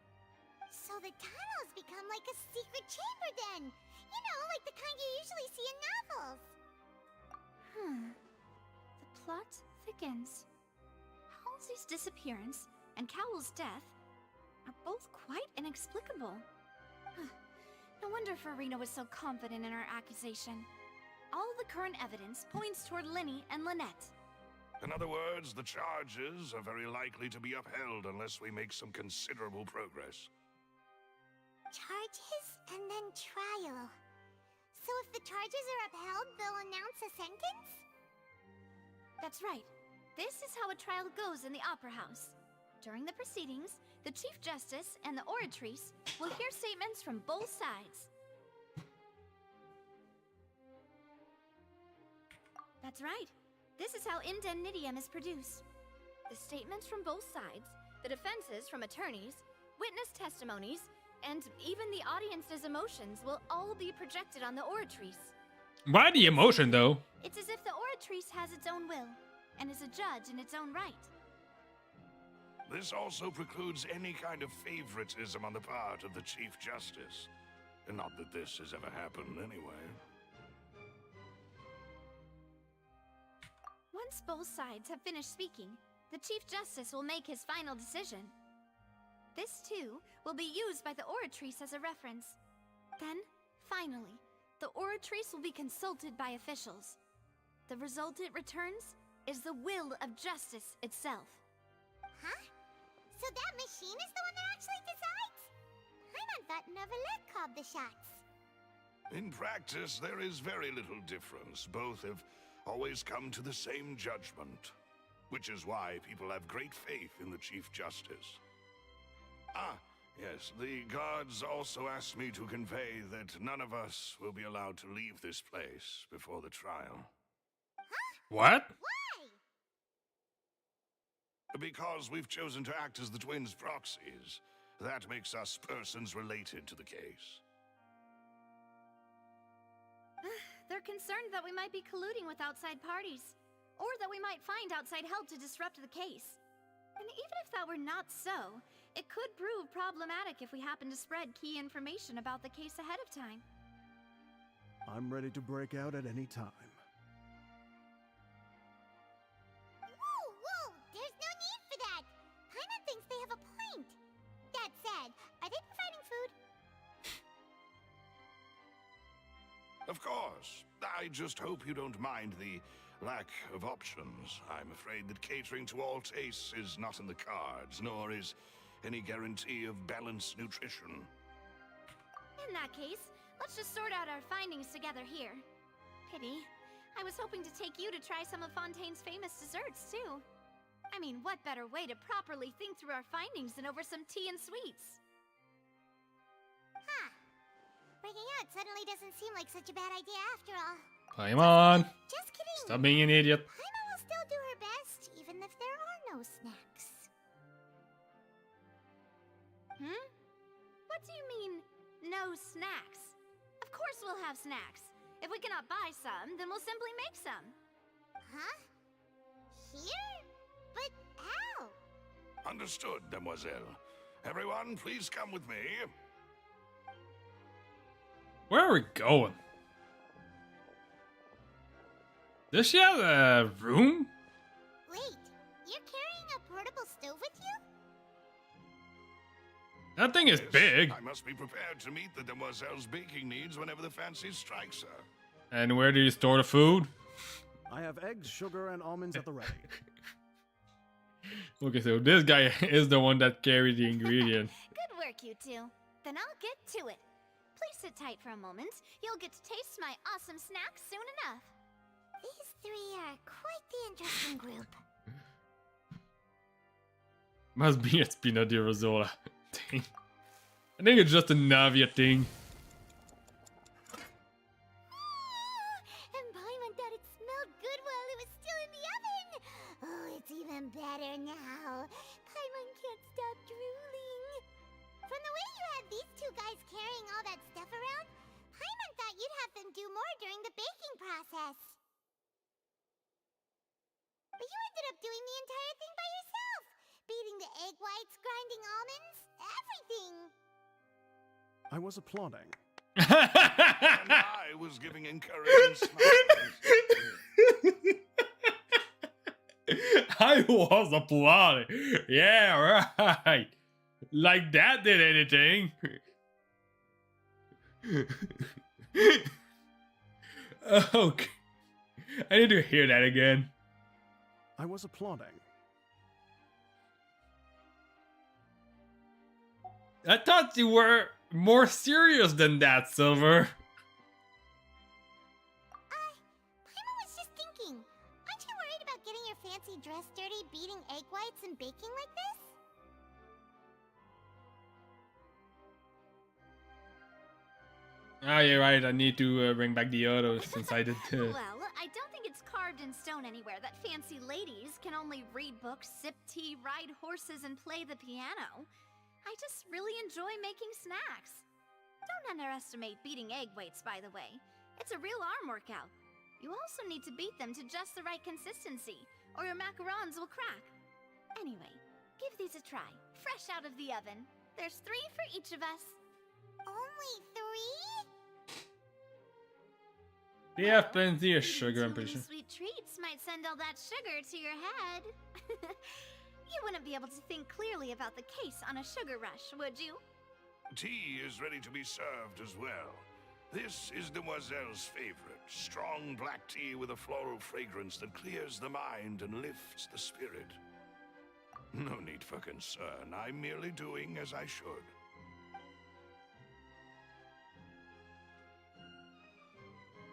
So the tunnels become like a secret chamber then. You know, like the kind you usually see in novels. The plot thickens. Halsey's disappearance and Cowell's death are both quite inexplicable. No wonder Farina was so confident in her accusation. All the current evidence points toward Linny and Lynette. In other words, the charges are very likely to be upheld unless we make some considerable progress. Charges and then trial. So if the charges are upheld, they'll announce a sentence? That's right. This is how a trial goes in the Opera House. During the proceedings, the Chief Justice and the Oratrice will hear statements from both sides. That's right. This is how indemnitium is produced. The statements from both sides, the defenses from attorneys, witness testimonies, and even the audience's emotions will all be projected on the Oratrice. Why the emotion, though? It's as if the Oratrice has its own will, and is a judge in its own right. This also precludes any kind of favoritism on the part of the Chief Justice. And not that this has ever happened anyway. Once both sides have finished speaking, the Chief Justice will make his final decision. This, too, will be used by the Oratrice as a reference. Then, finally, the Oratrice will be consulted by officials. The result it returns is the will of justice itself. Huh? So that machine is the one that actually decides? Paimon thought Neuvillette called the shots. In practice, there is very little difference. Both have always come to the same judgment, which is why people have great faith in the Chief Justice. Ah, yes, the guards also asked me to convey that none of us will be allowed to leave this place before the trial. What? Why? Because we've chosen to act as the twins' proxies. That makes us persons related to the case. They're concerned that we might be colluding with outside parties, or that we might find outside help to disrupt the case. And even if that were not so, it could prove problematic if we happen to spread key information about the case ahead of time. I'm ready to break out at any time. Whoa! There's no need for that! Paimon thinks they have a point. That said, are they providing food? Of course. I just hope you don't mind the lack of options. I'm afraid that catering to all tastes is not in the cards, nor is any guarantee of balanced nutrition. In that case, let's just sort out our findings together here. Pity. I was hoping to take you to try some of Fontaine's famous desserts, too. I mean, what better way to properly think through our findings than over some tea and sweets? Huh. Breaking out suddenly doesn't seem like such a bad idea after all. Paimon! Just kidding! Stop being an idiot. Paimon will still do her best, even if there are no snacks. What do you mean, no snacks? Of course we'll have snacks. If we cannot buy some, then we'll simply make some. Huh? Here? But how? Understood, Demoiselle. Everyone, please come with me. Where are we going? Does she have a room? Wait, you're carrying a portable stove with you? That thing is big. I must be prepared to meet the Demoiselle's baking needs whenever the fancy strikes her. And where do you store the food? I have eggs, sugar, and almonds at the ready. Okay, so this guy is the one that carried the ingredient. Good work, you two. Then I'll get to it. Please sit tight for a moment. You'll get to taste my awesome snack soon enough. These three are quite the interesting group. Must be a Spina di Rosola thing. I think it's just a Navia thing. And Paimon thought it smelled good while it was still in the oven. Oh, it's even better now. Paimon can't stop drooling. From the way you had these two guys carrying all that stuff around, Paimon thought you'd have them do more during the baking process. But you ended up doing the entire thing by yourself. Beating the egg whites, grinding almonds, everything. I was applauding. And I was giving encouraging smiles. I was applauding. Yeah, right. Like that did anything. Okay. I need to hear that again. I was applauding. I thought you were more serious than that, Silver. Paimon was just thinking. Aren't you worried about getting your fancy dress dirty beating egg whites and baking like this? Ah, you're right. I need to bring back the auto since I did. Well, I don't think it's carved in stone anywhere that fancy ladies can only read books, sip tea, ride horses, and play the piano. I just really enjoy making snacks. Don't underestimate beating egg whites, by the way. It's a real arm workout. You also need to beat them to just the right consistency, or your macarons will crack. Anyway, give these a try, fresh out of the oven. There's 3 for each of us. Only 3? They have plenty of sugar, I'm pretty Too sure. many sweet treats might might send all that sugar to your head. You wouldn't be able to think clearly about the case on a sugar rush, would you? Tea is ready to be served as well. This is Demoiselle's favorite, strong black tea with a floral fragrance that clears the mind and lifts the spirit. No need for concern. I'm merely doing as I should.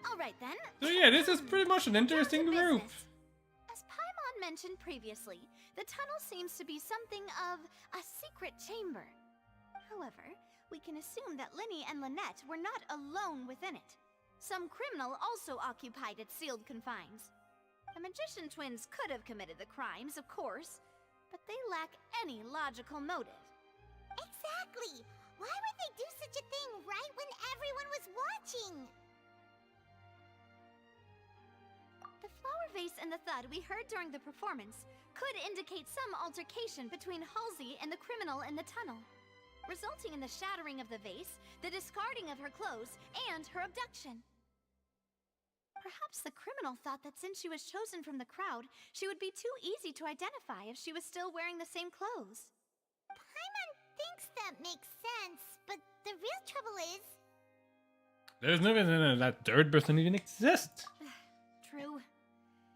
All right then. So yeah, this is pretty much an interesting group. As Paimon mentioned previously, the tunnel seems to be something of a secret chamber. However, we can assume that Linny and Lynette were not alone within it. Some criminal also occupied its sealed confines. The magician twins could have committed the crimes, of course, but they lack any logical motive. Exactly! Why would they do such a thing right when everyone was watching? The flower vase and the thud we heard during the performance could indicate some altercation between Halsey and the criminal in the tunnel, resulting in the shattering of the vase, the discarding of her clothes, and her abduction. Perhaps the criminal thought that since she was chosen from the crowd, she would be too easy to identify if she was still wearing the same clothes. Paimon thinks that makes sense, but the real trouble is... There's no reason that third person even exists. True.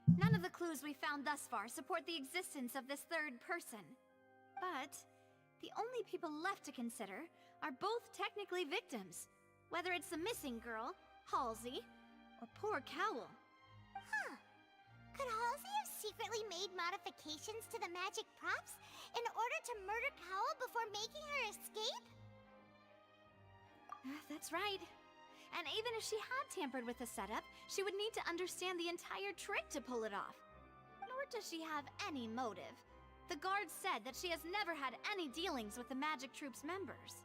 None of the clues we found thus far support the existence of this third person. But the only people left to consider are both technically victims, whether it's the missing girl, Halsey, or poor Cowl. Huh. Could Halsey have secretly made modifications to the magic props in order to murder Cowl before making her escape? That's right. And even if she had tampered with the setup, she would need to understand the entire trick to pull it off. Nor does she have any motive. The guard said that she has never had any dealings with the Magic Troop's members.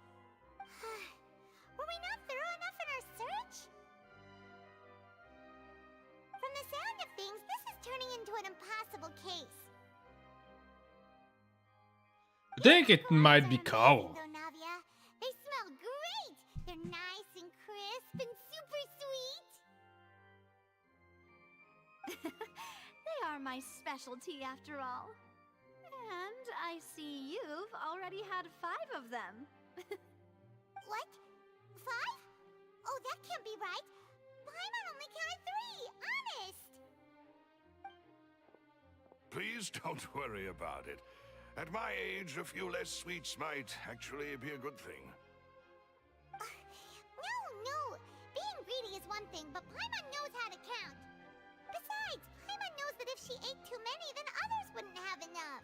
Were we not thorough enough in our search? From the sound of things, this is turning into an impossible case. I think it might be Cowl. Though, Navia, they smell great! They're nice and crisp and super sweet! They are my specialty after all. And I see you've already had 5 of them. What? 5? Oh, that can't be right! Paimon only counted 3, honest! Please don't worry about it. At my age, a few less sweets might actually be a good thing. No! Being greedy is one thing, but Paimon knows how to count. Besides, Paimon knows that if she ate too many, then others wouldn't have enough.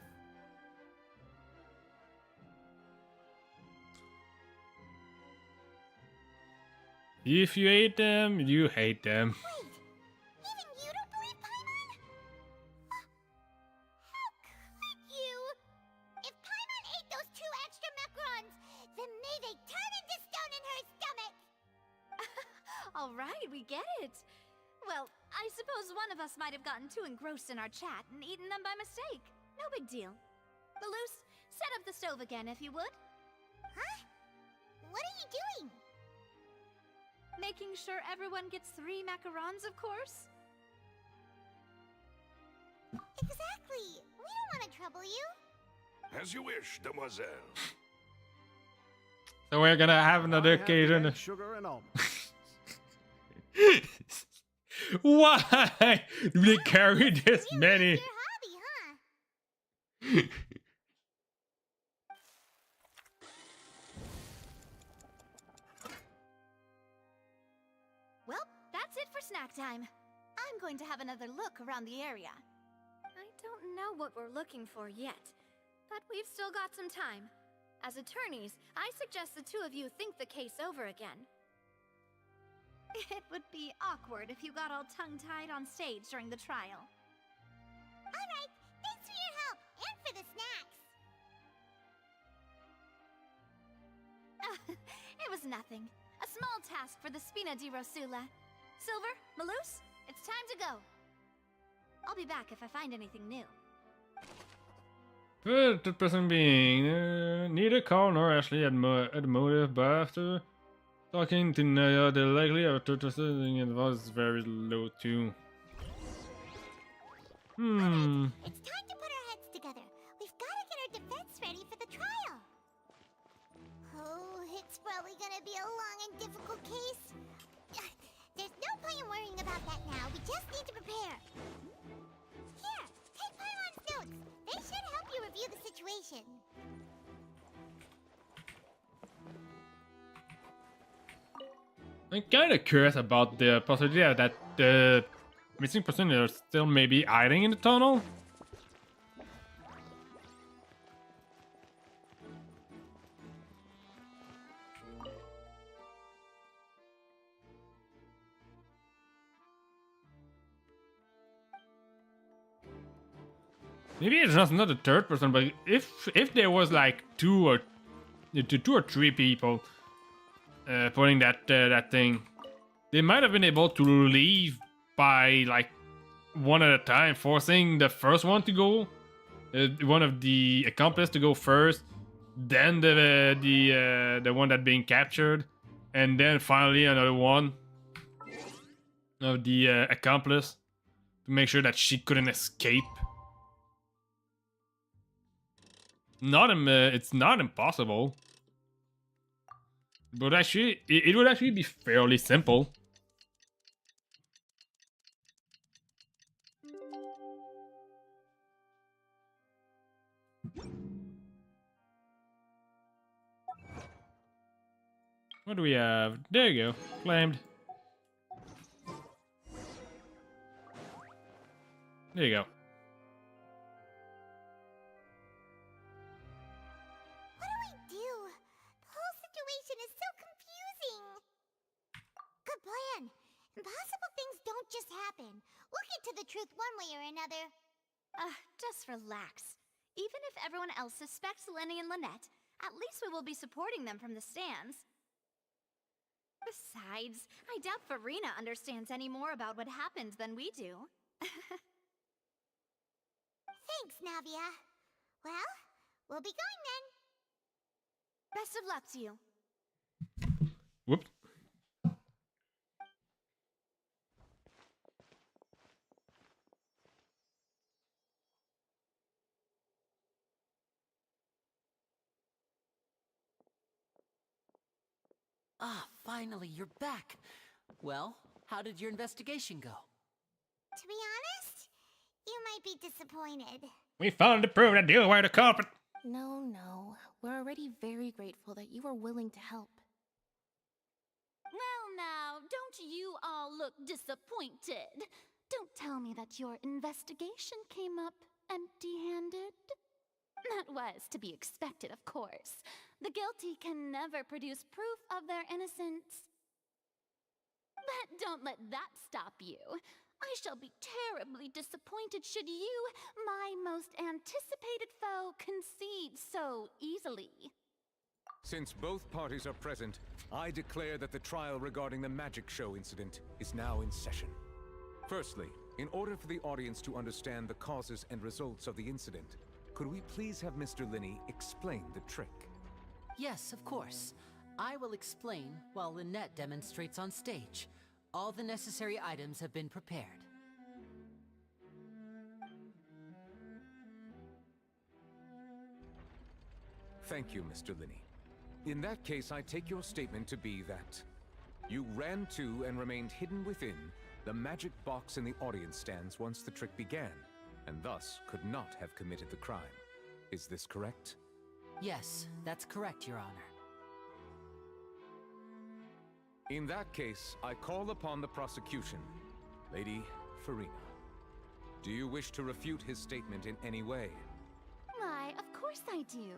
If you hate them, you hate them. Wait! Even you don't believe Paimon? How could you? If Paimon ate those 2 extra macarons, then may they turn into stone in her stomach! All right, we get it. Well, I suppose one of us might have gotten too engrossed in our chat and eaten them by mistake. No big deal. Malus, set up the stove again if you would. Huh? What are you doing? Making sure everyone gets 3 macarons, of course. Exactly. We don't want to trouble you. As you wish, demoiselle. So we're gonna have another occasion. Sugar and almonds. Why do they carry this many? Your hobby, huh? Well, that's it for snack time. I'm going to have another look around the area. I don't know what we're looking for yet, but we've still got some time. As attorneys, I suggest the 2 of you think the case over again. It would be awkward if you got all tongue-tied on stage during the trial. Alright, thanks for your help, and for the snacks. It was nothing. A small task for the Spina di Rosula. Silver, Malus, it's time to go. I'll be back if I find anything new. But the person being neither Carl nor Ashley had motive, but after talking to Naya, the likelihood of trusting it was very low too. It's time to put our heads together. We've got to get our defense ready for the trial. Oh, it's probably gonna be a long and difficult case. There's no point in worrying about that now. We just need to prepare. Here, take Paimon's notes. They should help you review the situation. I'm kind of curious about the possibility that the missing person is still maybe hiding in the tunnel. Maybe it's just not the third person, but if there was like two or three people putting that thing, they might have been able to leave by like one at a time, forcing the first one to go, one of the accomplices to go first, then the one that being captured, and then finally another one of the accomplice to make sure that she couldn't escape. It's not impossible, but actually, it would actually be fairly simple. What do we have? There you go, flamed. There you go. Impossible things don't just happen. We'll get to the truth one way or another. Just relax. Even if everyone else suspects Lenny and Lynette, at least we will be supporting them from the stands. Besides, I doubt Farina understands any more about what happened than we do. Thanks, Navia. Well, we'll be going then. Best of luck to you. Whoops. Finally, you're back. Well, how did your investigation go? To be honest, you might be disappointed. We found the proof that you were the culprit. No. We're already very grateful that you were willing to help. Well now, don't you all look disappointed? Don't tell me that your investigation came up empty-handed. That was to be expected, of course. The guilty can never produce proof of their innocence. But don't let that stop you. I shall be terribly disappointed should you, my most anticipated foe, concede so easily. Since both parties are present, I declare that the trial regarding the magic show incident is now in session. Firstly, in order for the audience to understand the causes and results of the incident, could we please have Mr. Linney explain the trick? Yes, of course. I will explain while Lynette demonstrates on stage. All the necessary items have been prepared. Thank you, Mr. Linney. In that case, I take your statement to be that you ran to and remained hidden within the magic box in the audience stands once the trick began, and thus could not have committed the crime. Is this correct? Yes, that's correct, Your Honor. In that case, I call upon the prosecution. Lady Farina, do you wish to refute his statement in any way? Why, of course I do.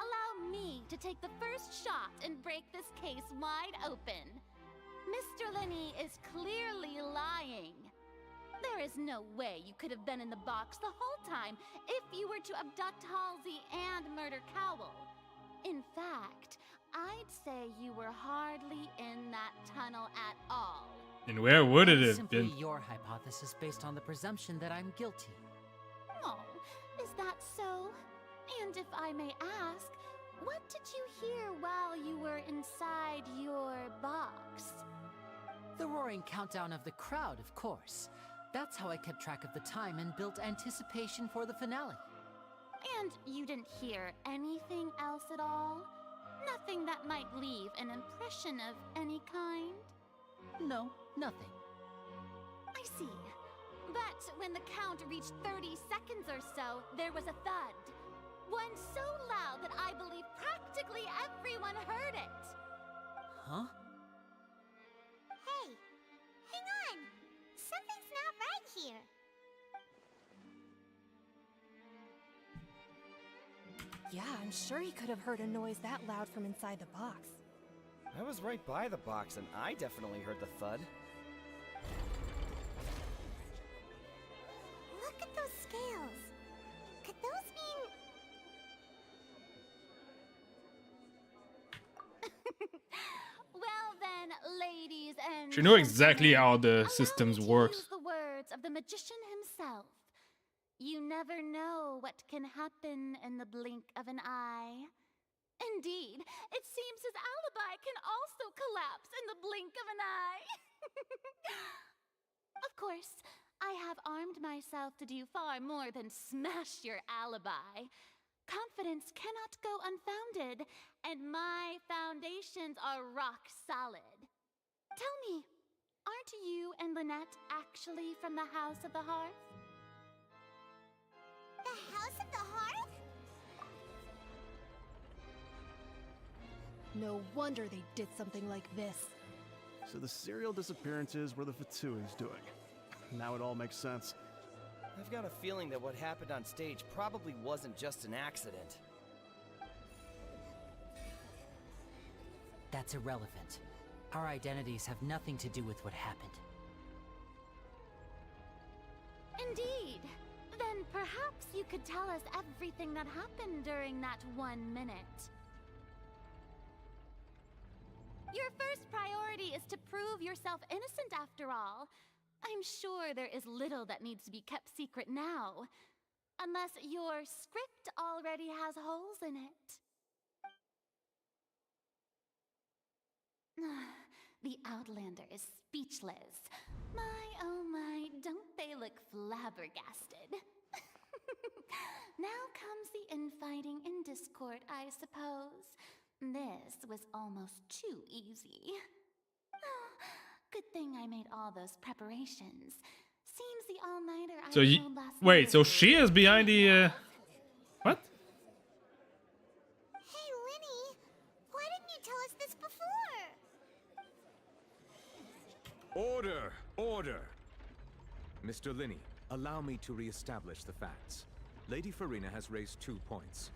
Allow me to take the first shot and break this case wide open. Mr. Linney is clearly lying. There is no way you could have been in the box the whole time if you were to abduct Halsey and murder Cowell. In fact, I'd say you were hardly in that tunnel at all. And where would it have Simply been? your hypothesis based on the presumption that I'm guilty. Oh, is that so? And if I may ask, what did you hear while you were inside your box? The roaring countdown of the crowd, of course. That's how I kept track of the time and built anticipation for the finale. And you didn't hear anything else at all? Nothing that might leave an impression of any kind? No, nothing. I see. But when the count reached 30 seconds or so, there was a thud. One so loud that I believe practically everyone heard it. Huh? Hey, hang on. Something's not right here. Yeah, I'm sure he could have heard a noise that loud from inside the box. I was right by the box, and I definitely heard the thud. Look at those scales. Could those mean... Well then, ladies and She knew exactly gentlemen, how the allow systems me to work. use the words of the magician himself. You never know what can happen in the blink of an eye. Indeed, it seems his alibi can also collapse in the blink of an eye. Of course, I have armed myself to do far more than smash your alibi. Confidence cannot go unfounded, and my foundations are rock solid. Tell me, aren't you and Lynette actually from the House of the Hearth? The House of the Hearth? No wonder they did something like this. So the serial disappearances were the Fatui's doing. Now it all makes sense. I've got a feeling that what happened on stage probably wasn't just an accident. That's irrelevant. Our identities have nothing to do with what happened. Indeed. Then perhaps you could tell us everything that happened during that 1 minute. Your first priority is to prove yourself innocent after all. I'm sure there is little that needs to be kept secret now. Unless your script already has holes in it. The Outlander is speechless. My, oh my, don't they look flabbergasted? Now comes the infighting and discord, I suppose. This was almost too easy. Good thing I made all those preparations. Seems the all-nighter I So pulled last wait, night so was she is behind the what? Hey, Linny, why didn't you tell us this before? Order! Order! Mr. Linney, allow me to re-establish the facts. Lady Farina has raised 2 points.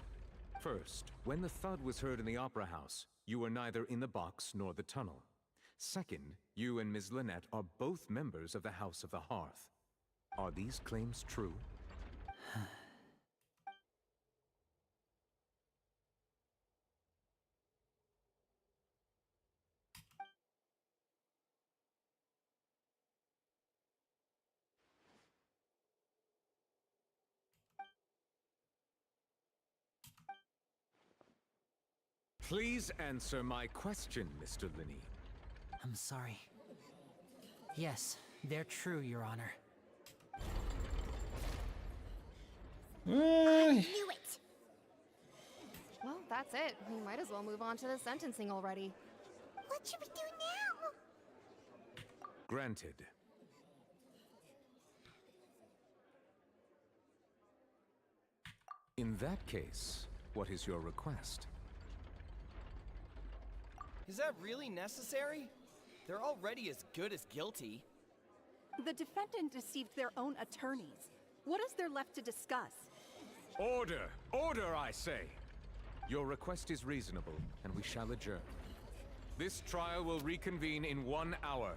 First, when the thud was heard in the Opera House, you were neither in the box nor the tunnel. Second, you and Ms. Lynette are both members of the House of the Hearth. Are these claims true? Please answer my question, Mr. Linney. I'm sorry. Yes, they're true, Your Honor. I knew it! Well, that's it. We might as well move on to the sentencing already. What should we do now? Granted. In that case, what is your request? Is that really necessary? They're already as good as guilty. The defendant deceived their own attorneys. What is there left to discuss? Order! Order, I say! Your request is reasonable, and we shall adjourn. This trial will reconvene in 1 hour.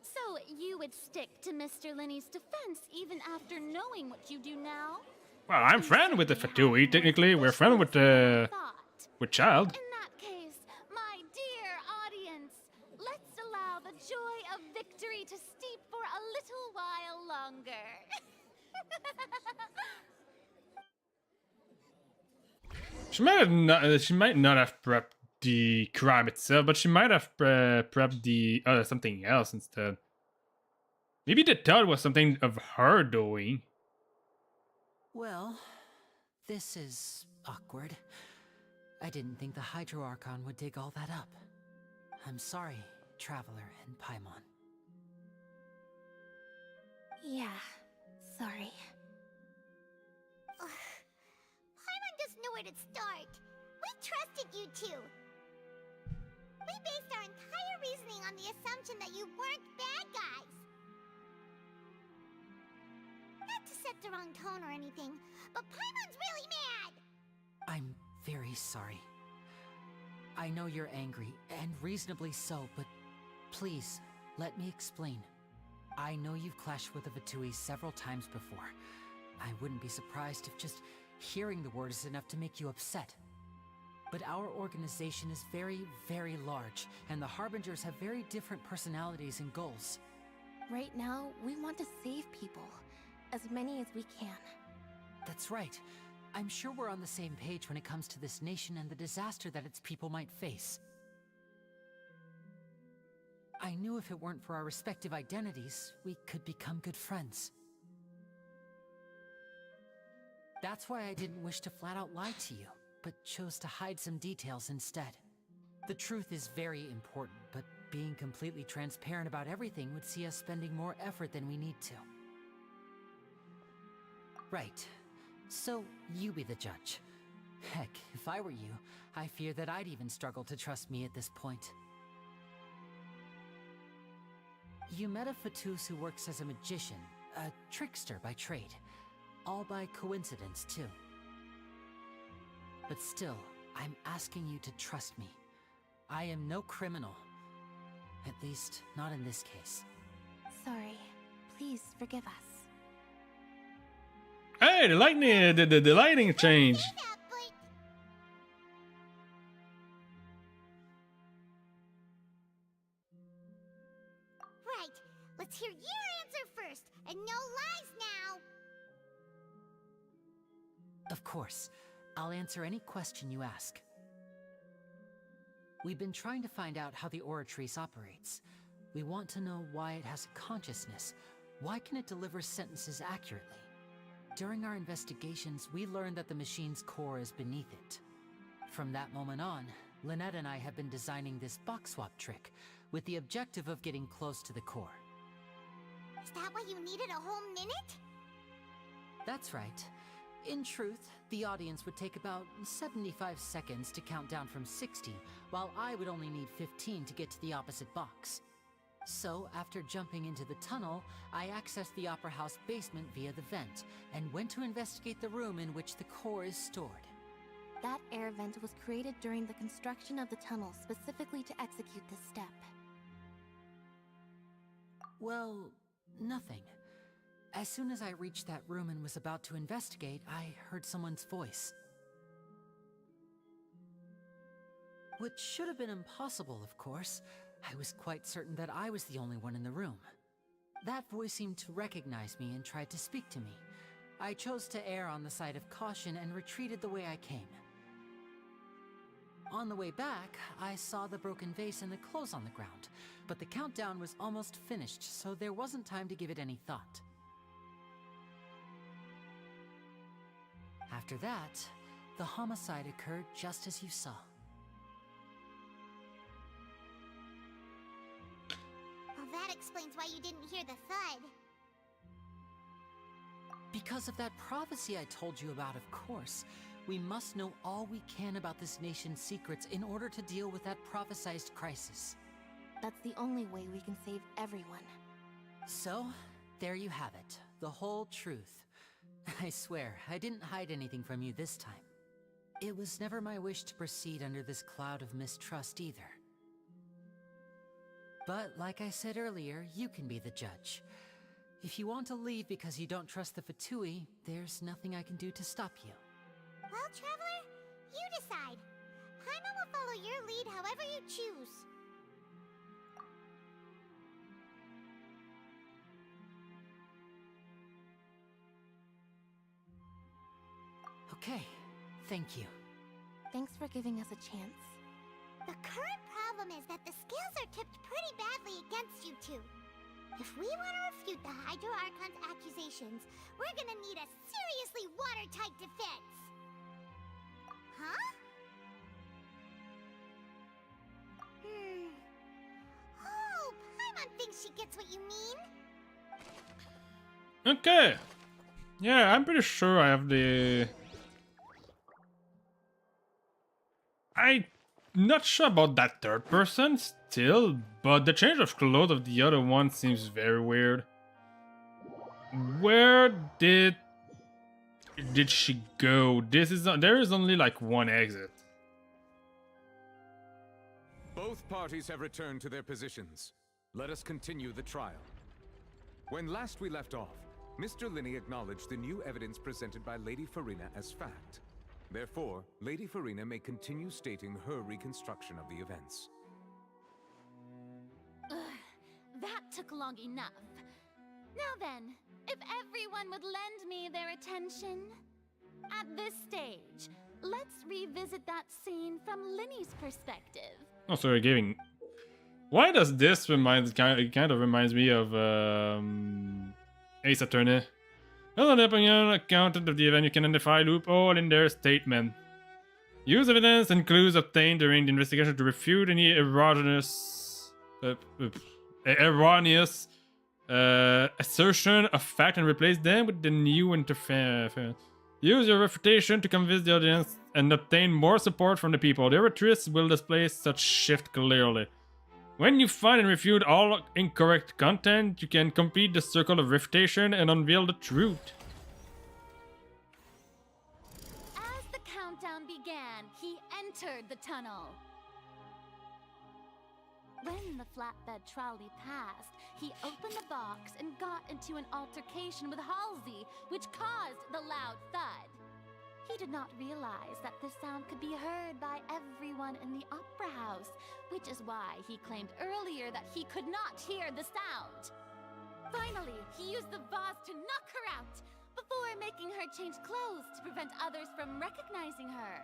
So you would stick to Mr. Linney's defense even after knowing what you do now? Well, I'm friend with the Fatui. Technically, we're friend with Child. In that case, my dear audience, let's allow the joy of victory to steep for a little while longer. She might not have prepped the crime itself, but she might have prepped the something else instead. Maybe the thought was something of her doing. Well, this is awkward. I didn't think the Hydro Archon would dig all that up. I'm sorry, Traveler and Paimon. Yeah, sorry. Paimon doesn't know where to start. We trusted you two. We based our entire reasoning on the assumption that you weren't bad guys. Not to set the wrong tone or anything, but Paimon's really mad! I'm very sorry. I know you're angry, and reasonably so, but please, let me explain. I know you've clashed with the Fatui several times before. I wouldn't be surprised if just hearing the word is enough to make you upset. But our organization is very, very large, and the Harbingers have very different personalities and goals. Right now, we want to save people. As many as we can. That's right. I'm sure we're on the same page when it comes to this nation and the disaster that its people might face. I knew if it weren't for our respective identities, we could become good friends. That's why I didn't wish to flat out lie to you, but chose to hide some details instead. The truth is very important, but being completely transparent about everything would see us spending more effort than we need to. Right. So, you be the judge. Heck, if I were you, I fear that I'd even struggle to trust me at this point. You met a Fatus who works as a magician, a trickster by trade. All by coincidence, too. But still, I'm asking you to trust me. I am no criminal. At least, not in this case. Sorry. Please forgive us. Hey, the lightning, the lighting changed. Right. Let's hear your answer first, and no lies now. Of course. I'll answer any question you ask. We've been trying to find out how the Oratrice operates. We want to know why it has a consciousness. Why can it deliver sentences accurately? During our investigations, we learned that the machine's core is beneath it. From that moment on, Lynette and I have been designing this box swap trick, with the objective of getting close to the core. Is that why you needed a whole minute? That's right. In truth, the audience would take about 75 seconds to count down from 60, while I would only need 15 to get to the opposite box. So, after jumping into the tunnel, I accessed the Opera House basement via the vent, and went to investigate the room in which the core is stored. That air vent was created during the construction of the tunnel specifically to execute this step. Well, nothing. As soon as I reached that room and was about to investigate, I heard someone's voice. Which should have been impossible, of course. I was quite certain that I was the only one in the room. That voice seemed to recognize me and tried to speak to me. I chose to err on the side of caution and retreated the way I came. On the way back, I saw the broken vase and the clothes on the ground, but the countdown was almost finished, so there wasn't time to give it any thought. After that, the homicide occurred just as you saw. Well, that explains why you didn't hear the thud. Because of that prophecy I told you about, of course. We must know all we can about this nation's secrets in order to deal with that prophesized crisis. That's the only way we can save everyone. So, there you have it. The whole truth. I swear, I didn't hide anything from you this time. It was never my wish to proceed under this cloud of mistrust either. But like I said earlier, you can be the judge. If you want to leave because you don't trust the Fatui, there's nothing I can do to stop you. Well, Traveler, you decide. Paimon will follow your lead however you choose. Okay, thank you. Thanks for giving us a chance. The current problem is that the scales are tipped pretty badly against you two. If we want to refute the Hydro Archon's accusations, we're gonna need a seriously watertight defense. Huh? Oh, Paimon thinks she gets what you mean. Okay. Yeah, I'm pretty sure I have the... I'm not sure about that third person still, but the change of clothes of the other one seems very weird. Where did she go? There is only like one exit. Both parties have returned to their positions. Let us continue the trial. When last we left off, Mr. Linney acknowledged the new evidence presented by Lady Farina as fact. Therefore, Lady Farina may continue stating her reconstruction of the events. Ugh, that took long enough. Now then, if everyone would lend me their attention. At this stage, let's revisit that scene from Linney's perspective. Oh, so you're giving... Why does this it kind of reminds me of Ace Attorney. As an opinion accountant of the event, you can identify a loophole in their statement. Use evidence and clues obtained during the investigation to refute any erroneous assertion of fact and replace them with the new interference. Use your refutation to convince the audience and obtain more support from the people. The oratress will display such shift clearly. When you find and refute all incorrect content, you can complete the circle of refutation and unveil the truth. As the countdown began, he entered the tunnel. When the flatbed trolley passed, he opened the box and got into an altercation with Halsey, which caused the loud thud. He did not realize that this sound could be heard by everyone in the opera house, which is why he claimed earlier that he could not hear the sound. Finally, he used the vase to knock her out, before making her change clothes to prevent others from recognizing her.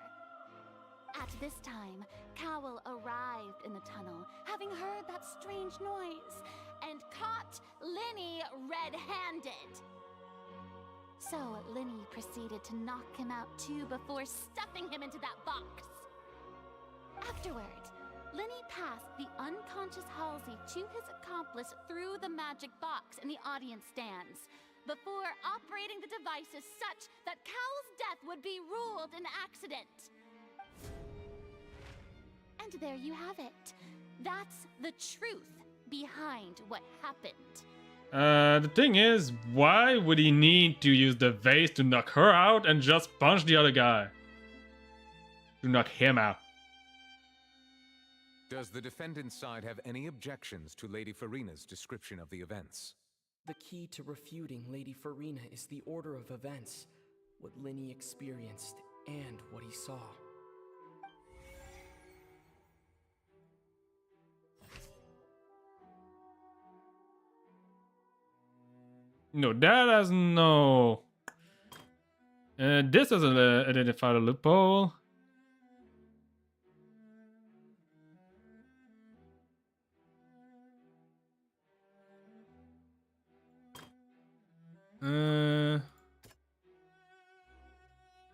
At this time, Cowell arrived in the tunnel, having heard that strange noise, and caught Linney red-handed. So Linney proceeded to knock him out too before stuffing him into that box. Afterward, Linney passed the unconscious Halsey to his accomplice through the magic box in the audience stands, before operating the devices such that Cowell's death would be ruled an accident. And there you have it. That's the truth behind what happened. The thing is, why would he need to use the vase to knock her out and just punch the other guy? To knock him out. Does the defendant's side have any objections to Lady Farina's description of the events? The key to refuting Lady Farina is the order of events, what Linney experienced and what he saw. No, that has no... this doesn't identify the loophole.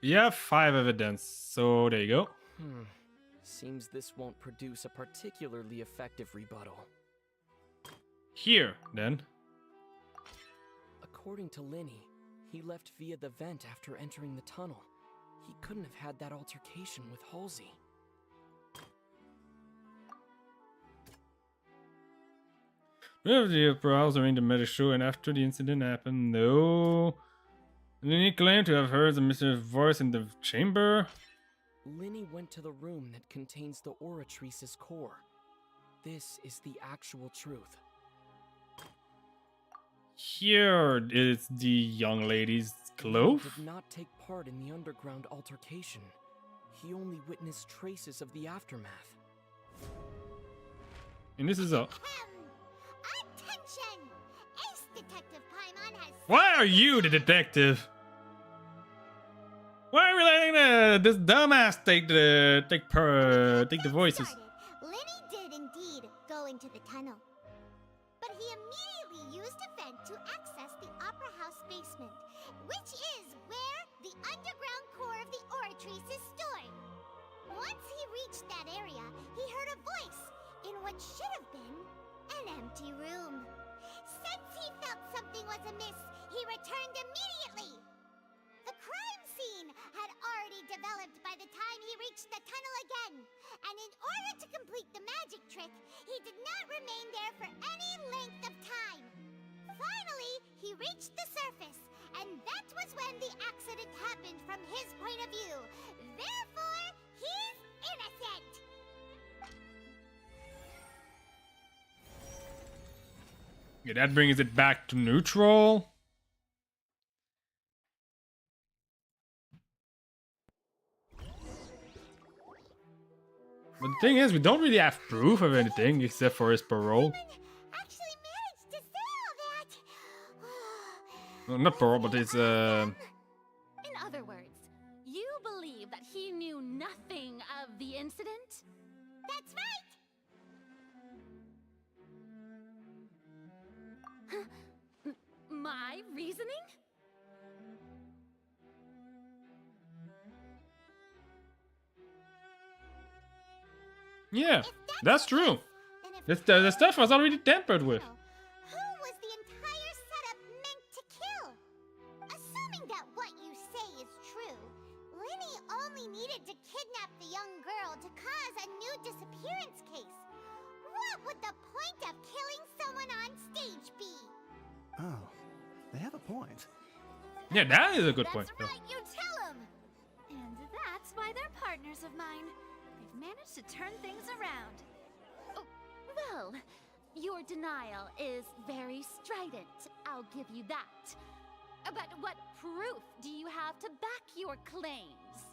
Yeah, 5 evidence, so there you go. Seems this won't produce a particularly effective rebuttal. Here, then. According to Linney, he left via the vent after entering the tunnel. He couldn't have had that altercation with Halsey. The prowls during the medic show and after the incident happened, no. Linney claimed to have heard the mysterious voice in the chamber. Linney went to the room that contains the Oratrice's core. This is the actual truth. Here is the young lady's clothes. He did not take part in the underground altercation. He only witnessed traces of the aftermath. And this is a... Attention! Ace Detective Paimon has... Why are you the detective? Why are we letting this dumbass take the voices? Lenny did indeed go into the tunnel. but he immediately used a vent to access the Opera House basement, which is where the underground core of the Oratrice is stored. Once he reached that area, he heard a voice in what should have been an empty room. Since he felt something was amiss, he returned immediately. The crime scene had already developed by the time he reached the tunnel again, and in order to complete the magic trick, he did not remain there for any length of time. Finally, he reached the surface, and that was when the accident happened from his point of view. Therefore, he's innocent! Yeah, that brings it back to neutral. But the thing is, we don't really have proof of anything except for his parole. Actually managed to say all that! Well, not parole, but it's In other words, you believe that he knew nothing of the incident? That's right! My reasoning? yeah, that's true. The stuff was already tampered with. Who was the entire setup meant to kill? Assuming that what you say is true, Linny only needed to kidnap the young girl to cause a new disappearance case. What would the point of killing someone on stage be? Oh, they have a point. Yeah, that is a good point. That's right, you tell him! And that's why they're partners of mine. They've managed to turn things around. Oh, well, your denial is very strident, I'll give you that. But what proof do you have to back your claims?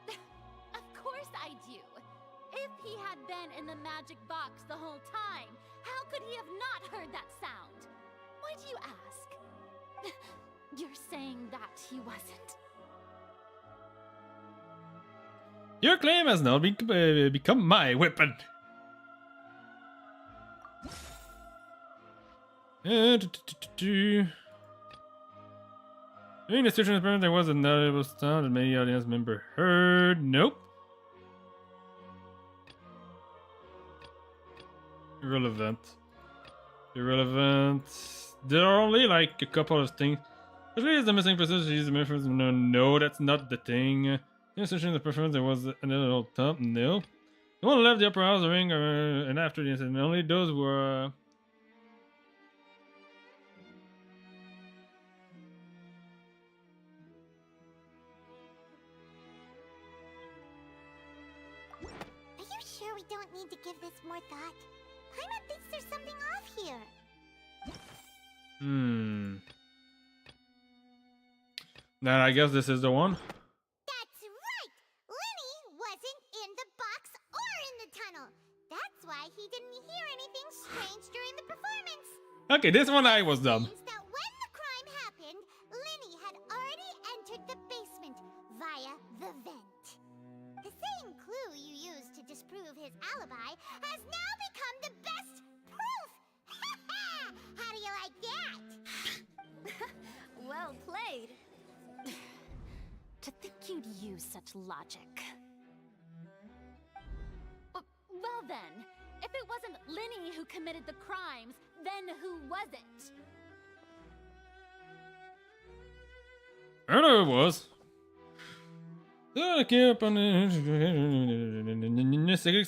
Of course I do. If he had been in the magic box the whole time, how could he have not heard that sound? Why do you ask? You're saying that he wasn't. Your claim has now become my weapon. During the station appearance, there was a notable sound that many audience members heard. Nope. Irrelevant. Irrelevant. There are only like a couple of things. Especially as the missing person, she's the reference. No, that's not the thing. In the the performance, there was another old thump. No. No one left the Opera House ring and after the incident. Only those were. Are you sure we don't need to give this more thought? Paimon thinks there's something off here. Then I guess this is the one. That's right! Linny wasn't in the box or in the tunnel. That's why he didn't hear anything strange during the performance. Okay, this one I was dumb. Means that when the crime happened, Linny had already entered the basement via the vent. The same clue you used to disprove his alibi has now become the best proof! How do you like that? Well played. To think you'd use such logic. Well then, if it wasn't Linny who committed the crimes, then who was it? I know it was.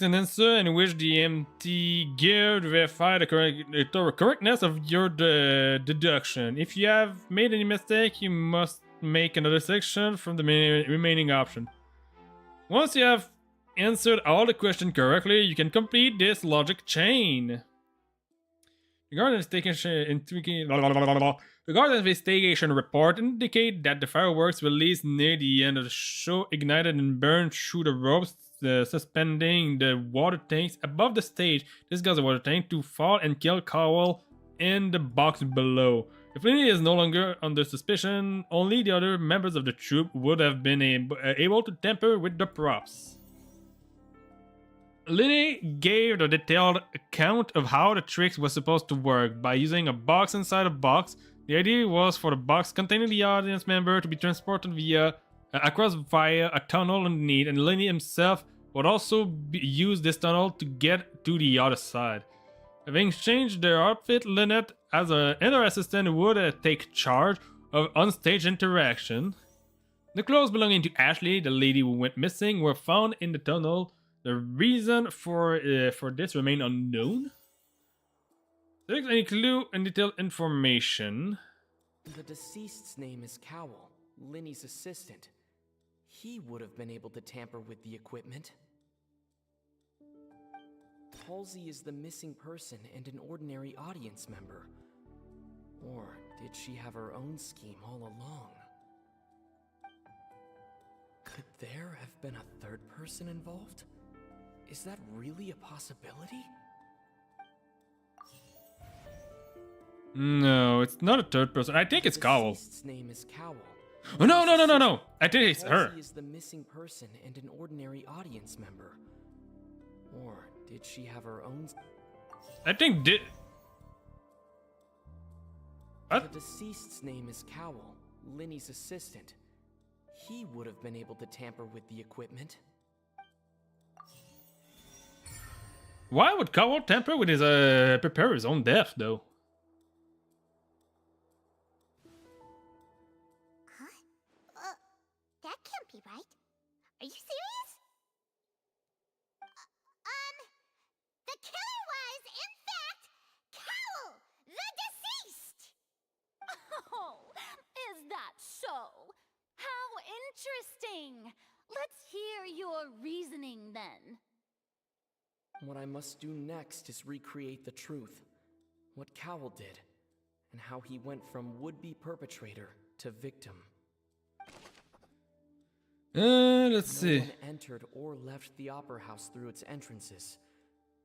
An answer in which the empty gear to verify the correctness of your deduction. If you have made any mistake, you must make another section from the remaining option. Once you have answered all the questions correctly, you can complete this logic chain. Regarding the investigation report indicate that the fireworks released near the end of the show ignited and burned through the ropes suspending the water tanks above the stage. This caused the water tank to fall and kill Cowell in the box below. If Linny is no longer under suspicion, only the other members of the troupe would have been able to tamper with the props. Linny gave a detailed account of how the tricks was supposed to work by using a box inside a box. The idea was for the box containing the audience member to be transported across via a tunnel underneath, and Linny himself would also use this tunnel to get to the other side. Having changed their outfit, Lynette, as an inner assistant, would take charge of onstage interaction. The clothes belonging to Ashley, the lady who went missing, were found in the tunnel. The reason for this remain unknown. There's any clue and detailed information. The deceased's name is Cowell, Linny's assistant. He would have been able to tamper with the equipment. Halsey is the missing person and an ordinary audience member. Or did she have her own scheme all along? Could there have been a third person involved? Is that really a possibility? No, it's not a third person. I think it's Cowell. Deceased's name is Cowell. Oh, no. I think it's her. Halsey is the missing person and an ordinary audience member. Or did she have her own? I think What? The deceased's name is Cowell, Linny's assistant. He would have been able to tamper with the equipment. Why would Cowell tamper with his prepare his own death though? That can't be right. Are you serious? The killer was, in fact, Cowell, the deceased! Oh, is that so? How interesting! Let's hear your reasoning then. What I must do next is recreate the truth. What Cowell did, and how he went from would-be perpetrator to victim. Let's see. No one entered or left the opera house through its entrances.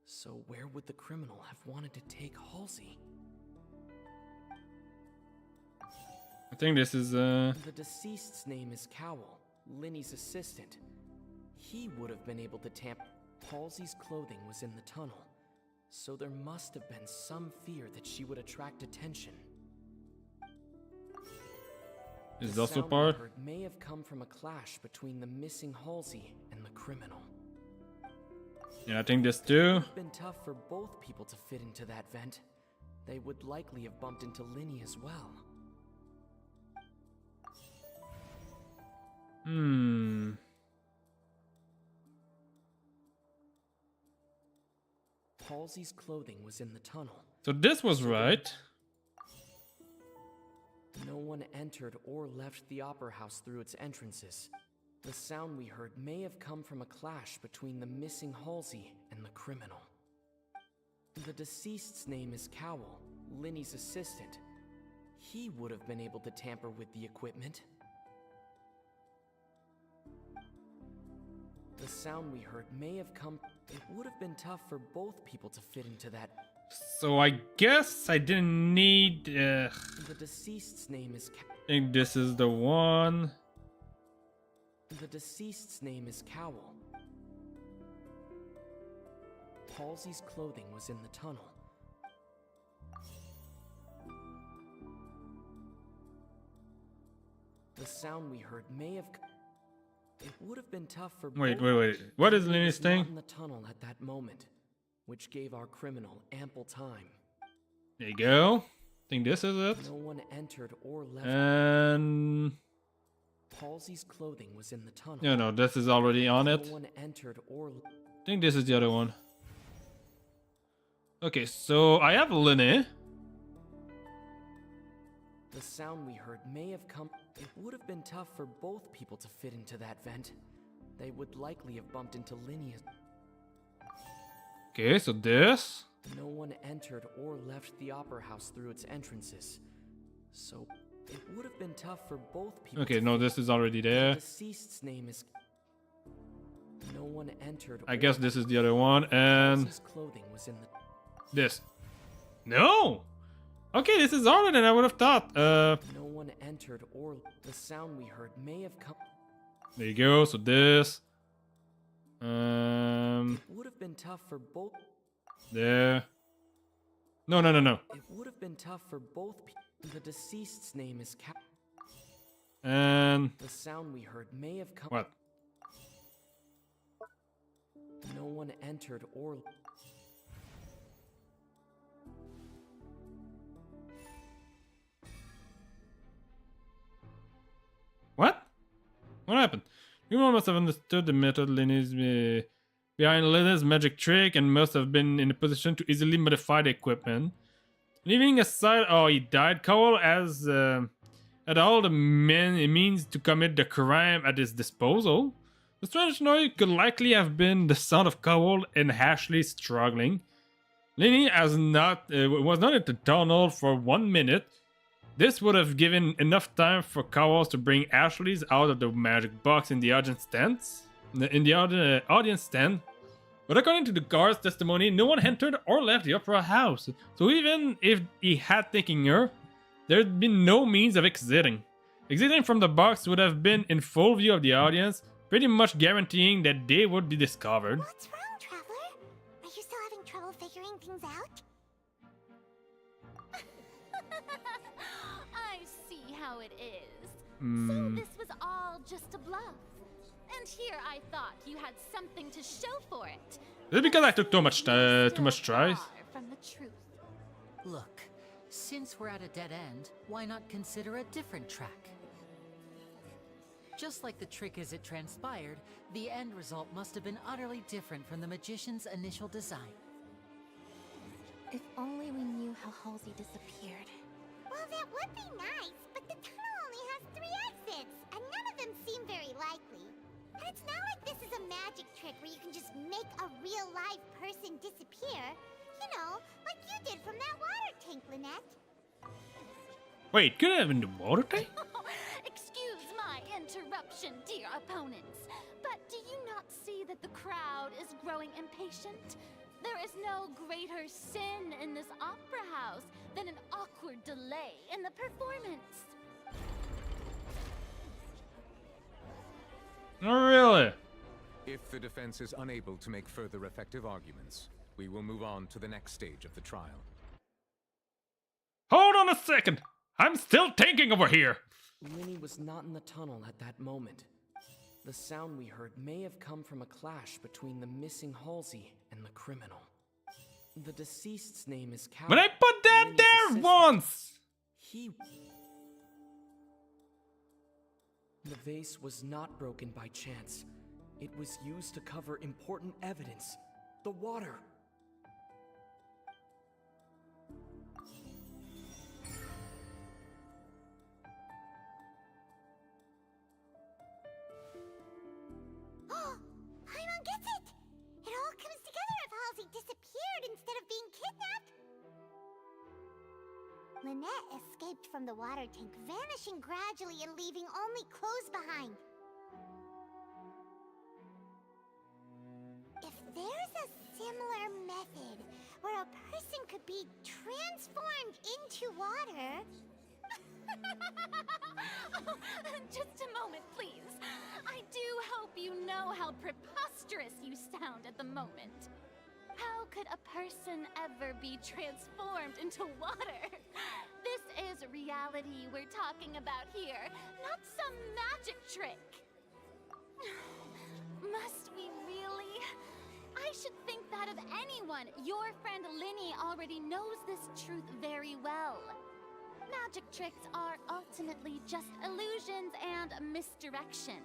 So where would the criminal have wanted to take Halsey? I think this is The deceased's name is Cowell, Linny's assistant. He would have been able to tamper. Halsey's clothing was in the tunnel, so there must have been some fear that she would attract attention. Is The also sound we part. heard may have come from a clash between the missing Halsey and the criminal. Yeah, I think this too. It would have been tough for both people to fit into that vent. They would likely have bumped into Linny as well. Halsey's clothing was in the tunnel. So this was right. No one entered or left the opera house through its entrances. The sound we heard may have come from a clash between the missing Halsey and the criminal. The deceased's name is Cowell, Linny's assistant. He would have been able to tamper with the equipment. The sound we heard may have come. It would have been tough for both people to fit into that. So I guess I didn't need. The deceased's name is. I think this is the one. The deceased's name is Cowell. Halsey's clothing was in the tunnel. The sound we heard may have. It would have been tough for. Wait. What is Linny's thing? Not in the tunnel at that moment, which gave our criminal ample time. There you go. I think this is it. No one entered or left. And Halsey's clothing was in the tunnel. no, this is already on it. No one entered or. I think this is the other one. Okay, so I have Linny. The sound we heard may have come. It would have been tough for both people to fit into that vent. They would likely have bumped into Linny. Okay, so this. No one entered or left the opera house through its entrances. So it would have been tough for both people. Okay, no, this is already there. The deceased's name is. No one entered. I guess this is the other one, and Halsey's clothing was in the. This. No. Okay, this is harder than I would have thought. No one entered or the sound we heard may have come. There you go. So this. Would have been tough for both. There. No. It would have been tough for both people. The deceased's name is And the sound we heard may have come. what? No one entered or. What? What happened? Everyone must have understood the method behind Lena's magic trick and must have been in a position to easily modify the equipment. Leaving aside how he died, Cowell had all the means to commit the crime at his disposal. The strange noise could likely have been the sound of Cowell and Ashley struggling. Lenny was not in the tunnel for 1 minute. This would have given enough time for Cowell to bring Ashley's out of the magic box in the audience stand. But according to the guard's testimony, no one entered or left the opera house. So even if he had taken her, there'd been no means of exiting. Exiting from the box would have been in full view of the audience, pretty much guaranteeing that they would be discovered. What's wrong, Traveler? Are you still having trouble figuring things out? I see how it is. So Hmm. this was all just a bluff. And here I thought you had something to show for it. Is it because I took too much tries? Far from the truth. Look, since we're at a dead end, why not consider a different track? Just like the trick as it transpired, the end result must have been utterly different from the magician's initial design. If only we knew how Halsey disappeared. Well, that would be nice, but the tunnel only has 3 exits, and none of them seem very likely. And it's not like this is a magic trick where you can just make a real live person disappear. You know, like you did from that water tank, Lynette. Wait, could I have in the water tank? Excuse my interruption, dear opponents, but do you not see that the crowd is growing impatient? There is no greater sin in this opera house than an awkward delay in the performance. Not really. If the defense is unable to make further effective arguments, we will move on to the next stage of the trial. Hold on a second! I'm still thinking over here! Linny was not in the tunnel at that moment. The sound we heard may have come from a clash between the missing Halsey and the criminal. The deceased's name is Cal. But I put that Linny's there assistant. once! The vase was not broken by chance. It was used to cover important evidence. The water. Oh, Paimon gets it! It all comes together if Halsey disappeared instead of being kidnapped. Lynette escaped from the water tank, vanishing gradually and leaving only clothes behind. If there's a similar method where a person could be transformed into water... Oh, just a moment, please. I do hope you know how preposterous you sound at the moment. How could a person ever be transformed into water? This is reality we're talking about here, not some magic trick. Must we really? I should think that of anyone. Your friend Linny already knows this truth very well. Magic tricks are ultimately just illusions and misdirection.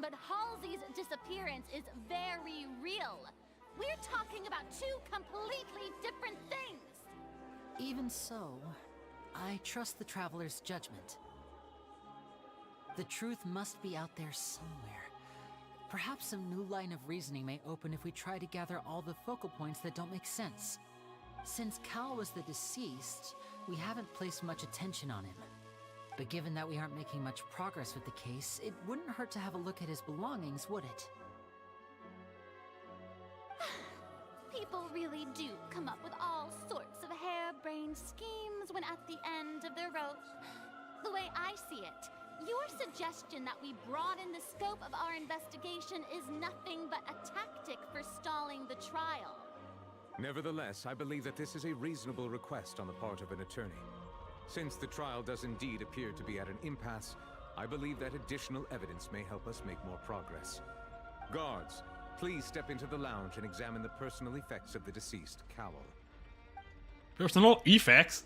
But Halsey's disappearance is very real. We're talking about 2 completely different things. Even so, I trust the Traveler's judgment. The truth must be out there somewhere. Perhaps some new line of reasoning may open if we try to gather all the focal points that don't make sense. Since Cal was the deceased, we haven't placed much attention on him. But given that we aren't making much progress with the case, it wouldn't hurt to have a look at his belongings, would it? People really do come up with all sorts of harebrained schemes when at the end of their rope. The way I see it, Your suggestion that we broaden the scope of our investigation is nothing but a tactic for stalling the trial. Nevertheless, I believe that this is a reasonable request on the part of an attorney. Since the trial does indeed appear to be at an impasse, I believe that additional evidence may help us make more progress. Guards, please step into the lounge and examine the personal effects of the deceased Cowell. Personal effects?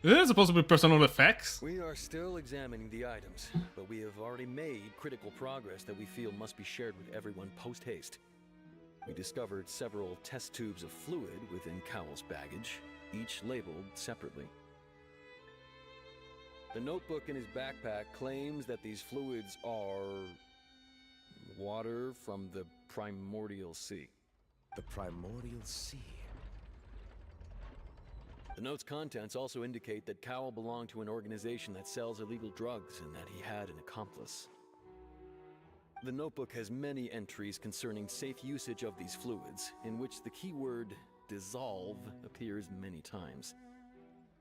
Is it supposed to be personal effects? We are still examining the items, but we have already made critical progress that we feel must be shared with everyone post-haste. We discovered several test tubes of fluid within Cowell's baggage, each labeled separately. The notebook in his backpack claims that these fluids are water from the primordial sea. The primordial sea? The note's contents also indicate that Cowell belonged to an organization that sells illegal drugs and that he had an accomplice. The notebook has many entries concerning safe usage of these fluids, in which the keyword dissolve appears many times.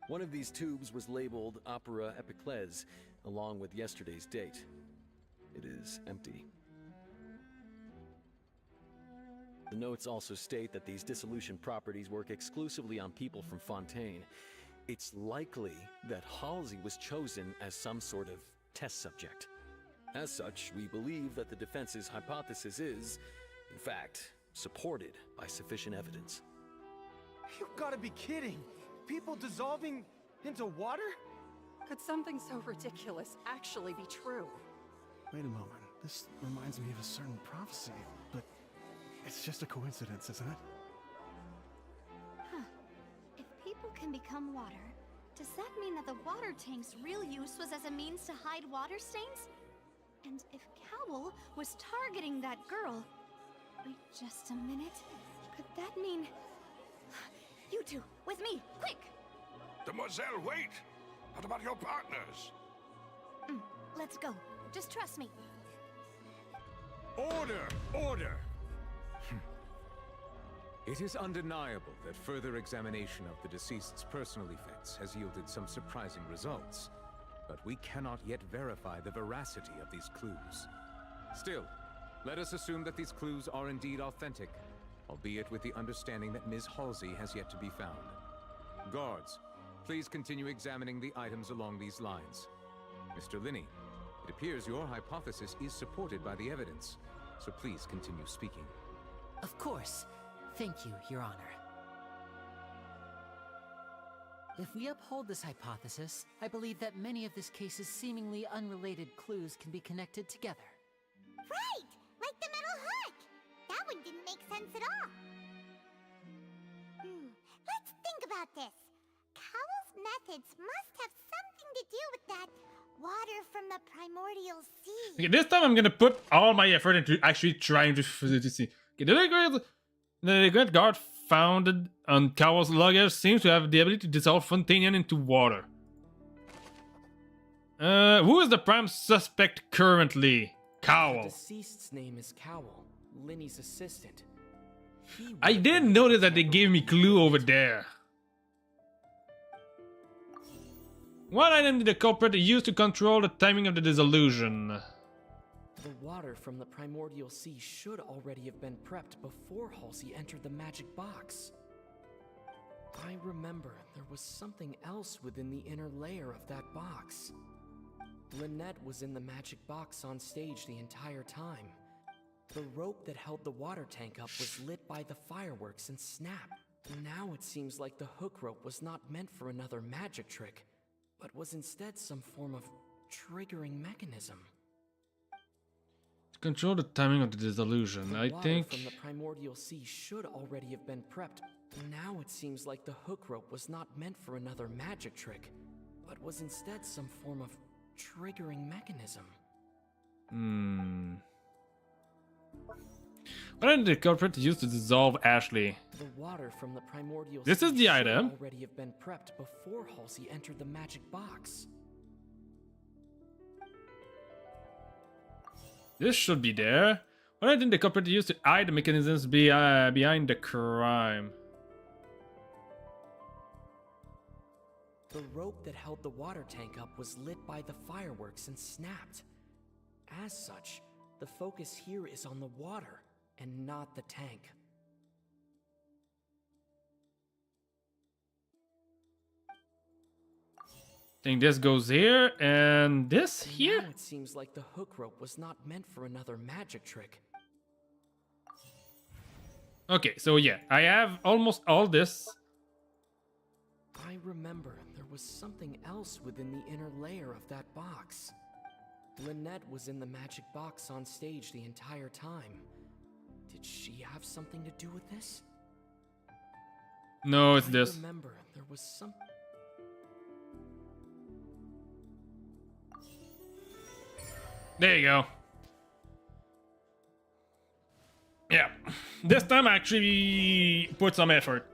One of these tubes was labeled Opera Epiclese, along with yesterday's date. It is empty. The notes also state that these dissolution properties work exclusively on people from Fontaine. It's likely that Halsey was chosen as some sort of test subject. As such, we believe that the defense's hypothesis is, in fact, supported by sufficient evidence. You've got to be kidding! People dissolving into water? Could something so ridiculous actually be true? Wait a moment. This reminds me of a certain prophecy, but it's just a coincidence, isn't it? Huh. If people can become water, does that mean that the water tank's real use was as a means to hide water stains? And if Cowell was targeting that girl... Wait just a minute. Could that mean... You two, with me, quick! Demoiselle, wait! What about your partners? Let's go. Just trust me. Order! Order! It is undeniable that further examination of the deceased's personal effects has yielded some surprising results, but we cannot yet verify the veracity of these clues. Still, let us assume that these clues are indeed authentic, albeit with the understanding that Ms. Halsey has yet to be found. Guards, please continue examining the items along these lines. Mr. Linney, it appears your hypothesis is supported by the evidence, so please continue speaking. Of course. Thank you, Your Honor. If we uphold this hypothesis, I believe that many of this case's seemingly unrelated clues can be connected together. Right! Like the metal hook! That one didn't make sense at all. Let's think about this. Cowell's methods must have something to do with that water from the primordial sea. Okay, this time I'm gonna put all my effort into actually trying to see. Okay, the Great Guard founded on Cowell's luggage seems to have the ability to dissolve Fontanian into water. Who is the prime suspect currently? Cowell. The deceased's name is Cowell, Linny's assistant. I didn't notice that they gave me clue over there. What item did the culprit use to control the timing of the dissolution? The water from the primordial sea should already have been prepped before Halsey entered the magic box. I remember there was something else within the inner layer of that box. Lynette was in the magic box on stage the entire time. The rope that held the water tank up was lit by the fireworks and snapped. Now it seems like the hook rope was not meant for another magic trick, but was instead some form of triggering mechanism. To control the timing of the dissolution, I think... The water from the primordial sea should already have been prepped. Now it seems like the hook rope was not meant for another magic trick, but was instead some form of triggering mechanism. What did the culprit use to dissolve Ashley? The water from the primordial This sea is the should item. already have been prepped before Halsey entered the magic box. This should be there. What did the culprit use to hide the mechanisms behind the crime? The rope that held the water tank up was lit by the fireworks and snapped. As such, the focus here is on the water and not the tank. I think this goes here and this And here. now it seems like the hook rope was not meant for another magic trick. Okay, so yeah, I have almost all this. I remember there was something else within the inner layer of that box. Lynette was in the magic box on stage the entire time. Did she have something to do with this? No, it's this. I remember there was some... There you go. Yeah, this time I actually put some effort.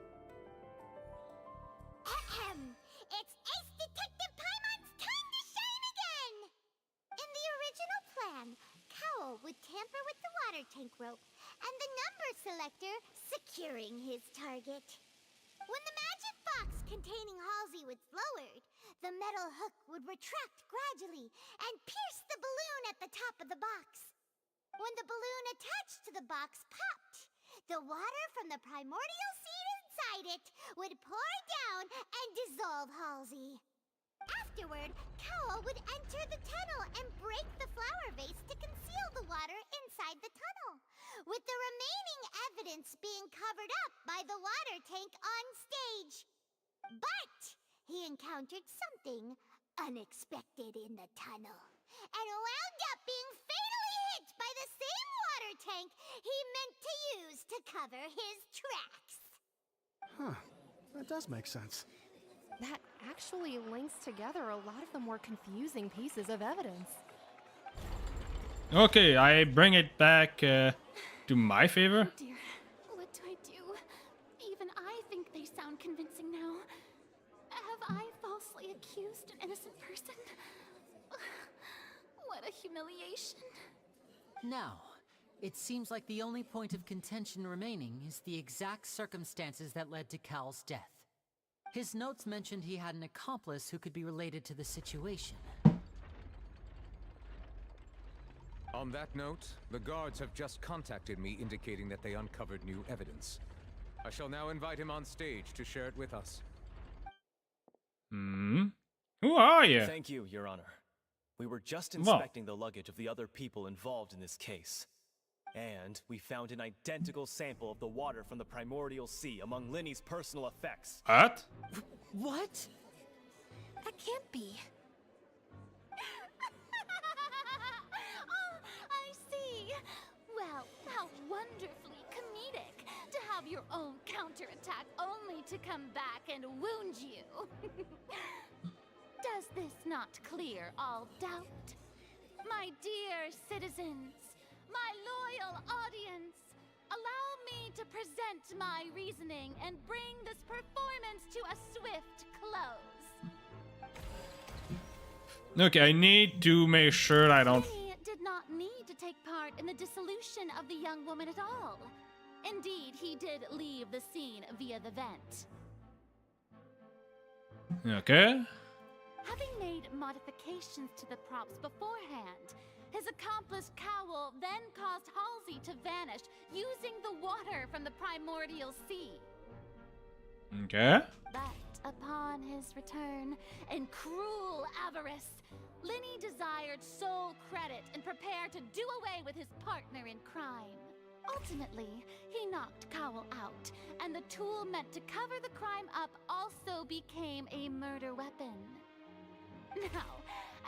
It's Ace Detective Paimon's time to shine again! In the original plan, Cowl would tamper with the water tank rope and the number selector securing his target. When the magic box containing Halsey was lowered, the metal hook would retract gradually and pierce the balloon at the top of the box. When the balloon attached to the box popped, the water from the primordial seed inside it would pour down and dissolve Halsey. Afterward, Cowl would enter the tunnel and break the flower vase to conceal the water inside the tunnel, with the remaining evidence being covered up by the water tank on stage. But he encountered something unexpected in the tunnel, and wound up being fatally hit by the same water tank he meant to use to cover his tracks. Huh. That does make sense. That actually links together a lot of the more confusing pieces of evidence. Okay, I bring it back to my favor. Oh dear, what do I do? Even I think they sound convincing now. Have I falsely accused an innocent person? What a humiliation. Now, it seems like the only point of contention remaining is the exact circumstances that led to Cal's death. His notes mentioned he had an accomplice who could be related to the situation. On that note, the guards have just contacted me indicating that they uncovered new evidence. I shall now invite him on stage to share it with us. Who are you? Thank you, Your Honor. We were just Well. inspecting the luggage of the other people involved in this case. And we found an identical sample of the water from the primordial sea among Linny's personal effects. What? What? That can't be. Oh, I see. Well, how wonderfully comedic to have your own counterattack only to come back and wound you. Does this not clear all doubt? My dear citizens, my loyal audience, allow me to present my reasoning and bring this performance to a swift close. Okay, I need to make sure I don't. He did not need to take part in the dissolution of the young woman at all. Indeed, he did leave the scene via the vent. Okay. Having made modifications to the props beforehand, his accomplice Cowl then caused Halsey to vanish using the water from the primordial sea. Okay. But upon his return, in cruel avarice, Linny desired sole credit and prepared to do away with his partner in crime. Ultimately, he knocked Cowl out, and the tool meant to cover the crime up also became a murder weapon. Now,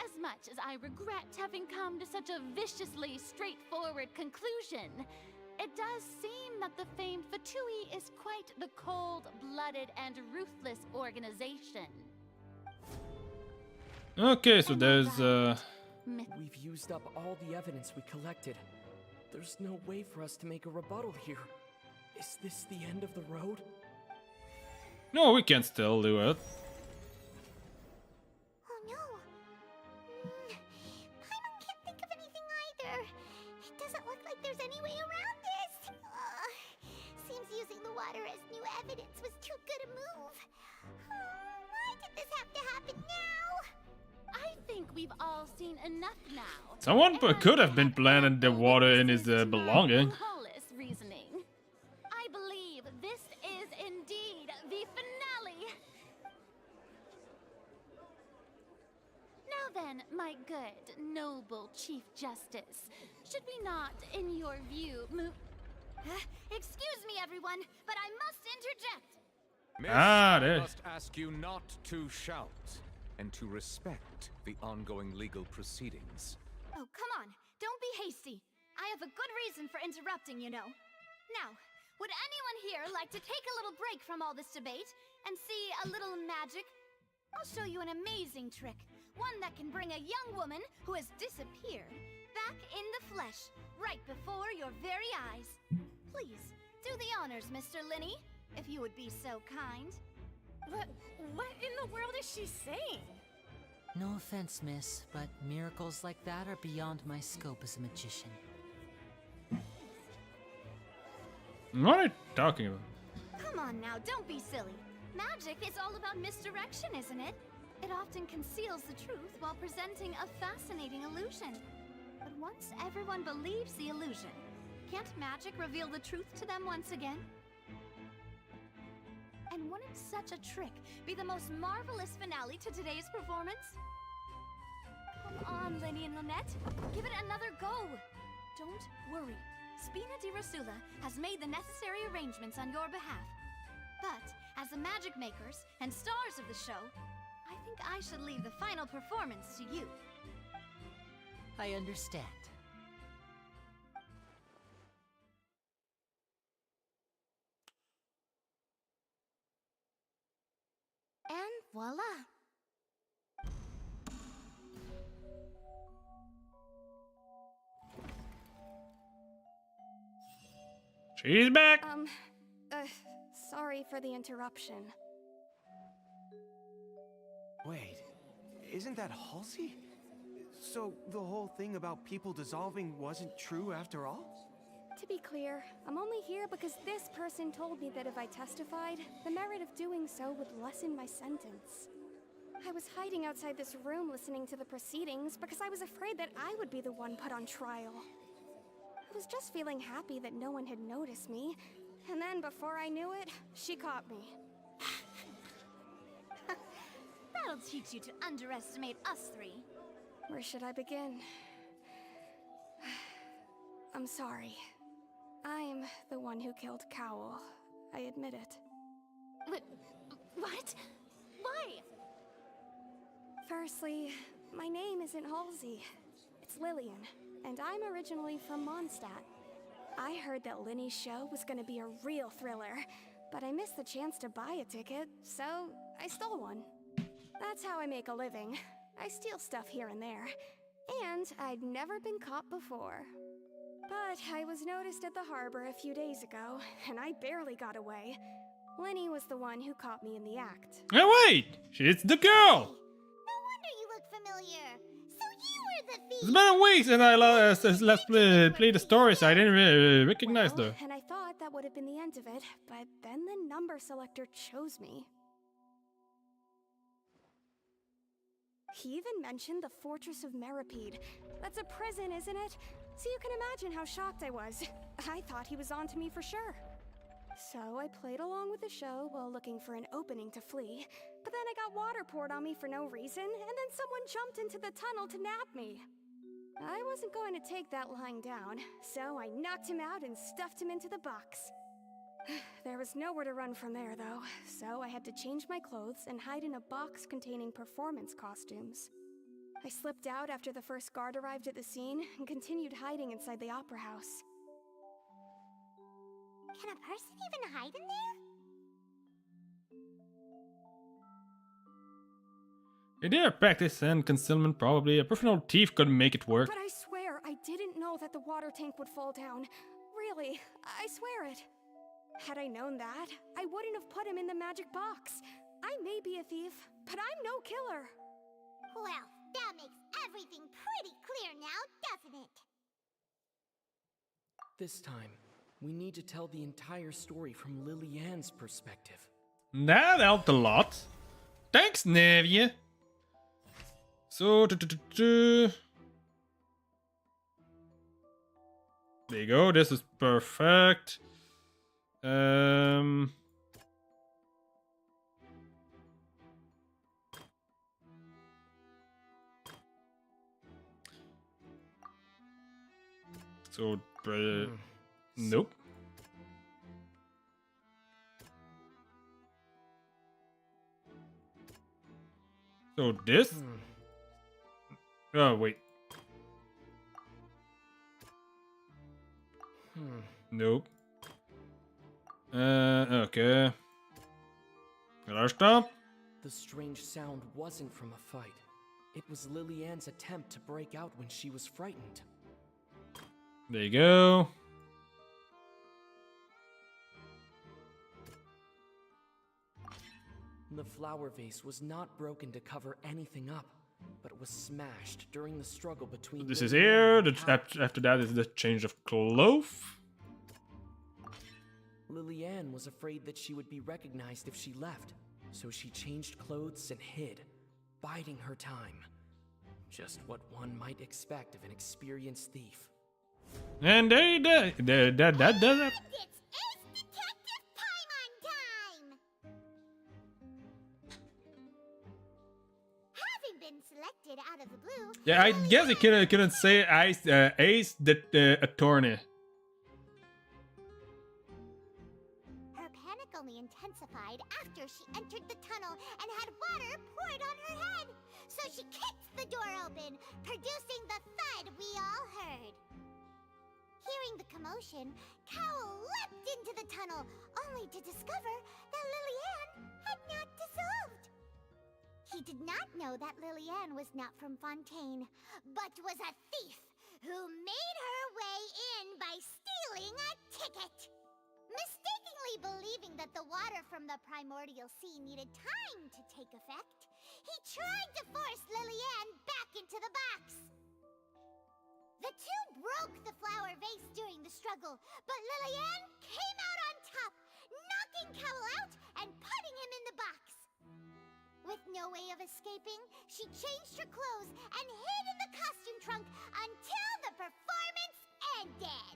as much as I regret having come to such a viciously straightforward conclusion, it does seem that the famed Fatui is quite the cold-blooded and ruthless organization. Okay, so there's We've used up all the evidence we collected. There's no way for us to make a rebuttal here. Is this the end of the road? No, we can still do it. Oh no. Paimon can't think of anything either. It doesn't look like there's any way around this. Seems using the water as new evidence was too good a move. Why did this have to we've all seen enough now. Someone could have been planting the water in his belonging. Flawless reasoning. I believe this is indeed the finale. Now then, my good, noble Chief Justice, should we not, in your view, move... excuse me, everyone, but I must interject. Miss, Ah, I there. must ask you not to shout and to respect the ongoing legal proceedings. Oh, come on. Don't be hasty. I have a good reason for interrupting, you know. Now, would anyone here like to take a little break from all this debate and see a little magic? I'll show you an amazing trick. One that can bring a young woman who has disappeared back in the flesh, right before your very eyes. Please, do the honors, Mr. Linney, if you would be so kind. What in the world is she saying? No offense, miss, but miracles like that are beyond my scope as a magician. What are you talking about? Come on now, don't be silly. Magic is all about misdirection, isn't it? It often conceals the truth while presenting a fascinating illusion. But once everyone believes the illusion, can't magic reveal the truth to them once again? And wouldn't such a trick be the most marvelous finale to today's performance? Come on, Lenny and Lynette. Give it another go. Don't worry. Spina di Rosula has made the necessary arrangements on your behalf. But, as the magic makers and stars of the show, I think I should leave the final performance to you. I understand. And voila! She's back! Sorry for the interruption. Wait, isn't that Halsey? So the whole thing about people dissolving wasn't true after all? To be clear, I'm only here because this person told me that if I testified, the merit of doing so would lessen my sentence. I was hiding outside this room listening to the proceedings because I was afraid that I would be the one put on trial. I was just feeling happy that no one had noticed me, and then before I knew it, she caught me. That'll teach you to underestimate us three. Where should I begin? I'm sorry. I'm the one who killed Cowl. I admit it. What? Why? Firstly, my name isn't Halsey. It's Lillian, and I'm originally from Mondstadt. I heard that Linny's show was gonna be a real thriller, but I missed the chance to buy a ticket, so I stole one. That's how I make a living. I steal stuff here and there, and I'd never been caught before. But I was noticed at the harbor a few days ago, and I barely got away. Linny was the one who caught me in the act. Oh wait! She's the girl! No wonder you look familiar. So you were the thief! It's been a week since I last played the story, so I didn't really recognize her. And I thought that would have been the end of it, but then the number selector chose me. He even mentioned the Fortress of Meripede. That's a prison, isn't it? So you can imagine how shocked I was. I thought he was onto me for sure. So I played along with the show while looking for an opening to flee. But then I got water poured on me for no reason, and then someone jumped into the tunnel to nab me. I wasn't going to take that lying down, so I knocked him out and stuffed him into the box. There was nowhere to run from there, though, so I had to change my clothes and hide in a box containing performance costumes. I slipped out after the first guard arrived at the scene and continued hiding inside the opera house. Can a person even hide in there? Idea of practice and concealment, probably. A professional thief could make it work. But I swear, I didn't know that the water tank would fall down. Really, I swear it. Had I known that, I wouldn't have put him in the magic box. I may be a thief, but I'm no killer. Well, that makes everything pretty clear now, doesn't it? This time, we need to tell the entire story from Lily-Ann's perspective. That helped a lot. Thanks, Nevia. So, there you go. This is perfect. So, nope. So this. Oh wait. Nope. Okay. Another stop. The strange sound wasn't from a fight. It was Lillian's attempt to break out when she was frightened. There you go. The flower vase was not broken to cover anything up, but it was smashed during the struggle between. This is Lillian here. and Cal. After that is the change of clothes. Lillian was afraid that she would be recognized if she left, so she changed clothes and hid, biding her time. Just what one might expect of an experienced thief. And that does it. It's Ace Detective Paimon time! Having been selected out of the blue... Yeah, I guess I couldn't say Ace the attorney. Her panic only intensified after she entered the tunnel and had water poured on her head. So she kicked the door open, producing the thud we all heard. Hearing the commotion, Cowell leapt into the tunnel, only to discover that Lillian had not dissolved. He did not know that Lillian was not from Fontaine, but was a thief who made her way in by stealing a ticket. Mistakenly believing that the water from the primordial sea needed time to take effect, he tried to force Lillian back into the box. The two broke the flower vase during the struggle, but Lillian came out on top, knocking Cowell out and putting him in the box. With no way of escaping, she changed her clothes and hid in the costume trunk until the performance ended.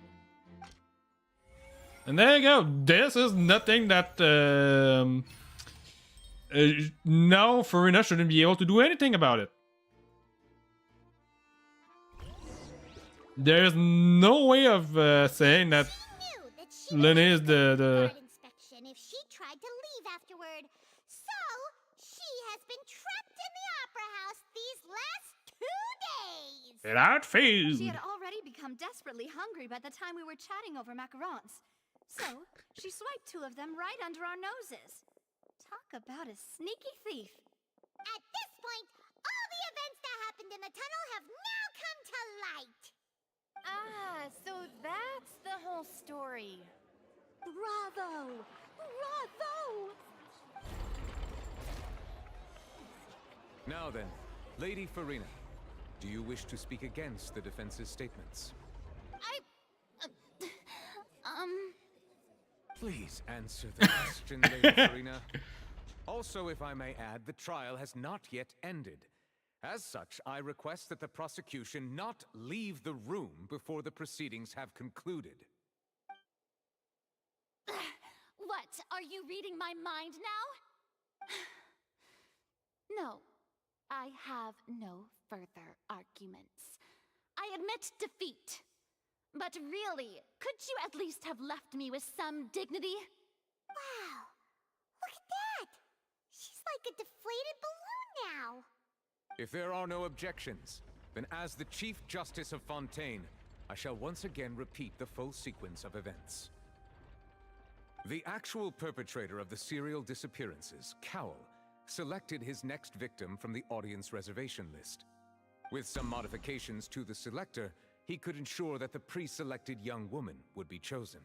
And there you go. This is nothing that now Farina shouldn't be able to do anything about it. There's no way of saying that Lenny is the Inspection if she tried to leave afterward. So, she has been trapped in the opera house these last 2 days. without food. She had already become desperately hungry by the time we were chatting over macarons. So, she swiped 2 of them right under our noses. Talk about a sneaky thief. At this point, all the events that happened in the tunnel have now come to light. Ah, so that's the whole story. Bravo! Bravo! Now then, Lady Farina, do you wish to speak against the defense's statements? Please answer the question, Lady Farina. Also, if I may add, the trial has not yet ended. As such, I request that the prosecution not leave the room before the proceedings have concluded. What? Are you reading my mind now? No, I have no further arguments. I admit defeat. But really, could you at least have left me with some dignity? Wow, look at that! She's like a deflated balloon now. If there are no objections, then as the Chief Justice of Fontaine, I shall once again repeat the full sequence of events. The actual perpetrator of the serial disappearances, Cowell, selected his next victim from the audience reservation list. With some modifications to the selector, he could ensure that the pre-selected young woman would be chosen.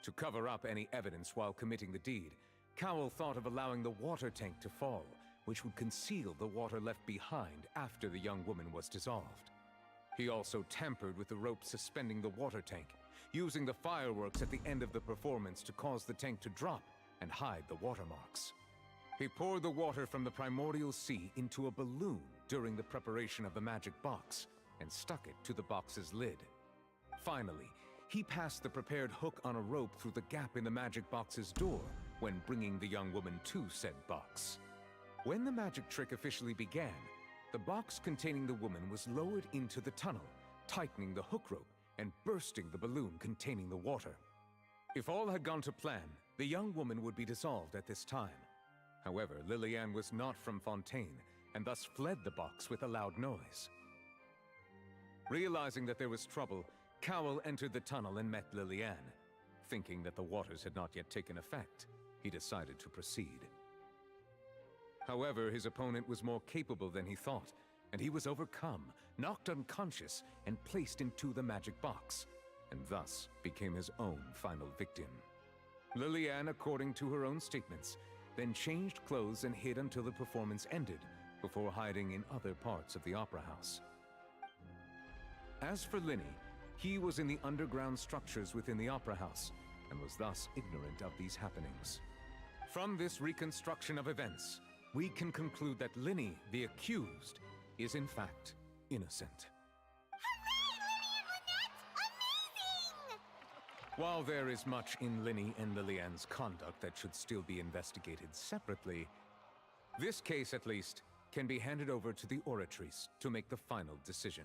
To cover up any evidence while committing the deed, Cowell thought of allowing the water tank to fall, which would conceal the water left behind after the young woman was dissolved. He also tampered with the rope suspending the water tank, using the fireworks at the end of the performance to cause the tank to drop and hide the watermarks. He poured the water from the primordial sea into a balloon during the preparation of the magic box and stuck it to the box's lid. Finally, he passed the prepared hook on a rope through the gap in the magic box's door when bringing the young woman to said box. When the magic trick officially began, the box containing the woman was lowered into the tunnel, tightening the hook rope and bursting the balloon containing the water. If all had gone to plan, the young woman would be dissolved at this time. However, Lillian was not from Fontaine, and thus fled the box with a loud noise. Realizing that there was trouble, Cowell entered the tunnel and met Lillian. Thinking that the waters had not yet taken effect, he decided to proceed. However, his opponent was more capable than he thought, and he was overcome, knocked unconscious, and placed into the magic box, and thus became his own final victim. Lillian, according to her own statements, then changed clothes and hid until the performance ended, before hiding in other parts of the opera house. As for Linny, he was in the underground structures within the opera house, and was thus ignorant of these happenings. From this reconstruction of events, we can conclude that Linny, the accused, is in fact innocent. While there is much in Linny and Lillian's conduct that should still be investigated separately, this case, at least, can be handed over to the Oratrice to make the final decision.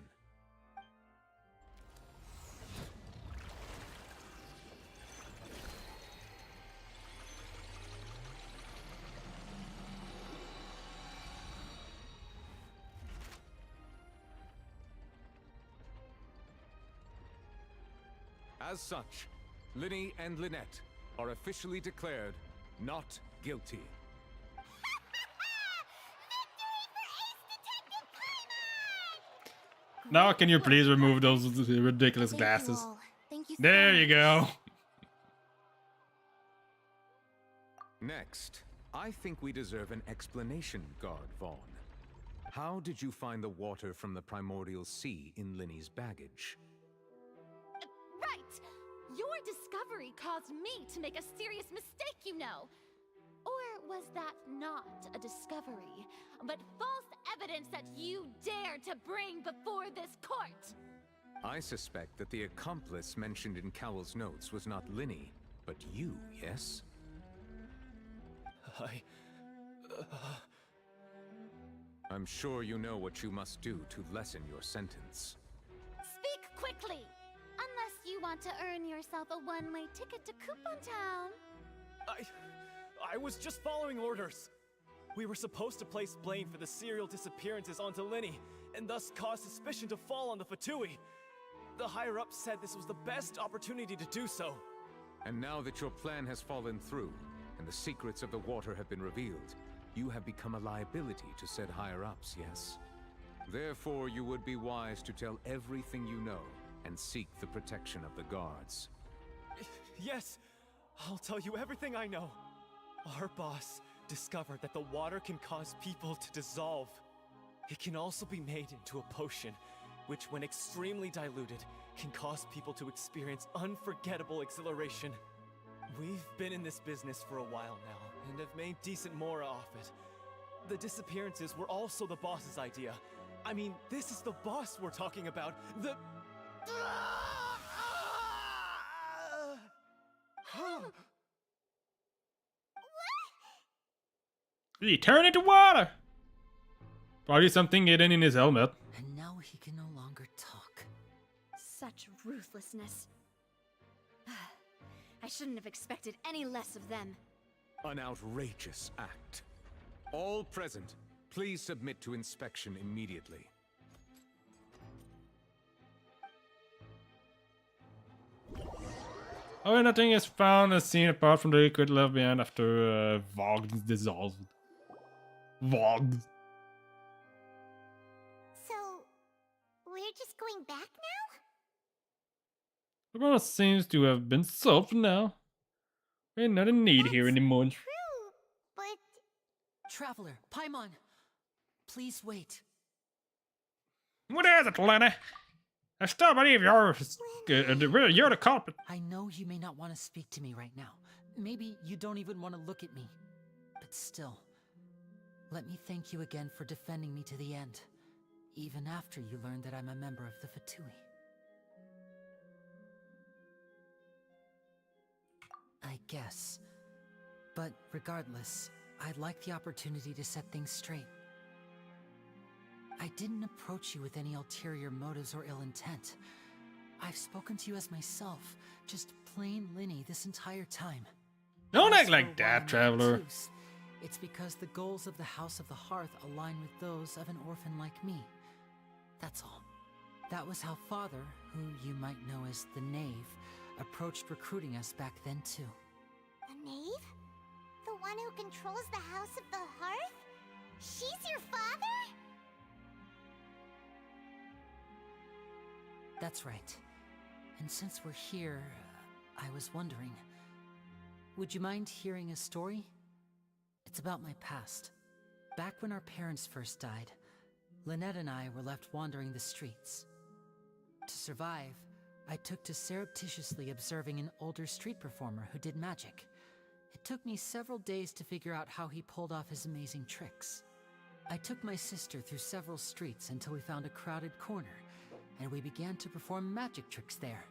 As such, Linny and Lynette are officially declared not guilty. Now, can you please remove those ridiculous glasses? There you go. Next, I think we deserve an explanation, Guard Vaughn. How did you find the water from the primordial sea in Linny's baggage? Right! Your discovery caused me to make a serious mistake, you know. Or was that not a discovery, but false evidence that you dared to bring before this court? I suspect that the accomplice mentioned in Cowell's notes was not Linny, but you, yes? I'm sure you know what you must do to lessen your sentence. Speak quickly! Unless you want to earn yourself a one-way ticket to Coupon Town. I was just following orders. We were supposed to place blame for the serial disappearances onto Linny, and thus cause suspicion to fall on the Fatui. The higher-ups said this was the best opportunity to do so. And now that your plan has fallen through, and the secrets of the water have been revealed, you have become a liability to said higher-ups, yes? Therefore, you would be wise to tell everything you know, and seek the protection of the guards. Yes, I'll tell you everything I know. Our boss discovered that the water can cause people to dissolve. It can also be made into a potion, which when extremely diluted, can cause people to experience unforgettable exhilaration. We've been in this business for a while now, and have made decent more off it. The disappearances were also the boss's idea. I mean, this is the boss we're talking about. He turned into water! Probably something hidden in his helmet. And now he can no longer talk. Such ruthlessness. I shouldn't have expected any less of them. An outrageous act. All present, please submit to inspection immediately. Oh, nothing is found as seen apart from the liquid left behind after Vogt dissolved. Vogt. So, we're just going back now? The problem seems to have been solved for now. We're not in need here anymore. True, but... Traveler, Paimon, please wait. What is it, Lenny? I still believe you're the culprit. I know you may not want to speak to me right now. Maybe you don't even want to look at me. But still, let me thank you again for defending me to the end, even after you learned that I'm a member of the Fatui. I guess. But regardless, I'd like the opportunity to set things straight. I didn't approach you with any ulterior motives or ill intent. I've spoken to you as myself, just plain Linny this entire time. Don't As act for like why that, I'm Traveler. obtuse, it's because the goals of the House of the Hearth align with those of an orphan like me. That's all. That was how Father, who you might know as the Knave, approached recruiting us back then too. The knave? The one who controls the House of the Hearth? She's your father? That's right. And since we're here, I was wondering, would you mind hearing a story? It's about my past. Back when our parents first died, Lynette and I were left wandering the streets. To survive, I took to surreptitiously observing an older street performer who did magic. It took me several days to figure out how he pulled off his amazing tricks. I took my sister through several streets until we found a crowded corner, and we began to perform magic tricks there.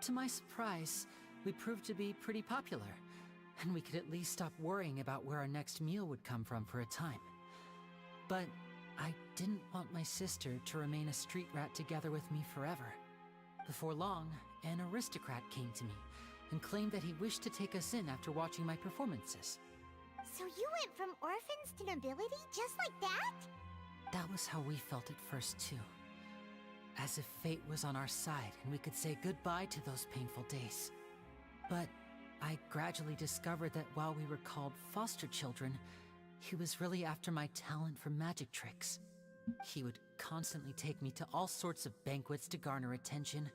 To my surprise, we proved to be pretty popular, and we could at least stop worrying about where our next meal would come from for a time. But I didn't want my sister to remain a street rat together with me forever. Before long, an aristocrat came to me and claimed that he wished to take us in after watching my performances. So you went from orphans to nobility just like that? That was how we felt at first too. As if fate was on our side and we could say goodbye to those painful days. But I gradually discovered that while we were called foster children, he was really after my talent for magic tricks. He would constantly take me to all sorts of banquets to garner attention,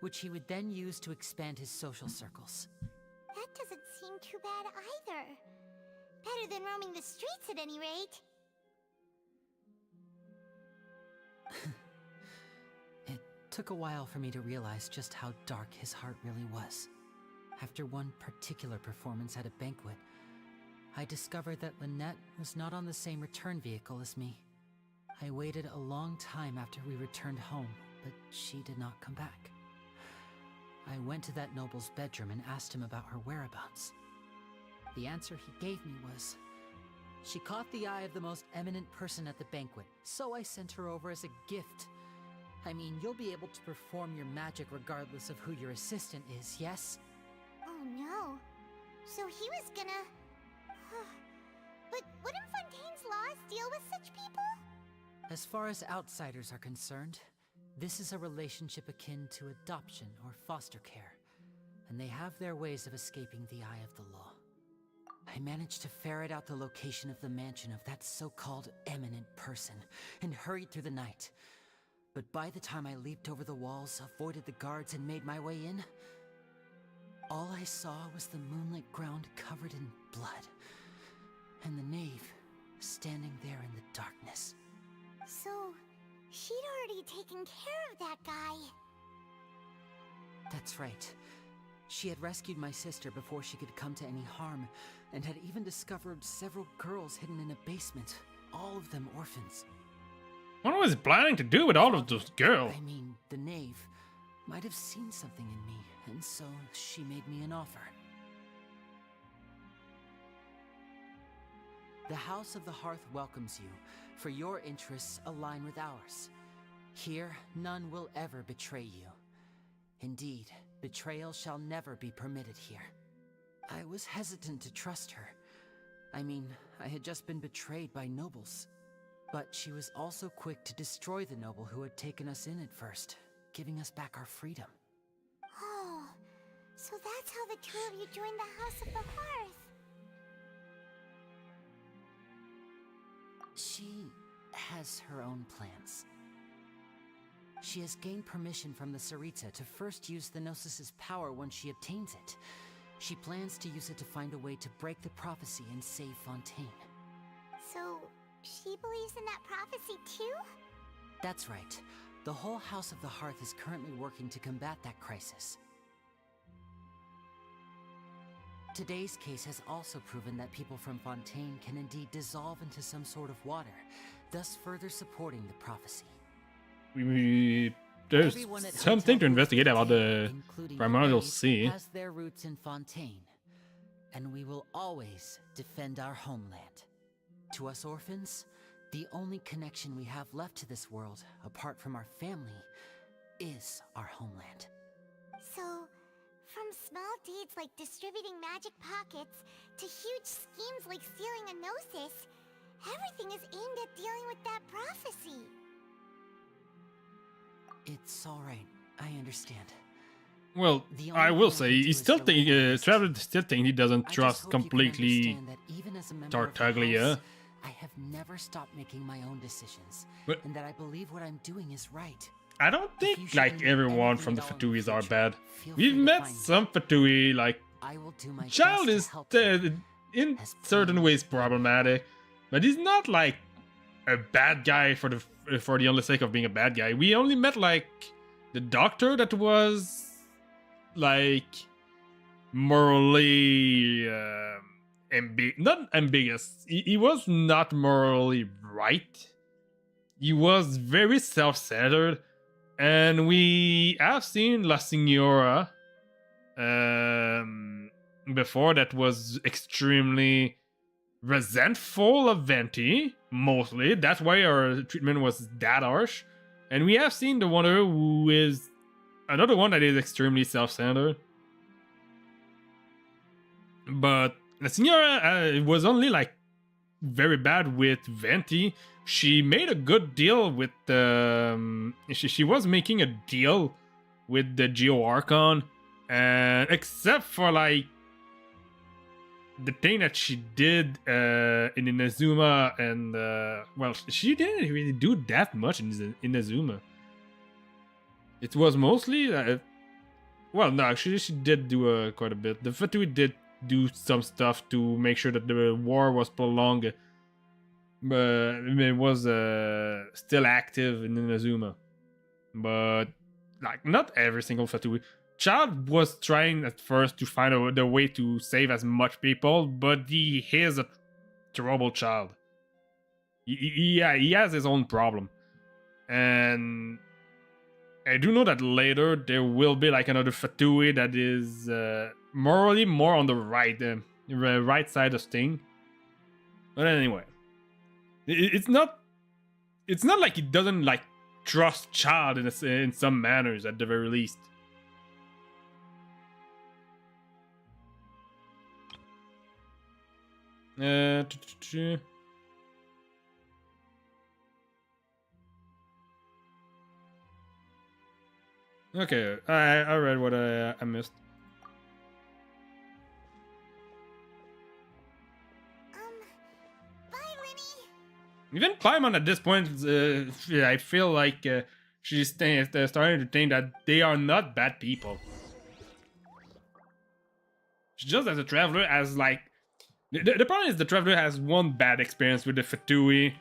which he would then use to expand his social circles. That doesn't seem too bad either. Better than roaming the streets at any rate. It took a while for me to realize just how dark his heart really was. After one particular performance at a banquet, I discovered that Lynette was not on the same return vehicle as me. I waited a long time after we returned home, but she did not come back. I went to that noble's bedroom and asked him about her whereabouts. The answer he gave me was, she caught the eye of the most eminent person at the banquet, so I sent her over as a gift. I mean, you'll be able to perform your magic regardless of who your assistant is, yes? Oh no. So he was gonna... But wouldn't Fontaine's laws deal with such people? As far as outsiders are concerned, this is a relationship akin to adoption or foster care, and they have their ways of escaping the eye of the law. I managed to ferret out the location of the mansion of that so-called eminent person and hurried through the night. But by the time I leaped over the walls, avoided the guards, and made my way in, all I saw was the moonlit ground covered in blood, and the knave standing there in the darkness. So, she'd already taken care of that guy. That's right. She had rescued my sister before she could come to any harm, and had even discovered several girls hidden in a basement, all of them orphans. What was he planning to do with all of those girls? I mean, the knave might have seen something in me, and so she made me an offer. The House of the Hearth welcomes you, for your interests align with ours. Here, none will ever betray you. Indeed, betrayal shall never be permitted here. I was hesitant to trust her. I mean, I had just been betrayed by nobles. But she was also quick to destroy the noble who had taken us in at first, giving us back our freedom. Oh, so that's how the two of you joined the House of the Hearth. She has her own plans. She has gained permission from the Tsaritsa to first use the Gnosis' power once she obtains it. She plans to use it to find a way to break the prophecy and save Fontaine. So, she believes in that prophecy too? That's right. The whole House of the Hearth is currently working to combat that crisis. Today's case has also proven that people from Fontaine can indeed dissolve into some sort of water, thus further supporting the prophecy. There's Everyone at something to Hotel investigate about the including primordial Grace, sea. has their roots in Fontaine, and we will always defend our homeland. To us orphans, the only connection we have left to this world, apart from our family, is our homeland. So, from small deeds like distributing magic pockets to huge schemes like stealing a Gnosis, everything is aimed at dealing with that prophecy. It's alright, I understand. Well, The I only will thing I say, can he do is still relay think, my message. Traveler still think he doesn't I just trust hope you can completely understand that even as a member of the Tartaglia. house, I have never stopped making my own decisions, But- and that I believe what I'm doing is right. I don't If you think should like need everyone anything from the at all in Fatuis are future, bad. feel We've free to met find me. some Fatui, like I will do my Child best to is help you. in certain ways problematic, but he's not like a bad guy for the only sake of being a bad guy. We only met like the doctor that was like morally not ambiguous. He was not morally right. He was very self-centered, and we have seen La Signora before that was extremely resentful of Venti, mostly. That's why our treatment was that harsh. And we have seen the one who is another one that is extremely self-centered. But La Signora was only like very bad with Venti. She made a good deal with she was making a deal with the Geo Archon, and except for like the thing that she did in Inazuma, and well, she didn't really do that much in Inazuma. It was mostly well, no, actually she did do quite a bit. The Fatui did do some stuff to make sure that the war was prolonged, but it was still active in Inazuma. But like not every single Fatui. Child was trying at first to find the way to save as much people, but he is a troubled child. He has his own problem, and I do know that later there will be like another Fatui that is morally more on the right side of thing. But anyway, it's not like he doesn't like trust Child in some manners at the very least. Okay, I read what I missed. Bye, Linny. Even Paimon at this point, I feel like she's starting to think that they are not bad people. She just as a traveler has like the problem is the traveler has one bad experience with the Fatui,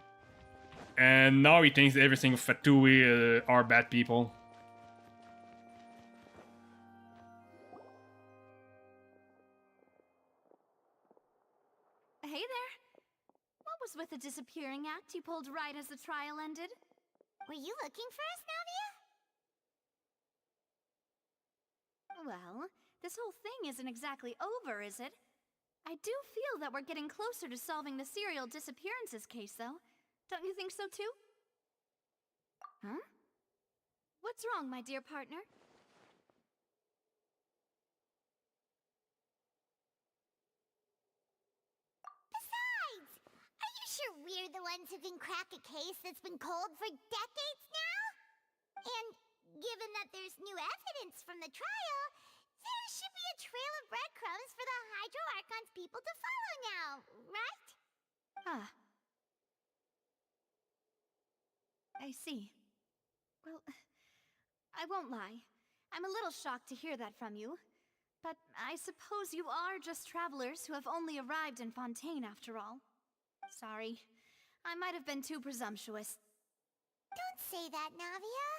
and now he thinks every single Fatui are bad people. Hey there. What was with the disappearing act you pulled right as the trial ended? Were you looking for us, Navia? Well, this whole thing isn't exactly over, is it? I do feel that we're getting closer to solving the serial disappearances case, though. Don't you think so, too? Huh? What's wrong, my dear partner? Besides, are you sure we're the ones who can crack a case that's been cold for decades now? And given that there's new evidence from the trial, there should be a trail of breadcrumbs for the Hydro Archon's people to follow now, right? Ah. I see. Well, I won't lie. I'm a little shocked to hear that from you. But I suppose you are just travelers who have only arrived in Fontaine after all. Sorry. I might have been too presumptuous. Don't say that, Navia.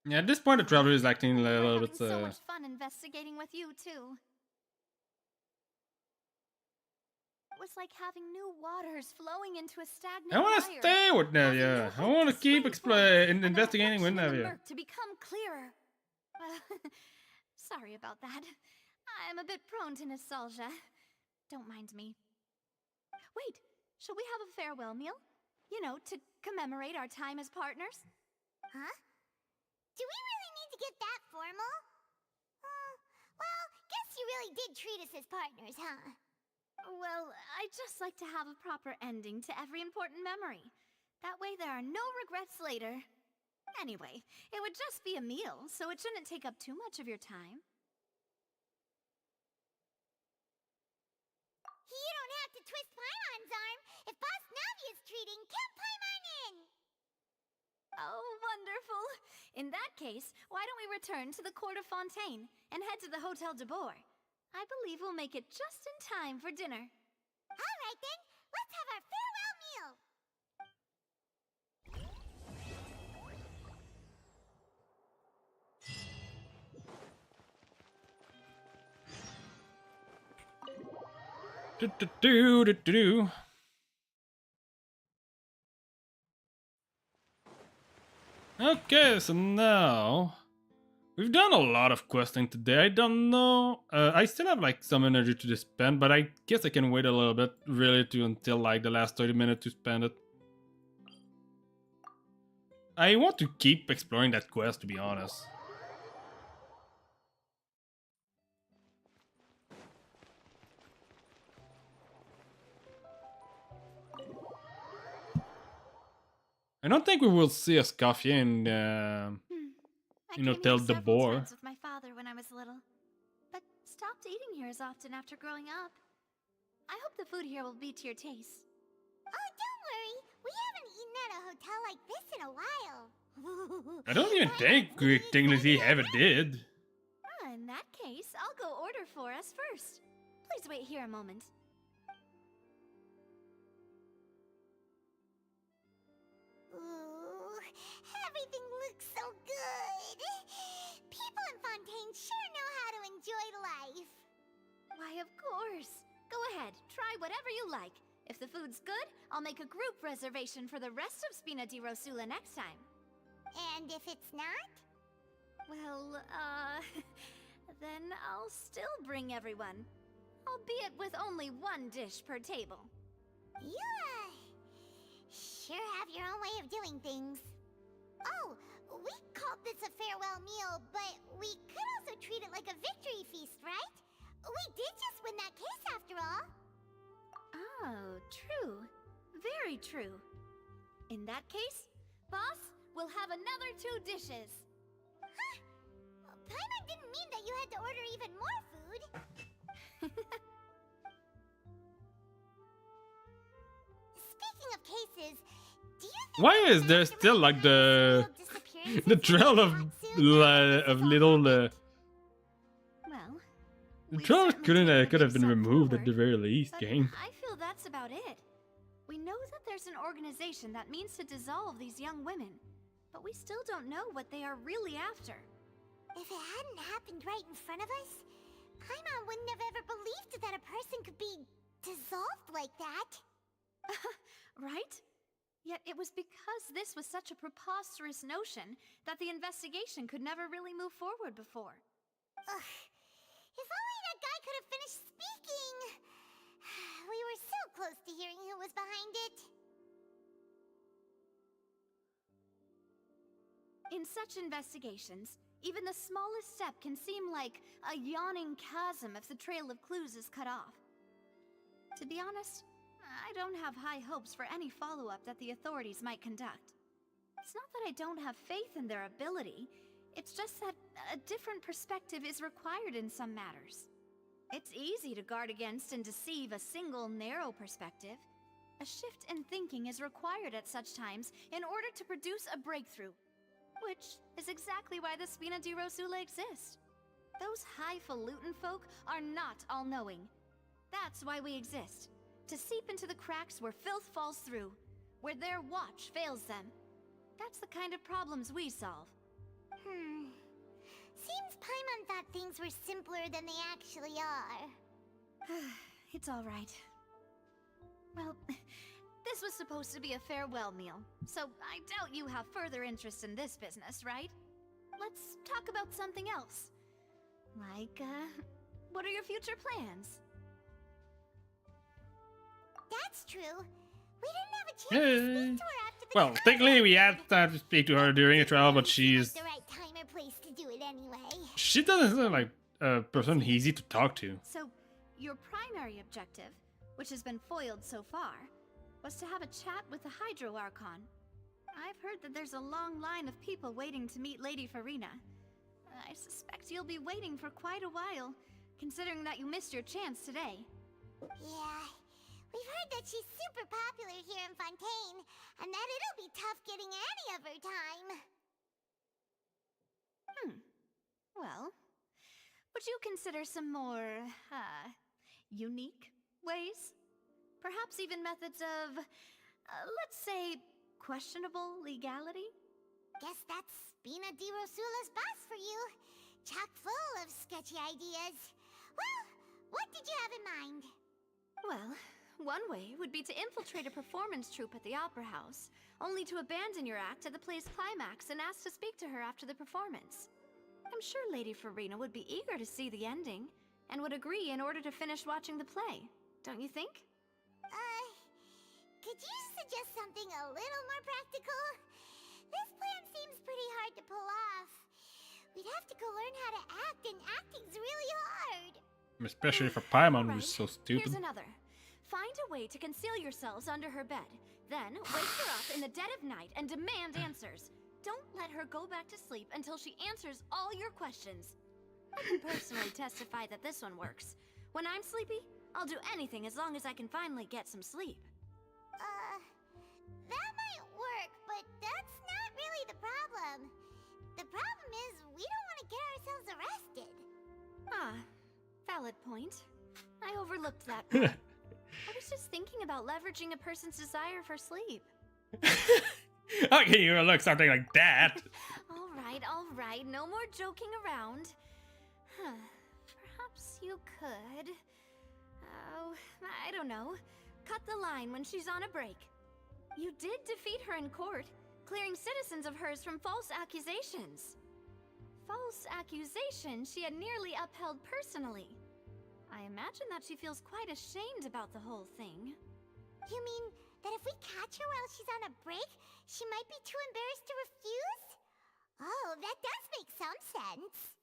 Yeah, at this point, the traveler is acting a little Having bit. so much fun investigating with you too. It was like having new waters flowing into a stagnant I want to mire. stay with Navia. I want to keep investigating with In the Navia. murk to become clearer. Sorry about that. I'm a bit prone to nostalgia. Don't mind me. Wait, shall we have a farewell meal? You know, to commemorate our time as partners? Huh? Do we really need to get that formal? Well, guess you really did treat us as partners, huh? Well, I'd just like to have a proper ending to every important memory. That way there are no regrets later. Anyway, it would just be a meal, so it shouldn't take up too much of your time. You don't have to twist Paimon's arm. If Boss Navi is treating, count Paimon in! Oh, wonderful. In that case, why don't we return to the Court of Fontaine and head to the Hotel de Boer? I believe we'll make it just in time for dinner. All right then, let's have our farewell meal. Do. Okay, so now we've done a lot of questing today. I don't know. I still have like some energy to spend, but I guess I can wait a little bit, really, to until like the last 30 minutes to spend it. I want to keep exploring that quest, to be honest. I don't think we will see a Scoffia in, Hotel de Boer. With my father when I was little, but stopped eating here as often after growing up. I hope the food here will be to your taste. Oh, don't worry. We haven't eaten at a hotel like this in a while. I don't even think we technically ever did. In that case, I'll go order for us first. Please wait here a moment. Ooh, everything looks so good. People in Fontaine sure know how to enjoy life. Why, of course. Go ahead, try whatever you like. If the food's good, I'll make a group reservation for the rest of Spina di Rosula next time. And if it's not? Well, then I'll still bring everyone. Albeit with only one dish per table. You, sure have your own way of doing things. Oh, we called this a farewell meal, but we could also treat it like a victory feast, right? We did just win that case after all. Oh, true. Very true. In that case, boss, we'll have another 2 dishes. Huh? Paimon didn't mean that you had to order even more food. Speaking of cases, do you think Why is there still like the trail of little Well, the trail could have been removed at the very least, game. I feel that's about it. We know that there's an organization that means to dissolve these young women, but we still don't know what they are really after. If it hadn't happened right in front of us, Paimon wouldn't have ever believed that a person could be dissolved like that. Right? Yet it was because this was such a preposterous notion that the investigation could never really move forward before. Ugh. If only that guy could have finished speaking! We were so close to hearing who was behind it. In such investigations, even the smallest step can seem like a yawning chasm if the trail of clues is cut off. To be honest, I don't have high hopes for any follow-up that the authorities might conduct. It's not that I don't have faith in their ability, it's just that a different perspective is required in some matters. It's easy to guard against and deceive a single narrow perspective. A shift in thinking is required at such times in order to produce a breakthrough. Which is exactly why the Spina di Rosula exist. Those highfalutin folk are not all-knowing. That's why we exist. To seep into the cracks where filth falls through, where their watch fails them. That's the kind of problems we solve. Seems Paimon thought things were simpler than they actually are. It's all right. Well, this was supposed to be a farewell meal, so I doubt you have further interest in this business, right? Let's talk about something else. Like, what are your future plans? That's true. We didn't have a chance to speak to her after the Well, technically we had time to speak to her during a trial, but she's the right time or place to do it anyway. she doesn't seem like a person easy to talk to. So, your primary objective, which has been foiled so far, was to have a chat with the Hydro Archon. I've heard that there's a long line of people waiting to meet Lady Farina. I suspect you'll be waiting for quite a while, considering that you missed your chance today. Yeah, we've heard that she's super popular here in Fontaine, and that it'll be tough getting any of her time. Well, would you consider some more, unique ways? Perhaps even methods of, let's say, questionable legality? Guess that's Spina di Rosula's boss for you. Chock full of sketchy ideas. Well, what did you have in mind? Well, one way would be to infiltrate a performance troupe at the Opera House, only to abandon your act at the play's climax and ask to speak to her after the performance. I'm sure Lady Farina would be eager to see the ending, and would agree in order to finish watching the play, don't you think? Could you suggest something a little more practical? This plan seems pretty hard to pull off. We'd have to go learn how to act, and acting's really hard. Especially for Paimon, who's so stupid. Here's another. Find a way to conceal yourselves under her bed. Then, wake her up in the dead of night and demand answers. Don't let her go back to sleep until she answers all your questions. I can personally testify that this one works. When I'm sleepy, I'll do anything as long as I can finally get some sleep. That might work, but that's not really the problem. The problem is we don't want to get ourselves arrested. Valid point. I overlooked that part. I was just thinking about leveraging a person's desire for sleep. How can you look something like that? All right, no more joking around. Perhaps you could... Oh, I don't know. Cut the line when she's on a break. You did defeat her in court, clearing citizens of hers from false accusations. False accusations she had nearly upheld personally. I imagine that she feels quite ashamed about the whole thing. You mean that if we catch her while she's on a break, she might be too embarrassed to refuse? Oh, that does make some sense.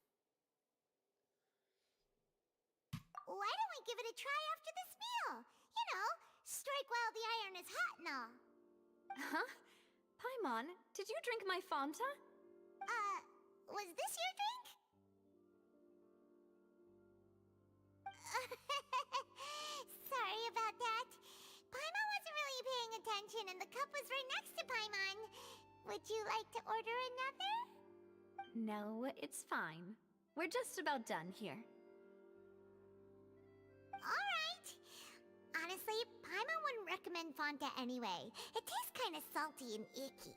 Why don't we give it a try after this meal? You know, strike while the iron is hot and all. Huh? Paimon, did you drink my Fanta? Was this your drink? Sorry about that. Paimon wasn't really paying attention and the cup was right next to Paimon. Would you like to order another? No, it's fine. We're just about done here. Alright. Honestly, Paimon wouldn't recommend Fanta anyway. It tastes kind of salty and icky.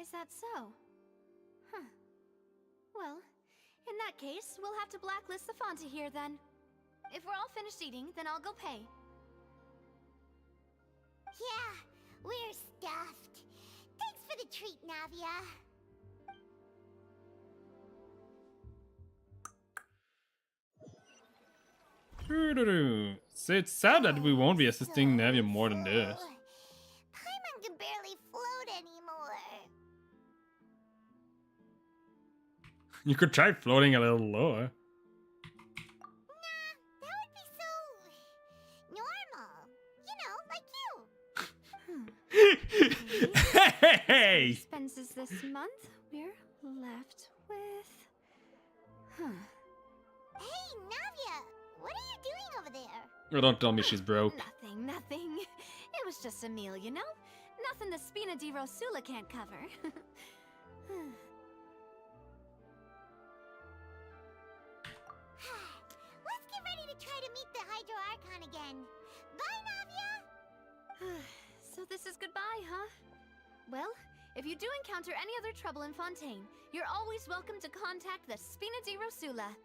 Is that so? Huh. Well, in that case, we'll have to blacklist the Fanta here then. If we're all finished eating, then I'll go pay. Yeah, we're stuffed. Thanks for the treat, Navia. So it's sad that we won't be assisting Navia more than this. Paimon can barely float anymore. You could try floating a little lower. Nah, that would be so... normal. You know, like you. Hey! Expenses this month, we're left with... Hey, Navia! What are you doing over there? Oh, don't tell me she's broke. Nothing. It was just a meal, you know? Nothing the Spina di Rosula can't cover. Let's get ready to try to meet the Hydro Archon again. Bye, Navia! So this is goodbye, huh? Well, If you do encounter any other trouble in Fontaine, you're always welcome to contact the Spina di Rosula.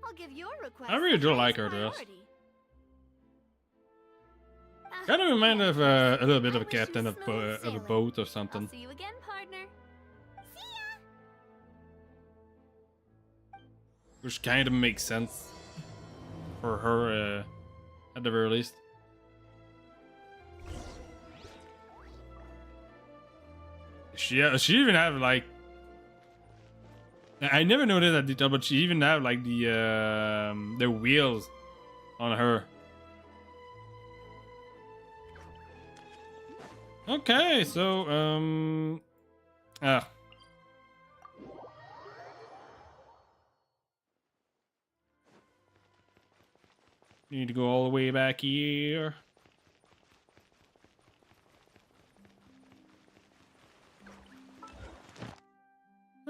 I'll give your request I really do like her dress. Kind of remind of a little bit of a captain of a boat or something. I'll see you again, partner. Which kind of makes sense for her at the very least. She even have like, I never noticed that detail, but she even have like the wheels on her. Okay, so need to go all the way back here.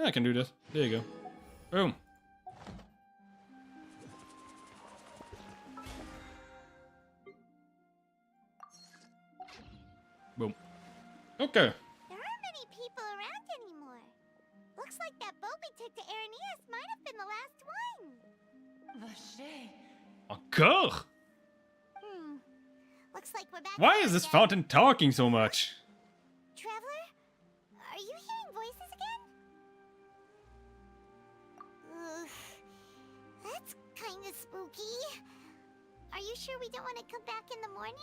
I can do this. There you go. Boom. Boom. Okay. There aren't many people around anymore. Looks like that boat we took to Araneas might have been the last one. Vacher. Encore? Looks like we're back. Why is this fountain talking so much? Traveler? Are you hearing voices again? That's kind of spooky. Are you sure we don't want to come back in the morning?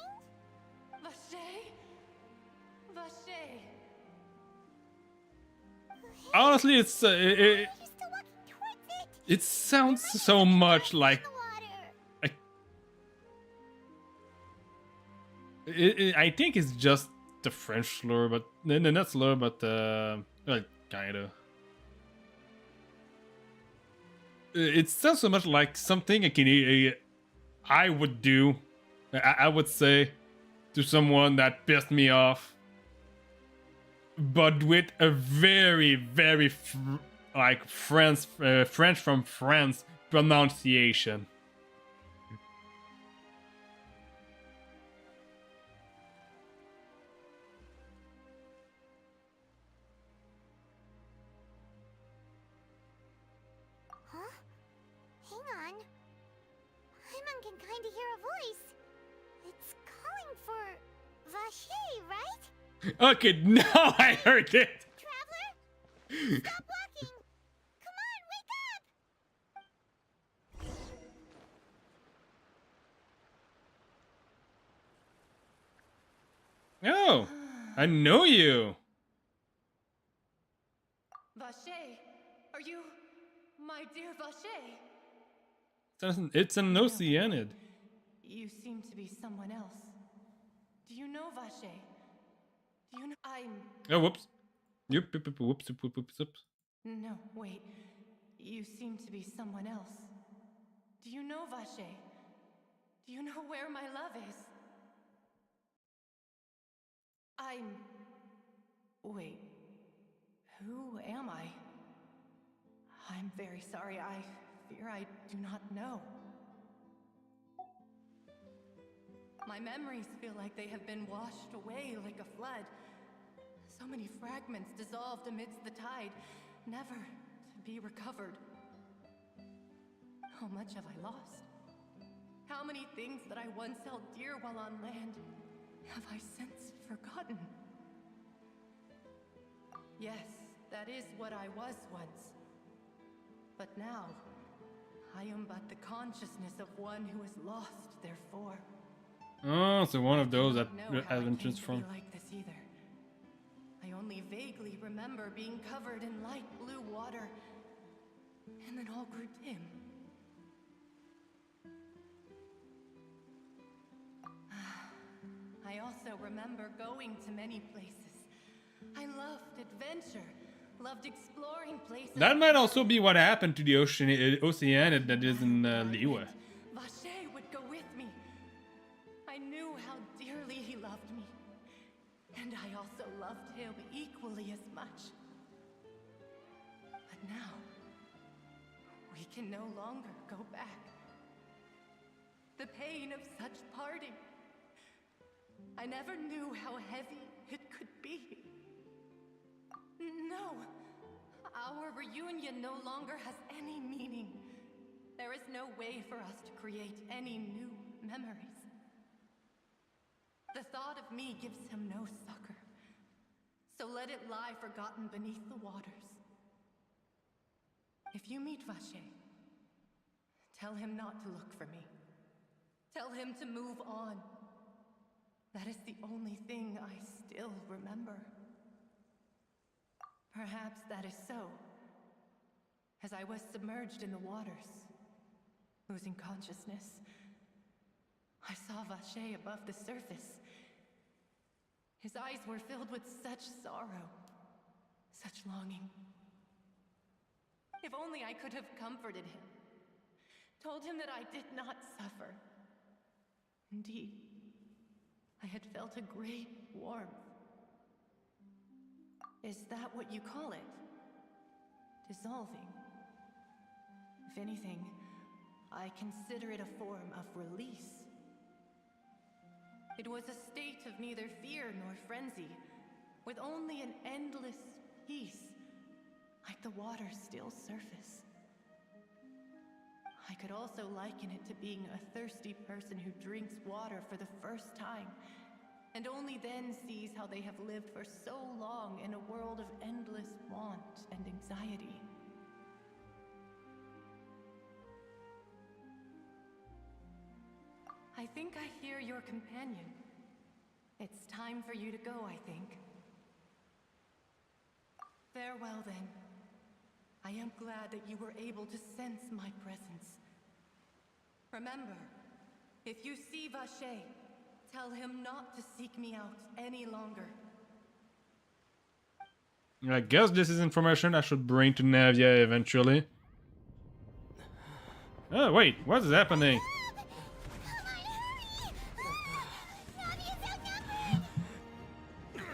Vacher? Vacher. Honestly, it's it sounds so much like I think it's just the French slur, but no, not slur, but kind of. It sounds so much like something I would do. I would say to someone that pissed me off, but with a very, very like French from France pronunciation. Hang on. Paimon can kind of hear a voice. It's calling for Vacher, right? Okay, now I heard it. Traveler? Stop walking! Come on, wake up! Oh, I know you. Vacher, are you my dear Vacher? It's an Oceanid. You seem to be someone else. Do you know Vacher? Do you know Oh, whoops. Yep, whoops. No, wait. You seem to be someone else. Do you know Vacher? Do you know where my love is? Wait. Who am I? I'm very sorry. I fear I do not know. My memories feel like they have been washed away like a flood. So many fragments dissolved amidst the tide, never to be recovered. How much have I lost? How many things that I once held dear while on land have I since forgotten? Yes, that is what I was once. But now, I am but the consciousness of one who is lost, therefore. Oh, so one of those that haven't Transformed. transformed. Like this either. I only vaguely remember being covered in light blue water, and then all grew dim. I also remember going to many places. I loved adventure, loved exploring places. That might also be what happened to the Oceanid that is in Liyue. Vacher would go with me. I knew how dearly he loved me. And I also loved him equally as much. But now, we can no longer go back. The pain of such parting. I never knew how heavy it could be. No! Our reunion no longer has any meaning. There is no way for us to create any new memories. The thought of me gives him no succor. So let it lie forgotten beneath the waters. If you meet Vache, tell him not to look for me. Tell him to move on. That is the only thing I still remember. Perhaps that is so. As I was submerged in the waters, losing consciousness, I saw Vache above the surface. His eyes were filled with such sorrow, such longing. If only I could have comforted him, told him that I did not suffer. Indeed, I had felt a great warmth. Is that what you call it? Dissolving? If anything, I consider it a form of release. It was a state of neither fear nor frenzy, with only an endless peace, like the water's still surface. I could also liken it to being a thirsty person who drinks water for the first time, and only then sees how they have lived for so long in a world of endless want and anxiety. I think I hear your companion. It's time for you to go, I think. Farewell, then. I am glad that you were able to sense my presence. Remember, if you see Vache, tell him not to seek me out any longer. I guess this is information I should bring to Navia eventually. Oh, wait, what is happening?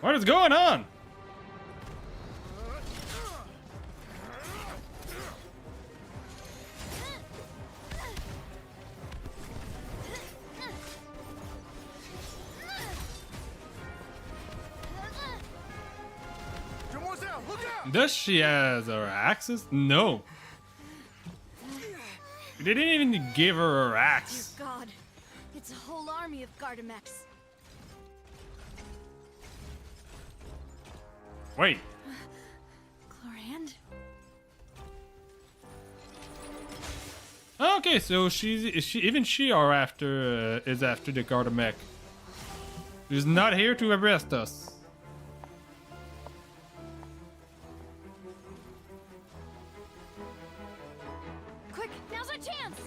What is going on? Does she has her axes? No. They didn't even give her her axe. Dear God, it's a whole army of Gardamex. Wait. Chlorand? Okay, so she are after is after the Gardamex. She's not here to arrest us. Quick, now's our chance!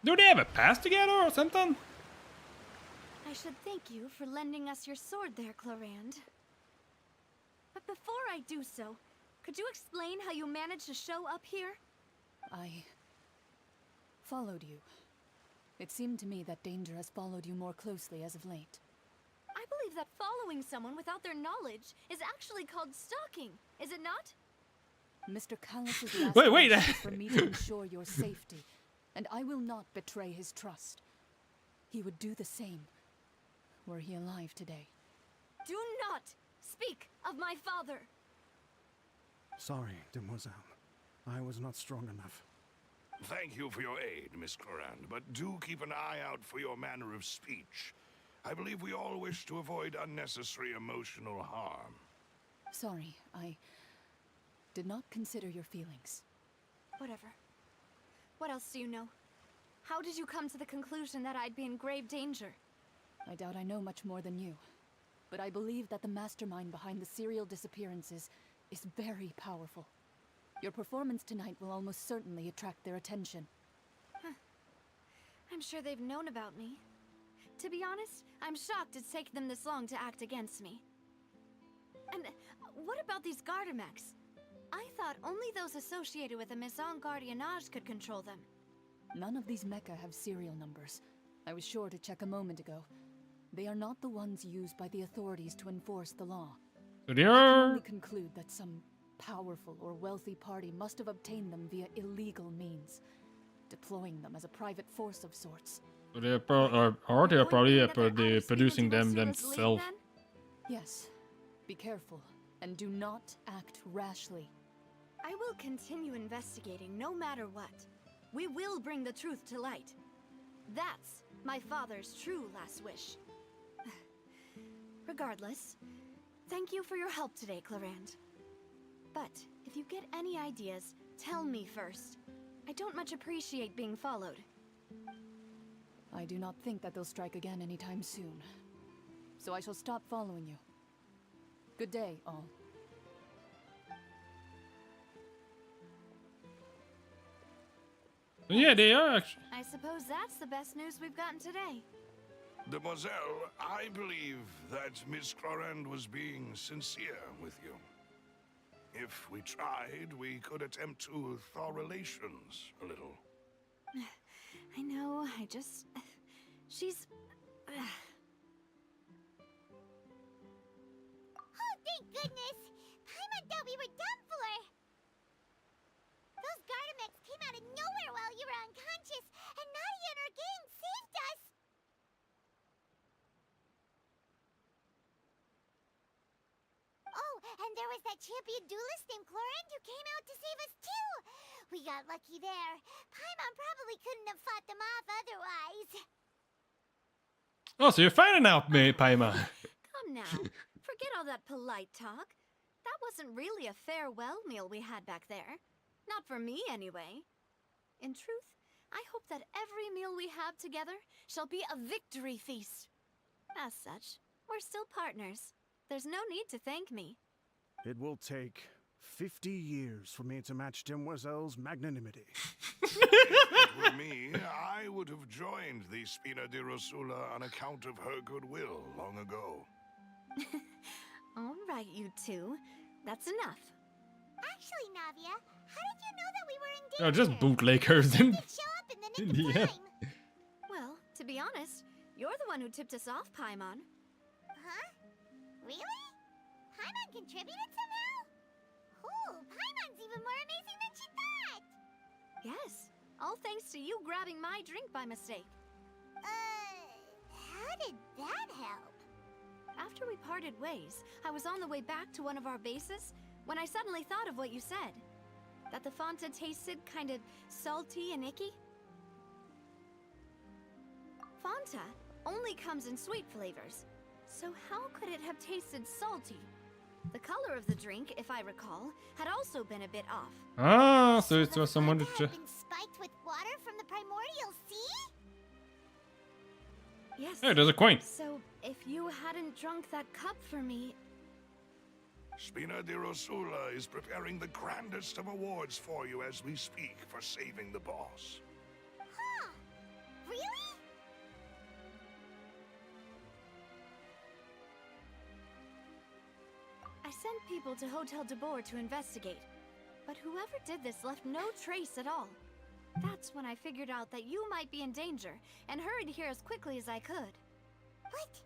Do they have a past together or something? I should thank you for lending us your sword there, Chlorand. But before I do so, could you explain how you managed to show up here? I followed you. It seemed to me that danger has followed you more closely as of late. I believe that following someone without their knowledge is actually called stalking, is it not? Mr. Callus's last Wait. wish is for me to ensure your safety, and I will not betray his trust. He would do the same, were he alive today. Do not speak of my father! Sorry, demoiselle. I was not strong enough. Thank you for your aid, Miss Clorand, but do keep an eye out for your manner of speech. I believe we all wish to avoid unnecessary emotional harm. Sorry, I did not consider your feelings. Whatever. What else do you know? How did you come to the conclusion that I'd be in grave danger? I doubt I know much more than you, but I believe that the mastermind behind the serial disappearances is very powerful. Your performance tonight will almost certainly attract their attention. I'm sure they've known about me. To be honest, I'm shocked it's taken them this long to act against me. And what about these Gardamex? I thought only those associated with the Maison Gardiennage could control them. None of these mecha have serial numbers. I was sure to check a moment ago. They are not the ones used by the authorities to enforce the law. So they I can are... only conclude that some powerful or wealthy party must have obtained them via illegal means, deploying them as a private force of sorts. So they are, they are probably producing them themselves. Yes. Be careful, and do not act rashly. I will continue investigating no matter what. We will bring the truth to light. That's my father's true last wish. Regardless, thank you for your help today, Clarand. But if you get any ideas, tell me first. I don't much appreciate being followed. I do not think that they'll strike again anytime soon. So I shall stop following you. Good day, all. Yeah, they are actually. I suppose that's the best news we've gotten today. Demoiselle, I believe that Miss Clarand was being sincere with you. If we tried, we could attempt to thaw relations a little. I know, she's... Oh, thank goodness! Paimon thought we were done for! Those Gardamex came out of nowhere while you were unconscious, and Nadia and her gang saved us! Oh, and there was that champion duelist named Clarand who came out to save us too! We got lucky there. Paimon probably couldn't have fought them off otherwise. Oh, so you're finding out, me, Paimon. Come now, forget all that polite talk. That wasn't really a farewell meal we had back there. Not for me, anyway. In truth, I hope that every meal we have together shall be a victory feast. As such, we're still partners. There's no need to thank me. It will take 50 years for me to match Demoiselle's magnanimity. If it were me, I would have joined the Spina di Rosula on account of her goodwill long ago. All right, you two. That's enough. Actually, Navia, how did you know that we were in danger? They're just bootleggers in, Did show up in the nick of yeah. time. Well, to be honest, you're the one who tipped us off, Paimon. Huh? Really? Paimon contributed somehow? Ooh, Paimon's even more amazing than she thought! Yes, all thanks to you grabbing my drink by mistake. How did that help? After we parted ways, I was on the way back to one of our bases when I suddenly thought of what you said. That the Fanta tasted kind of salty and icky. Fanta only comes in sweet flavors, so how could it have tasted salty? The color of the drink, if I recall, had also been a bit off. Ah, so it was someone that... Been spiked with water from the primordial sea? Yes. Hey, there's a coin. So, if you hadn't drunk that cup for me... Spina di Rosula is preparing the grandest of awards for you as we speak for saving the boss. Huh? Really? I sent people to Hotel de Boer to investigate, but whoever did this left no trace at all. That's when I figured out that you might be in danger, and hurried here as quickly as I could. What?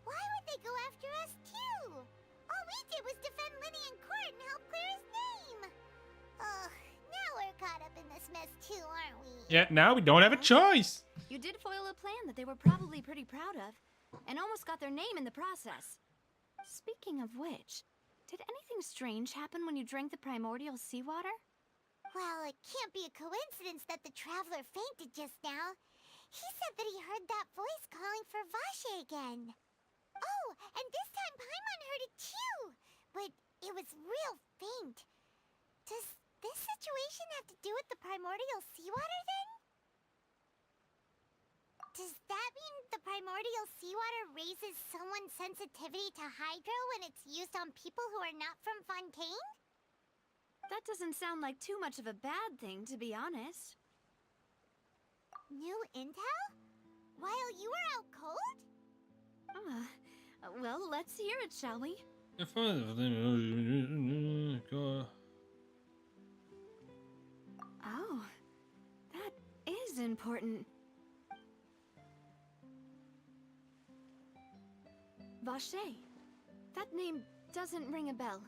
Why would they go after us too? All we did was defend Linny in court and help clear his name. Ugh, now we're caught up in this mess too, aren't we? Yeah, now we don't have a choice. You did foil a plan that they were probably pretty proud of, and almost got their name in the process. Speaking of which, did anything strange happen when you drank the primordial seawater? Well, it can't be a coincidence that the traveler fainted just now. He said that he heard that voice calling for Vache again. Oh, and this time Paimon heard it too, but it was real faint. Does this situation have to do with the primordial seawater then? Does that mean the primordial seawater raises someone's sensitivity to hydro when it's used on people who are not from Fontaine? That doesn't sound like too much of a bad thing, to be honest. New intel? While you were out cold? Well, let's hear it, shall we? Oh, that is important. Vache. That name doesn't ring a bell.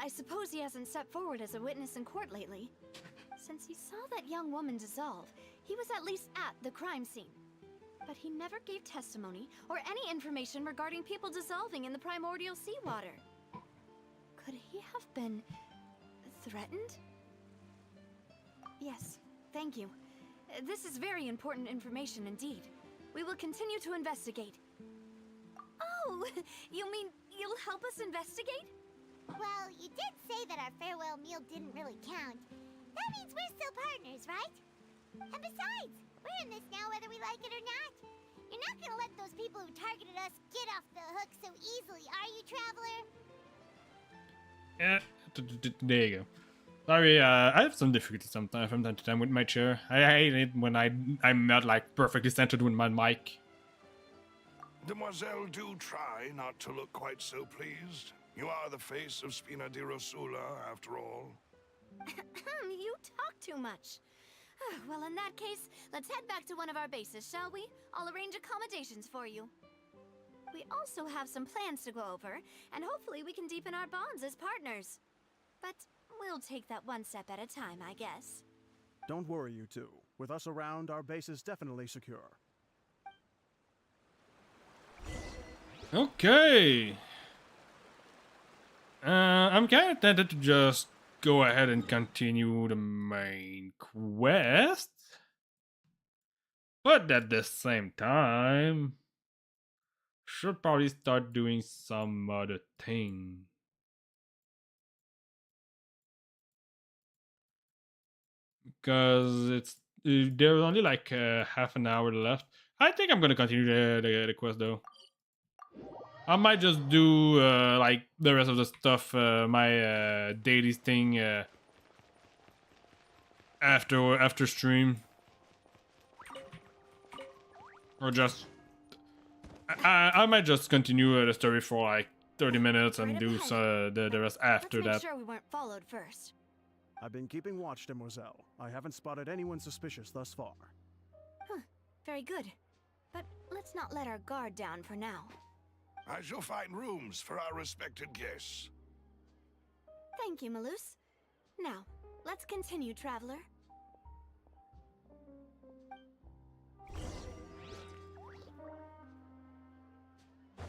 I suppose he hasn't stepped forward as a witness in court lately. Since he saw that young woman dissolve, he was at least at the crime scene. But he never gave testimony or any information regarding people dissolving in the primordial seawater. Could he have been threatened? Yes, thank you. This is very important information indeed. We will continue to investigate. Oh, you mean you'll help us investigate? Well, you did say that our farewell meal didn't really count. That means we're still partners, right? And besides, we're in this now whether we like it or not. You're not gonna let those people who targeted us get off the hook so easily, are you, Traveler? Yeah, there you go. Sorry, I have some difficulty sometimes from time to time with my chair. I hate it when I'm not like perfectly centered with my mic. Demoiselle, do try not to look quite so pleased. You are the face of Spina di Rosula, after all. You talk too much. Well, in that case, let's head back to one of our bases, shall we? I'll arrange accommodations for you. We also have some plans to go over, and hopefully we can deepen our bonds as partners. But we'll take that one step at a time, I guess. Don't worry, you two. With us around, our base is definitely secure. Okay. I'm kind of tempted to just go ahead and continue the main quest. But at the same time, should probably start doing some other thing. Because there's only like half an hour left. I think I'm gonna continue the quest though. I might just do like the rest of the stuff, my daily thing after stream, or just I might just continue the story for like 30 minutes and do the rest after Let's make that. sure we weren't followed first. I've been keeping watch, Demoiselle. I haven't spotted anyone suspicious thus far. Huh, very good. But let's not let our guard down for now. I shall find rooms for our respected guests. Thank you, Malus. Now, let's continue, Traveler.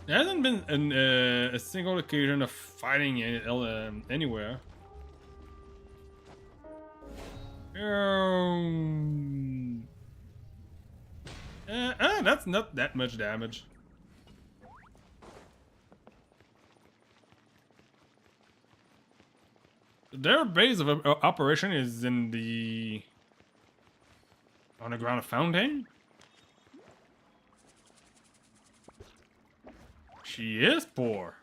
There hasn't been a single occasion of fighting anywhere. That's not that much damage. Their base of operation is in the underground fountain. She is poor.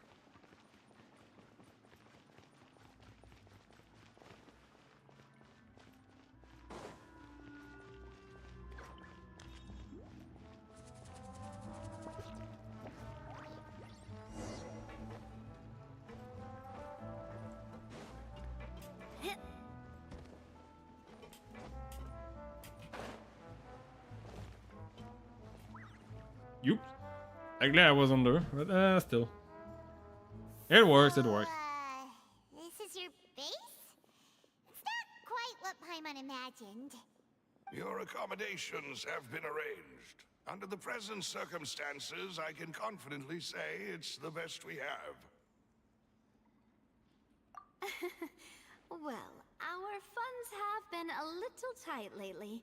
Yup. I'm glad I was under, but still. It works, it works. This is your base? It's not quite what Paimon imagined. Your accommodations have been arranged. Under the present circumstances, I can confidently say it's the best we have. Well, our funds have been a little tight lately.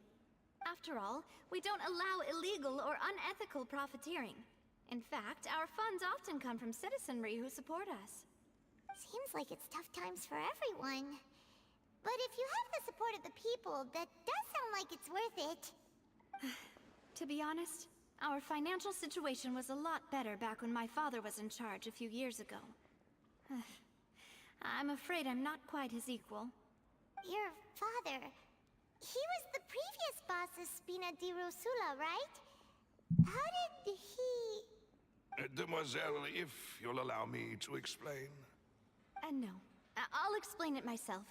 After all, we don't allow illegal or unethical profiteering. In fact, our funds often come from citizenry who support us. Seems like it's tough times for everyone. But if you have the support of the people, that does sound like it's worth it. To be honest, our financial situation was a lot better back when my father was in charge a few years ago. I'm afraid I'm not quite his equal. Your father... He was the previous boss of Spina di Rosula, right? How did he... Demoiselle, if you'll allow me to explain. No. I'll explain it myself.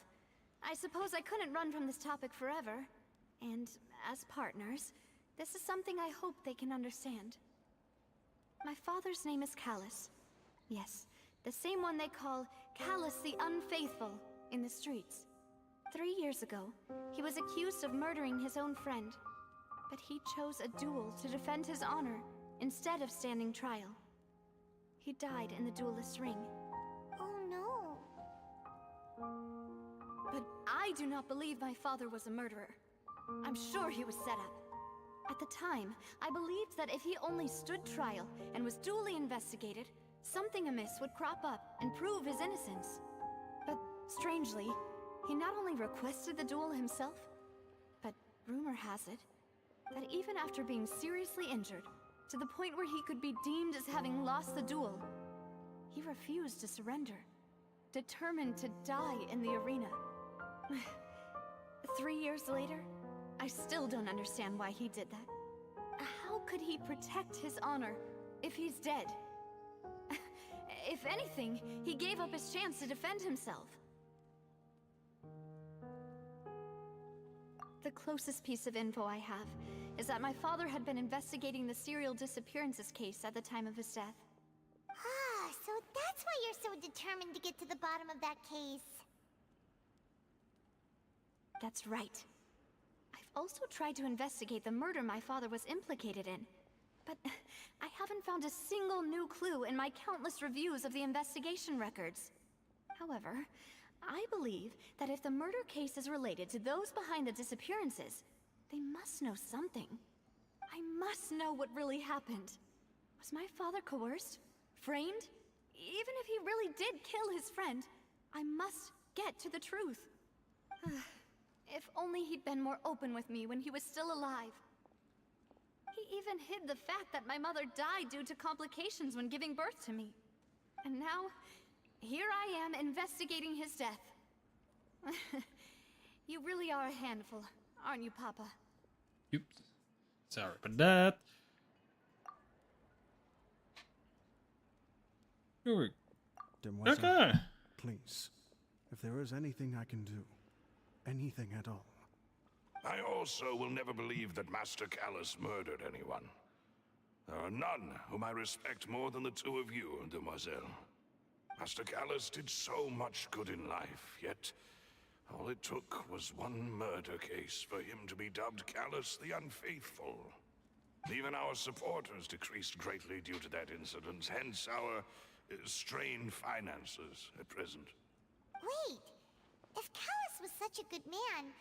I suppose I couldn't run from this topic forever. And as partners, this is something I hope they can understand. My father's name is Callus. Yes, the same one they call Callus the Unfaithful in the streets. 3 years ago, he was accused of murdering his own friend. But he chose a duel to defend his honor instead of standing trial. He died in the duelist's ring. Oh no. But I do not believe my father was a murderer. I'm sure he was set up. At the time, I believed that if he only stood trial and was duly investigated, something amiss would crop up and prove his innocence. But strangely, he not only requested the duel himself, but rumor has it that even after being seriously injured, to the point where he could be deemed as having lost the duel, he refused to surrender, determined to die in the arena. 3 years later, I still don't understand why he did that. How could he protect his honor if he's dead? If anything, he gave up his chance to defend himself. The closest piece of info I have is that my father had been investigating the serial disappearances case at the time of his death. Ah, so that's why you're so determined to get to the bottom of that case. That's right. I've also tried to investigate the murder my father was implicated in, but I haven't found a single new clue in my countless reviews of the investigation records. However, I believe that if the murder case is related to those behind the disappearances, they must know something. I must know what really happened. Was my father coerced? Framed? Even if he really did kill his friend, I must get to the truth. If only he'd been more open with me when he was still alive. He even hid the fact that my mother died due to complications when giving birth to me. And now, here I am investigating his death. You really are a handful, aren't you, Papa? Oops. Sorry about that. Demoiselle, Okay. please, if there is anything I can do, anything at all. I also will never believe that Master Callus murdered anyone. There are none whom I respect more than the two of you, Demoiselle. Master Callus did so much good in life, yet all it took was one murder case for him to be dubbed Callus the Unfaithful. Even our supporters decreased greatly due to that incident, hence our strained finances at present. Wait, if Callus was such a good man,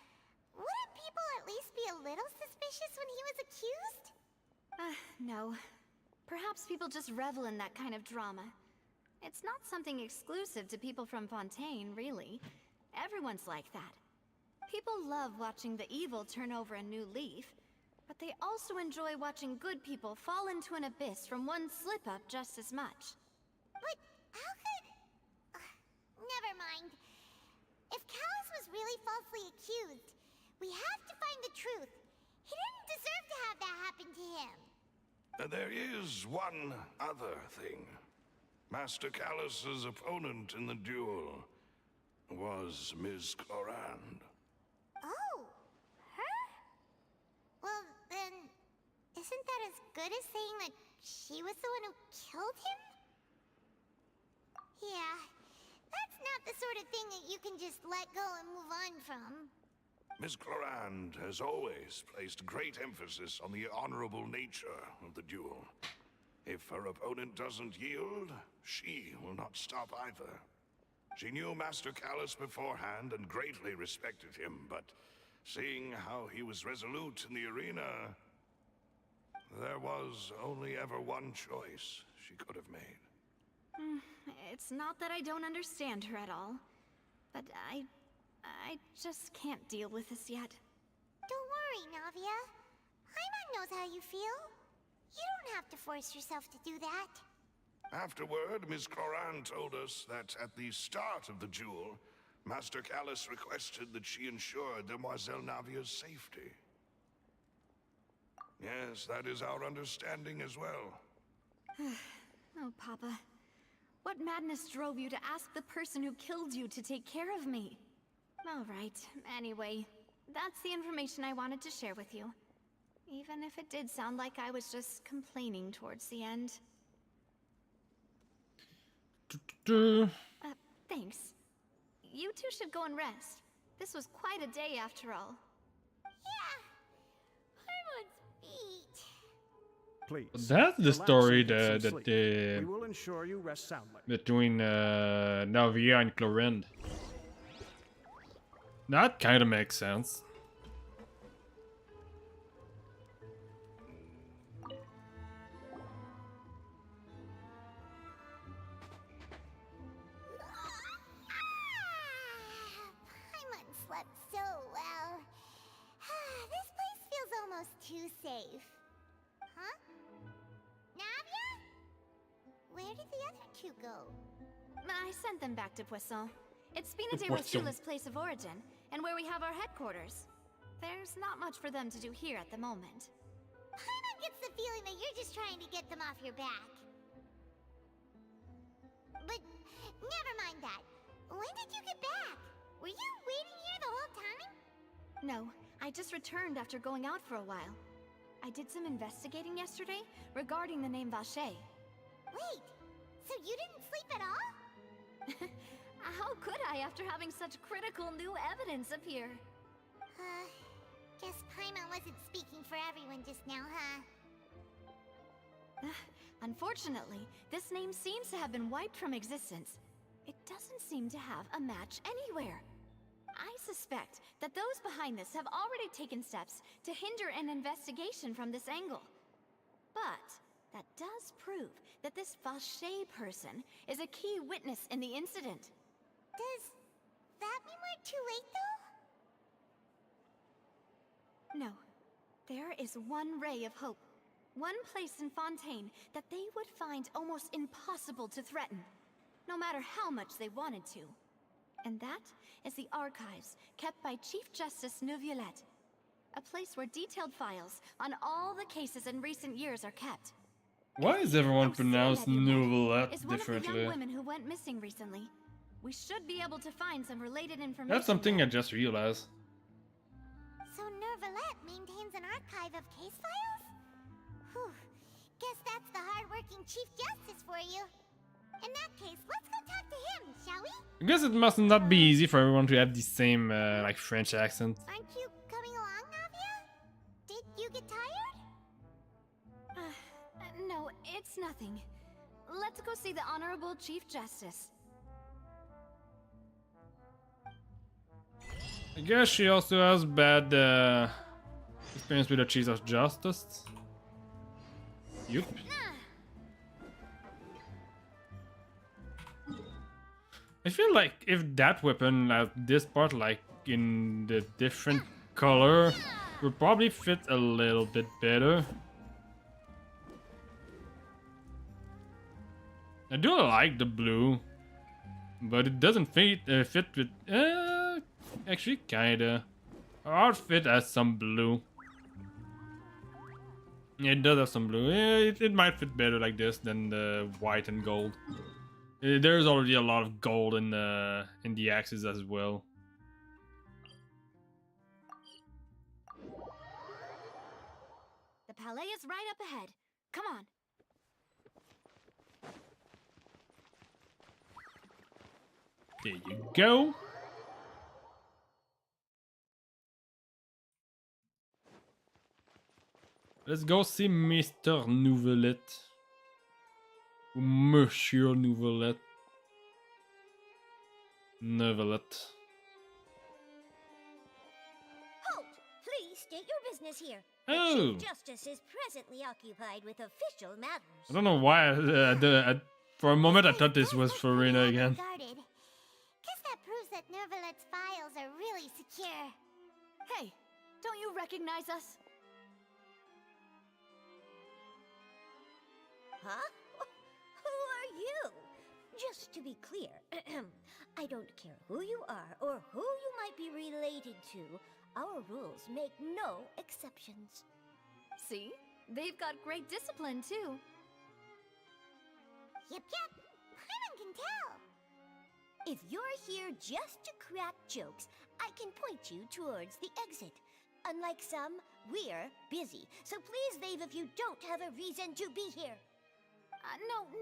wouldn't people at least be a little suspicious when he was accused? No. Perhaps people just revel in that kind of drama. It's not something exclusive to people from Fontaine, really. Everyone's like that. People love watching the evil turn over a new leaf, but they also enjoy watching good people fall into an abyss from one slip-up just as much. But how could... never mind. If Callus was really falsely accused, we have to find the truth. He didn't deserve to have that happen to him. There is one other thing. Master Callus's opponent in the duel was Ms. Clorand. Oh, her? Well, then, isn't that as good as saying that she was the one who killed him? Yeah, that's not the sort of thing that you can just let go and move on from. Ms. Clorand has always placed great emphasis on the honorable nature of the duel. If her opponent doesn't yield, she will not stop either. She knew Master Callus beforehand and greatly respected him, but seeing how he was resolute in the arena, there was only ever one choice she could have made. It's not that I don't understand her at all, but I just can't deal with this yet. Don't worry, Navia. Paimon knows how you feel. You don't have to force yourself to do that. Afterward, Ms. Cloran told us that at the start of the duel, Master Callus requested that she ensure Demoiselle Navia's safety. Yes, that is our understanding as well. Oh, Papa. What madness drove you to ask the person who killed you to take care of me? All right, anyway, that's the information I wanted to share with you. Even if it did sound like I was just complaining towards the end. Thanks. You two should go and rest. This was quite a day after all. Please. That's the relax story and get some that sleep. We will ensure you rest soundly. between Navia and Clorinde. That kind of makes sense. Paimon slept so well. This place feels almost too safe. Huh? Navia? Where did the other two go? I sent them back to Poisson. It's Spina de Poisson. Rosula's place of origin, and where we have our headquarters. There's not much for them to do here at the moment. Paimon gets the feeling that you're just trying to get them off your back. But never mind that. When did you get back? Were you waiting here the whole time? No, I just returned after going out for a while. I did some investigating yesterday regarding the name Vache. Wait, so you didn't sleep at all? How could I after having such critical new evidence appear? Guess Paimon wasn't speaking for everyone just now, huh? Unfortunately, this name seems to have been wiped from existence. It doesn't seem to have a match anywhere. I suspect that those behind this have already taken steps to hinder an investigation from this angle. But that does prove that this Vache person is a key witness in the incident. Does that mean we're too late, though? No. There is one ray of hope. One place in Fontaine that they would find almost impossible to threaten, no matter how much they wanted to. And that is the archives kept by Chief Justice Neuvillette. A place where detailed files on all the cases in recent years are kept. Why is everyone pronounced Nouvellette Is one of the differently? young women who went missing recently. We should be able to find some related information. That's something I just realized. So Neuvillette maintains an archive of case files? Whew. Guess that's the hard-working Chief Justice for you. In that case, let's go talk to him, shall we? I guess it must not be easy for everyone to have the same like French accent. Aren't you coming along, Navia? Did you get tired? No, it's nothing. Let's go see the Honorable Chief Justice. I guess she also has bad experience with the Chief of Justice. Yup. I feel like if that weapon at this part, like in the different color, would probably fit a little bit better. I do like the blue, but it doesn't fit with. Actually, kinda. Our outfit has some blue. Yeah, it does have some blue. Yeah, it might fit better like this than the white and gold. There's already a lot of gold in the axes as well. The palais is right up ahead. Come on. There you go. Let's go see Mr. Neuvillette. Ou Monsieur Neuvillette. Neuvillette. Halt! Please state your business here. Oh. The Chief Justice is presently occupied with official matters. I don't know why. For a moment, I thought this was Farina again. Guarded. Guess that proves that Neuvillette's files are really secure. Hey, don't you recognize us? Huh? Who are Just to be clear, I don't care who you are or who you might be related to. Our rules make no exceptions. See? They've got great discipline, too. Yep, Paimon can tell. If you're here just to crack jokes, I can point you towards the exit. Unlike some, we're busy, so please leave if you don't have a reason to be here.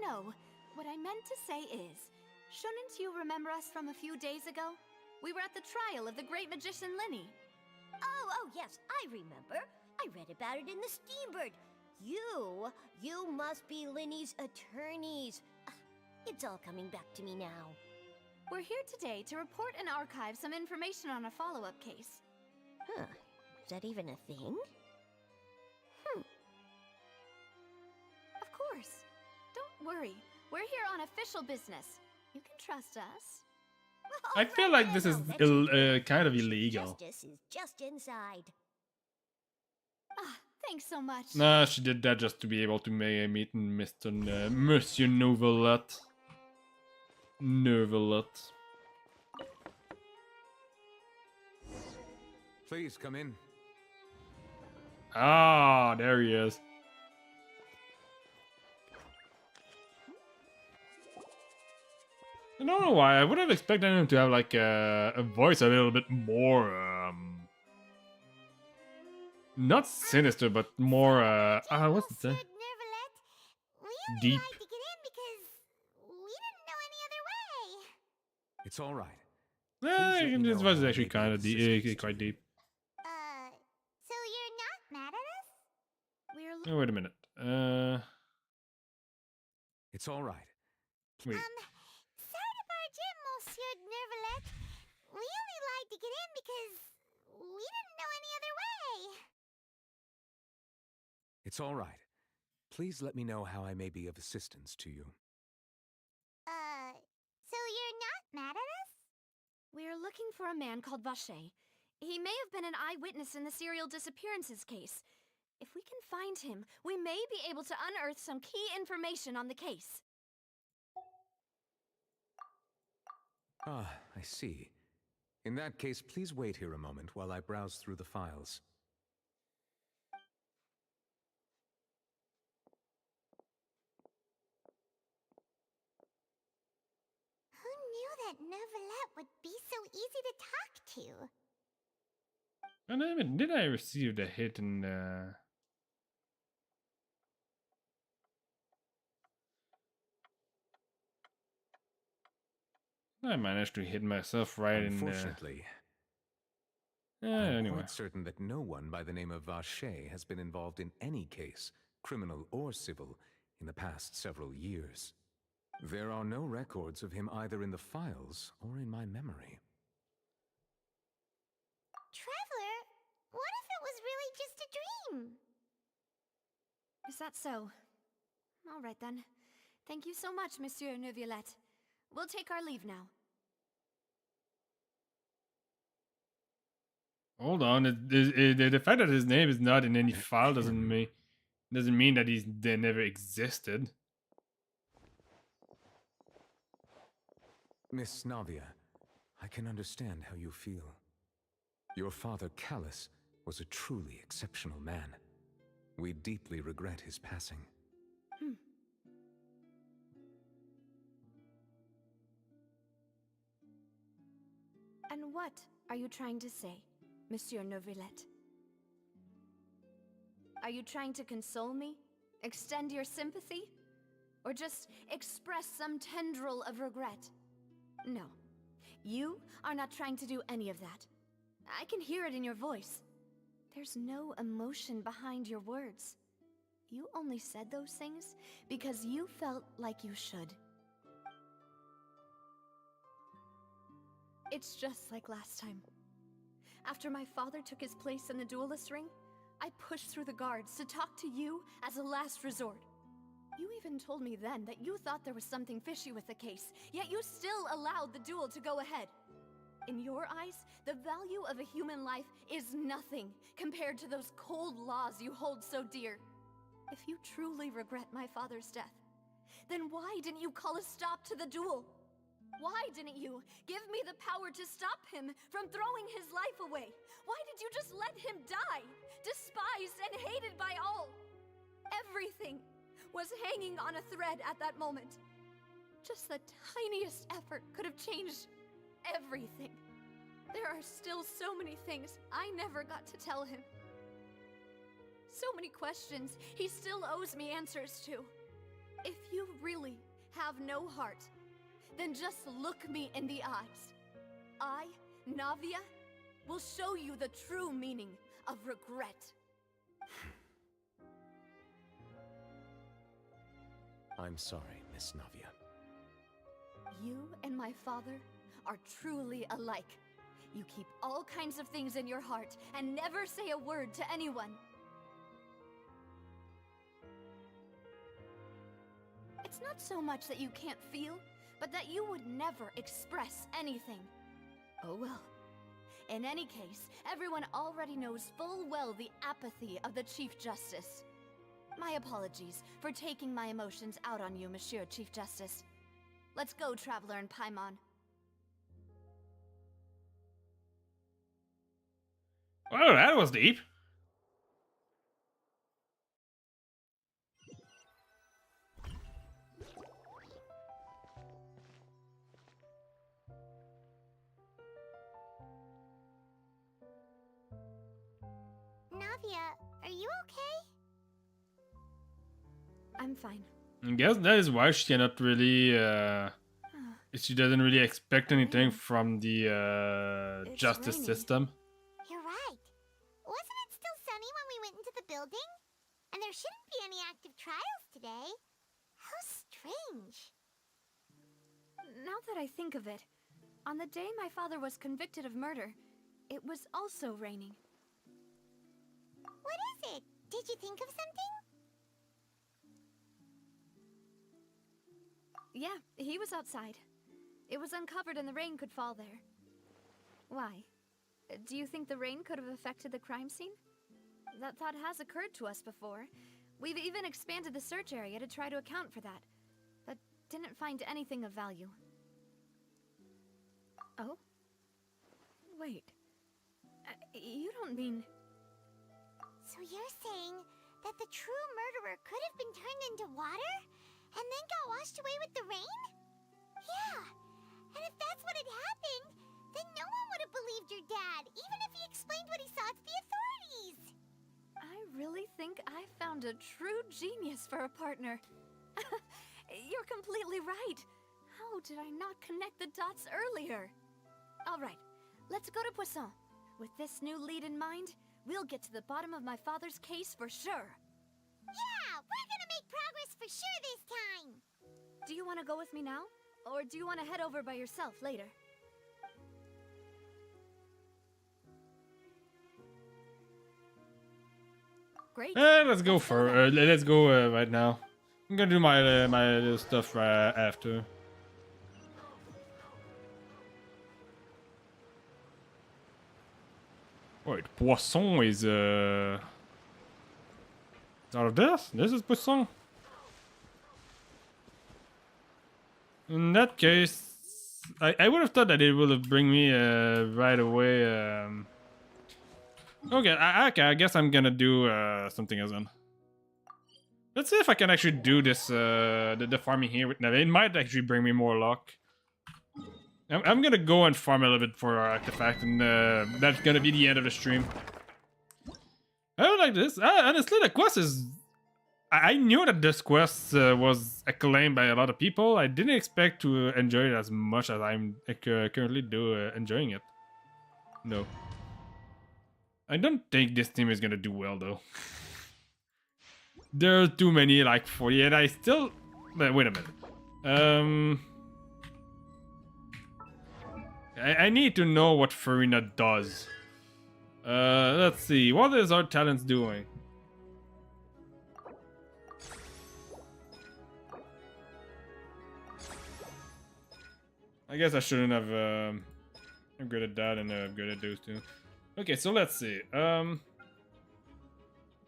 No. What I meant to say is, shouldn't you remember us from a few days ago? We were at the trial of the great magician Linny. Oh, yes, I remember. I read about it in the Steambird. You must be Linny's attorneys. It's all coming back to me now. We're here today to report and archive some information on a follow-up case. Huh. Is that even a thing? Of course. Don't worry. We're here on official business. You can trust us. I feel like this is kind of illegal. Justice is just inside. Thanks so much. Nah, she did that just to be able to meet Monsieur Novelet. Please come in. Ah, there he is. I don't know why. I would have expected him to have like a voice a little bit more, not sinister, but more what's the thing? Deep. Tried to get in because we didn't know any other way. It's all right. This was actually kind of deep, quite deep. So you're not mad at us? We're Oh, wait a minute. It's all right. Wait. Sorry to barge in, Monsieur Nervalet. We only lied to get in because we didn't know any other way. It's all right. Please let me know how I may be of assistance to you. So you're not mad at us? We're looking for a man called Vache. He may have been an eyewitness in the serial disappearances case. If we can find him, we may be able to unearth some key information on the case. Ah, I see. In that case, please wait here a moment while I browse through the files. Who knew that Nervalet would be so easy to talk to? And I mean, did I receive the hit in I managed to hit myself right Unfortunately, I'm anyway. Quite certain that no one by the name of Vache has been involved in any case, criminal or civil, in the past several years. There are no records of him either in the files or in my memory. Traveler, what if it was really just a dream? Is that so? All right then. Thank you so much, Monsieur Neuvillette. We'll take our leave now. Hold on, the fact that his name is not in any file doesn't mean that they never existed. Miss Navia, I can understand how you feel. Your father, Callus, was a truly exceptional man. We deeply regret his passing. And what are you trying to say, Monsieur Neuvillette? Are you trying to console me? Extend your sympathy? Or just express some tendril of regret? No. You are not trying to do any of that. I can hear it in your voice. There's no emotion behind your words. You only said those things because you felt like you should. It's just like last time. After my father took his place in the duelist ring, I pushed through the guards to talk to you as a last resort. You even told me then that you thought there was something fishy with the case, yet you still allowed the duel to go ahead. In your eyes, the value of a human life is nothing compared to those cold laws you hold so dear. If you truly regret my father's death, then why didn't you call a stop to the duel? Why didn't you give me the power to stop him from throwing his life away? Why did you just let him die, despised and hated by all? Everything was hanging on a thread at that moment. Just the tiniest effort could have changed everything. There are still so many things I never got to tell him. So many questions he still owes me answers to. If you really have no heart, then just look me in the eyes. I, Navia, will show you the true meaning of regret. I'm sorry, Miss Navia. You and my father are truly alike. You keep all kinds of things in your heart and never say a word to anyone. It's not so much that you can't feel, but that you would never express anything. Oh well. In any case, everyone already knows full well the apathy of the Chief Justice. My apologies for taking my emotions out on you, Monsieur Chief Justice. Let's go, Traveler and Paimon. Oh, that was deep. Navia, are you okay? I'm fine. I guess that is why she cannot really. She doesn't really expect anything from the justice raining. system. You're right. Wasn't it still sunny when we went into the building? And there shouldn't be any active trials today. How strange. Now that I think of it, on the day my father was convicted of murder, it was also raining. What is it? Did you think of something? Yeah, he was outside. It was uncovered and the rain could fall there. Why? Do you think the rain could have affected the crime scene? That thought has occurred to us before. We've even expanded the search area to try to account for that, but didn't find anything of value. Oh? Wait. You don't mean... So you're saying that the true murderer could have been turned into water? And then got washed away with the rain? Yeah. And if that's what had happened, then no one would have believed your dad, even if he explained what he saw to the authorities. I really think I found a true genius for a partner. You're completely right. How did I not connect the dots earlier? All right, let's go to Poisson. With this new lead in mind, we'll get to the bottom of my father's case for sure. Yeah, we're gonna make progress for sure this time. Do you want to go with me now? Or do you want to head over by yourself later? Great. Let's go for let's go right now. I'm gonna do my my little stuff after. Wait, Poisson is out of this? This is Poisson? In that case, I would have thought that it would have bring me right away. Okay, I guess I'm gonna do something else then. Let's see if I can actually do this the farming here with Neve. It might actually bring me more luck. I'm gonna go and farm a little bit for our artifact, and that's gonna be the end of the stream. I don't like this. Honestly, the quest is... I knew that this quest was acclaimed by a lot of people. I didn't expect to enjoy it as much as I'm currently enjoying it. No. I don't think this team is gonna do well, though. There are too many, like 40, and I still... Wait a minute. I need to know what Farina does. Let's see. What is our talents doing? I guess I shouldn't have upgraded that and upgraded those two. Okay, so let's see.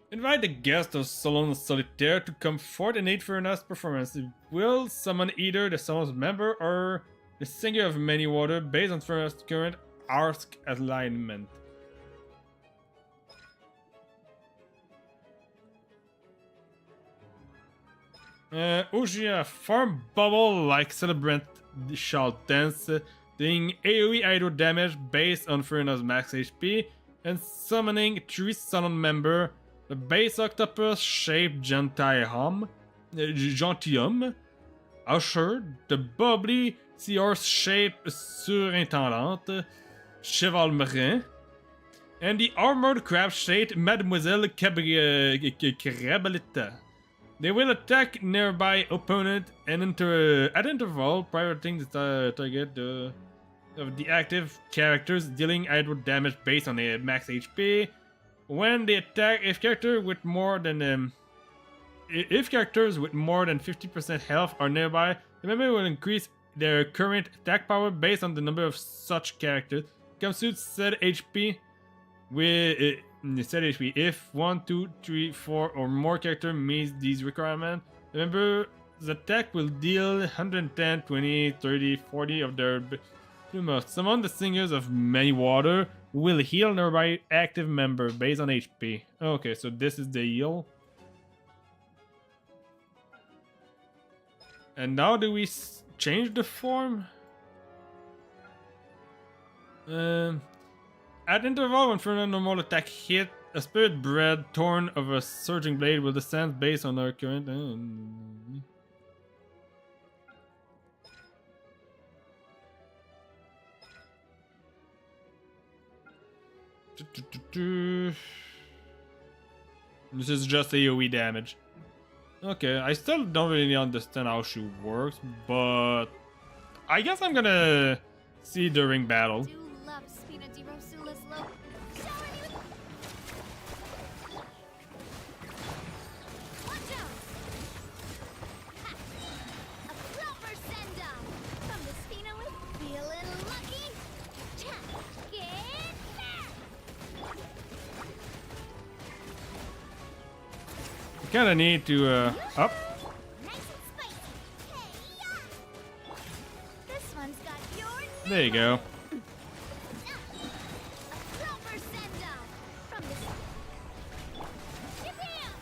Invite the guest of Salon Solitaire to come forth and aid Furnace performance. It will summon either the Salon's member or the Singer of Many Water based on Furnace's current arc alignment. Ogia, farm bubble like celebrant shall dance, doing AoE idle damage based on Furnace's max HP, and summoning 3 Salon member. The base octopus shaped gentilhomme, Usher, the bubbly seahorse shaped surintendante, cheval marin, and the armored crab shaped Mademoiselle Crabaletta. They will attack nearby opponent and at interval, prioriting the target of the active characters, dealing idle damage based on their max HP. When they attack, if characters with more than 50% health are nearby, the member will increase their current attack power based on the number of such characters. Comes to set HP with set HP. If 1, 2, 3, 4 or more characters meets these requirements, the member's attack will deal 110, 20, 30, 40 of their most. Summon the Singers of Many Water will heal nearby active member based on HP. Okay, so this is the heal. And now do we change the form? At interval, when Furnace normal attack hit, a spirit bread torn of a surging blade will descend based on our current. This is just AoE damage. Okay, I still don't really understand how she works, but I guess I'm gonna see during battle. I do love Spina di Rosula's look. Watch out! Ha! A proper send-off from the Spina with feeling lucky. Cha! Get back! You kinda need to up. This one's got your There you go. proper send-off from the Shazam!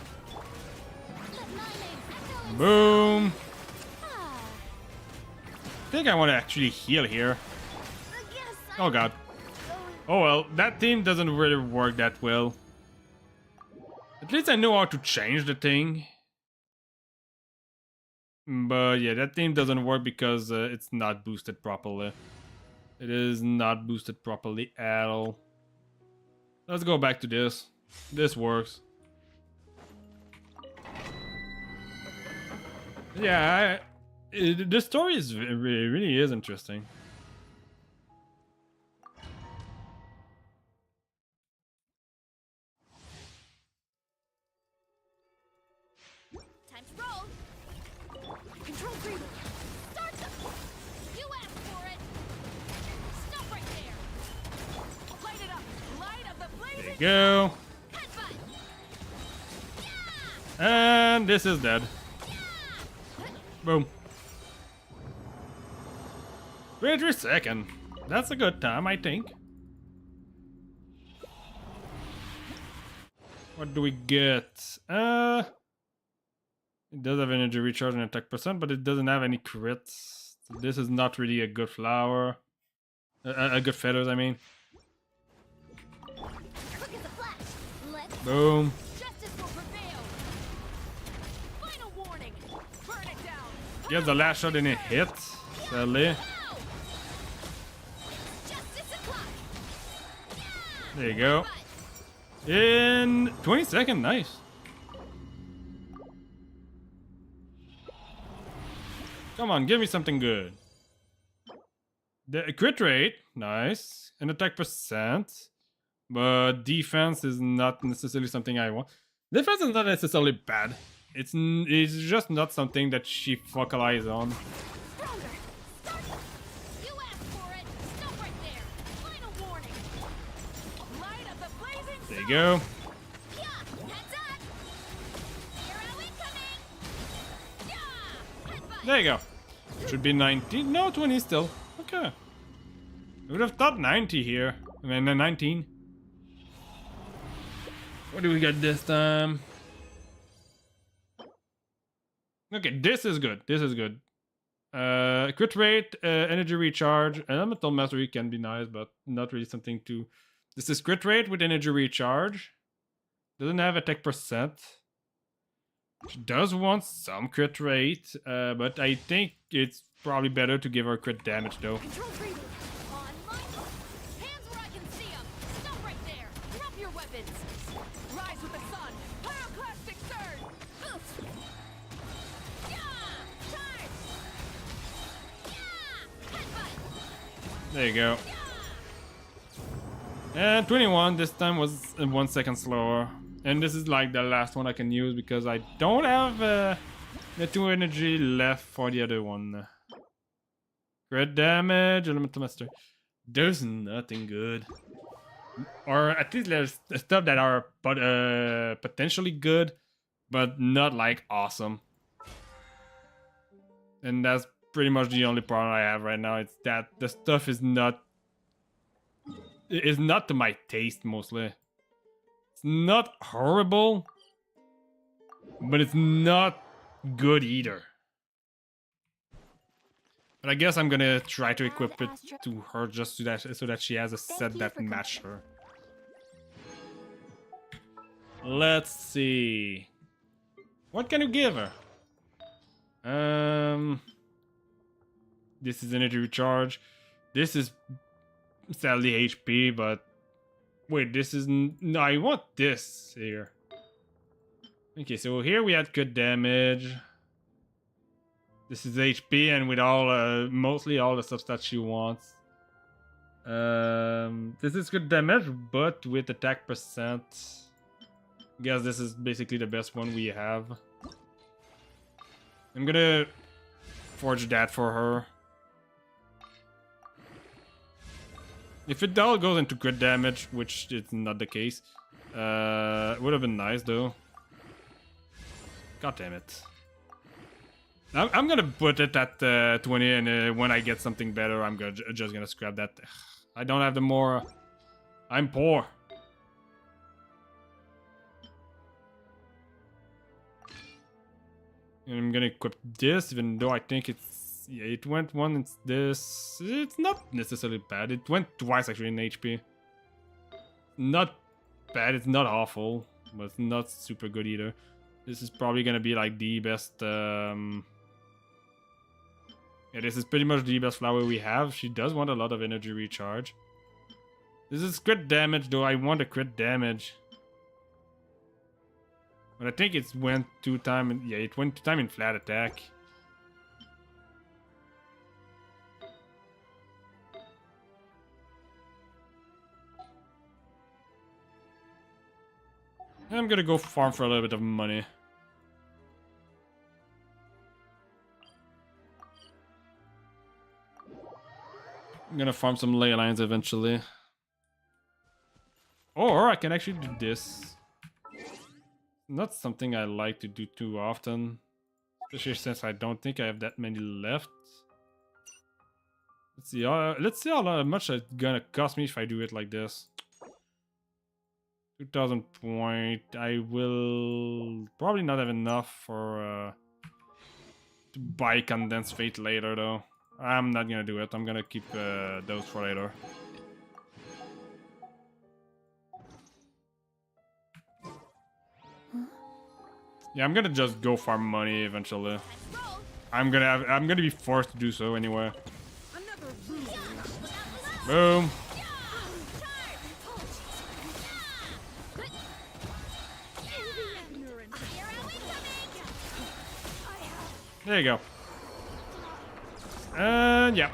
Let my name echo in Boom. I think I want to actually heal here. Oh god. Oh well, that team doesn't really work that well. At least I know how to change the thing. But yeah, that thing doesn't work because it's not boosted properly. It is not boosted properly at all. Let's go back to this. This works. Yeah, the story is really is interesting. time to roll. Control Green. Start the. You asked for it. Stop right there. Light it up. Light up the blazing. There you go. And this is dead. Boom. 23 seconds. That's a good time, I think. What do we get? It does have energy recharge and attack percent, but it doesn't have any crits. So this is not really a good flower. A good feathers, I mean. Boom. Gets the last shot and it hits. Sadly. There you go. In 20 seconds, nice. Come on, give me something good. The crit rate, nice. And attack percent. But defense is not necessarily something I want. Defense is not necessarily bad. It's just not something that she focalizes on. There you go. There you go. Should be 90. No, 20 still. Okay. I would have thought 90 here. I mean, 19. What do we got this time? Okay, this is good. This is good. Crit rate, energy recharge, elemental mastery can be nice, but not really something to. This is crit rate with energy recharge. Doesn't have attack percent. She does want some crit rate, but I think it's probably better to give her crit damage though. Control breathing. On my mark. Hands where I can see them. Stop right there. Drop your weapons. Rise with the sun. Pyroclastic surge. Oof. Yeah! Charge! Yeah! Headbutt! There you go. And 21 this time was 1 second slower. And this is like the last one I can use because I don't have the 2 energy left for the other one. Crit damage, elemental mastery. There's nothing good. Or at least there's stuff that are potentially good, but not like awesome. And that's pretty much the only problem I have right now. It's that the stuff is not to my taste mostly. It's not horrible, but it's not good either. But I guess I'm gonna try to equip it to her just so that she has a set that match her. Let's see. What can you give her? This is energy recharge. This is sadly HP, but wait, this is no. I want this here. Okay, so here we had good damage. This is HP, and with all mostly all the stuff that she wants. This is good damage, but with attack percent. Guess this is basically the best one we have. I'm gonna forge that for her. If it all goes into crit damage, which is not the case, would have been nice though. God damn it. I'm gonna put it at 20, and when I get something better, I'm just gonna scrap that. I don't have the more. I'm poor. And I'm gonna equip this, even though I think it's... Yeah, it went one, it's this... It's not necessarily bad. It went twice, actually, in HP. Not bad, it's not awful, but it's not super good either. This is probably gonna be, like, the best... Yeah, this is pretty much the best flower we have. She does want a lot of energy recharge. This is crit damage, though. I want a crit damage. But I think it went 2 times. Yeah, it went 2 times in flat attack. I'm gonna go farm for a little bit of money. I'm gonna farm some ley lines eventually. Or I can actually do this. Not something I like to do too often. Especially since I don't think I have that many left. Let's see how much it's gonna cost me if I do it like this. 2,000 point. I will probably not have enough for to buy Condensed Fate later though. I'm not gonna do it. I'm gonna keep those for later. Yeah, I'm gonna just go farm money eventually. I'm gonna be forced to do so anyway. Boom. There you go. Yeah.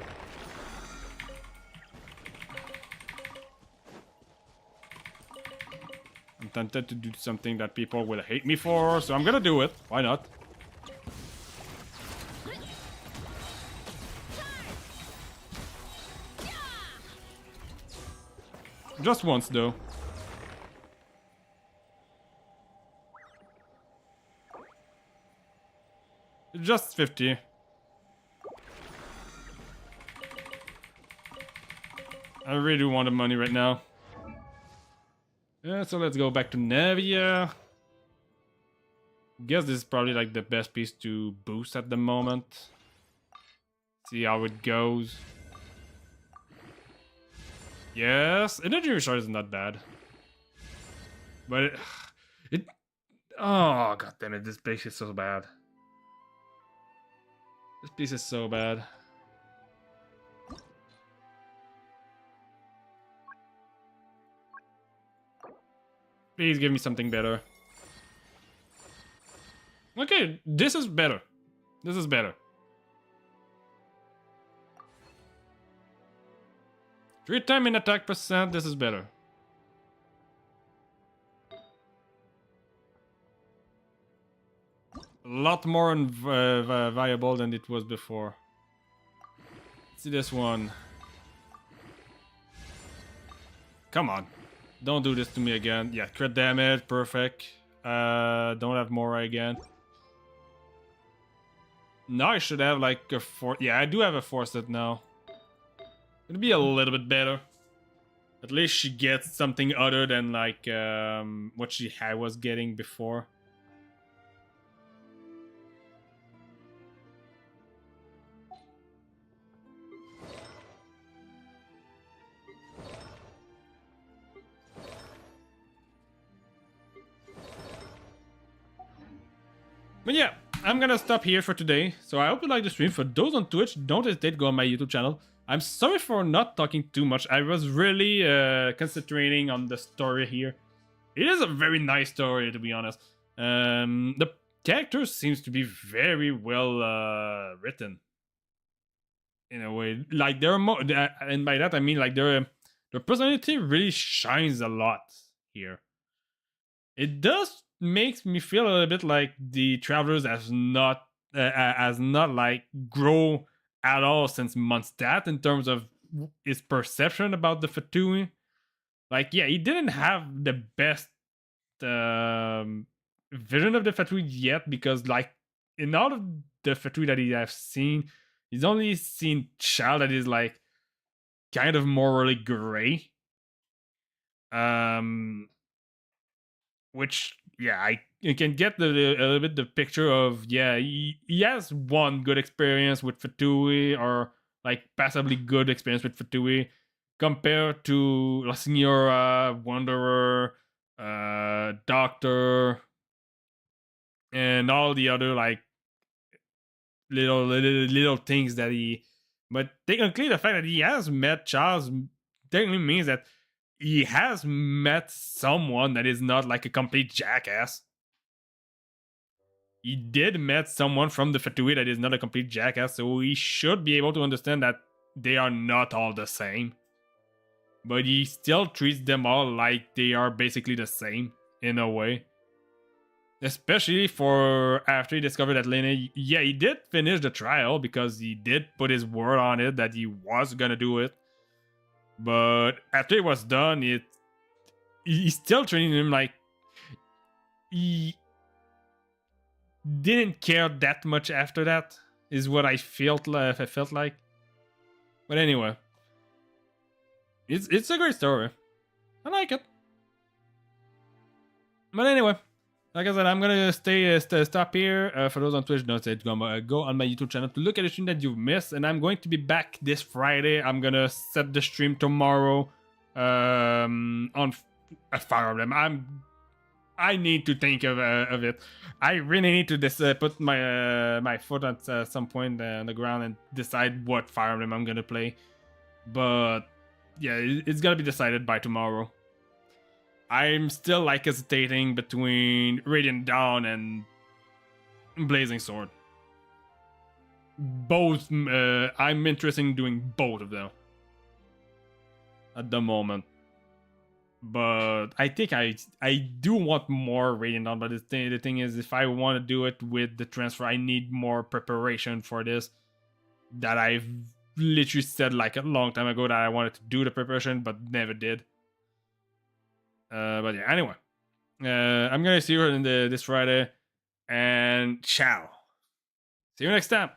I'm tempted to do something that people will hate me for, so I'm gonna do it. Why not? Just once, though. Just 50. I really do want the money right now. Yeah, so let's go back to Navia. Guess this is probably like the best piece to boost at the moment. See how it goes. Yes, energy recharge is not bad. But it oh god damn it, this piece is so bad. This piece is so bad. Please give me something better. Okay, this is better. This is better. 3 time in attack percent, this is better. A lot more viable than it was before. Let's see this one. Come on. Don't do this to me again. Yeah, crit damage, perfect. Don't have Mora again. Now I should have like a 4. Yeah, I do have a 4 set now. It'll be a little bit better. At least she gets something other than like what she was getting before. But yeah, I'm gonna stop here for today. So I hope you liked the stream. For those on Twitch, don't hesitate to go on my YouTube channel. I'm sorry for not talking too much. I was really concentrating on the story here. It is a very nice story, to be honest. The character seems to be very well written. In a way, like they're more, and by that I mean like their personality really shines a lot here. It does makes me feel a little bit like the Travelers has not like grow at all since Mondstadt in terms of his perception about the Fatui. Like, yeah, he didn't have the best vision of the Fatui yet, because like in all of the Fatui that he has seen, he's only seen Chal that is like kind of morally gray. Which, yeah, I can get a little bit the picture of, yeah, he has one good experience with Fatui, or like passably good experience with Fatui, compared to La Signora, Wanderer, Doctor, and all the other like little things that he. But technically, the fact that he has met Charles technically means that he has met someone that is not like a complete jackass. He did met someone from the Fatui that is not a complete jackass, so he should be able to understand that they are not all the same. But he still treats them all like they are basically the same, in a way. Especially for after he discovered that Lene, yeah, he did finish the trial because he did put his word on it that he was gonna do it. But after it was done, he's still treating him like he didn't care that much after that, is what I felt like. But anyway, it's a great story. I like it. But anyway, like I said, I'm gonna stop here. For those on Twitch, don't say to go on my YouTube channel to look at the stream that you've missed. And I'm going to be back this Friday. I'm gonna set the stream tomorrow on a Fire Emblem. I need to think of it. I really need to put my foot at some point on the ground and decide what Fire Emblem I'm gonna play. But yeah, it's gonna be decided by tomorrow. I'm still like hesitating between Radiant Dawn and Blazing Sword. Both, I'm interested in doing both of them at the moment. But I think I do want more Radiant Dawn. But the thing is, if I want to do it with the transfer, I need more preparation for this. That I've literally said like a long time ago that I wanted to do the preparation, but never did. But yeah, anyway, I'm gonna see you this Friday, and ciao. See you next time.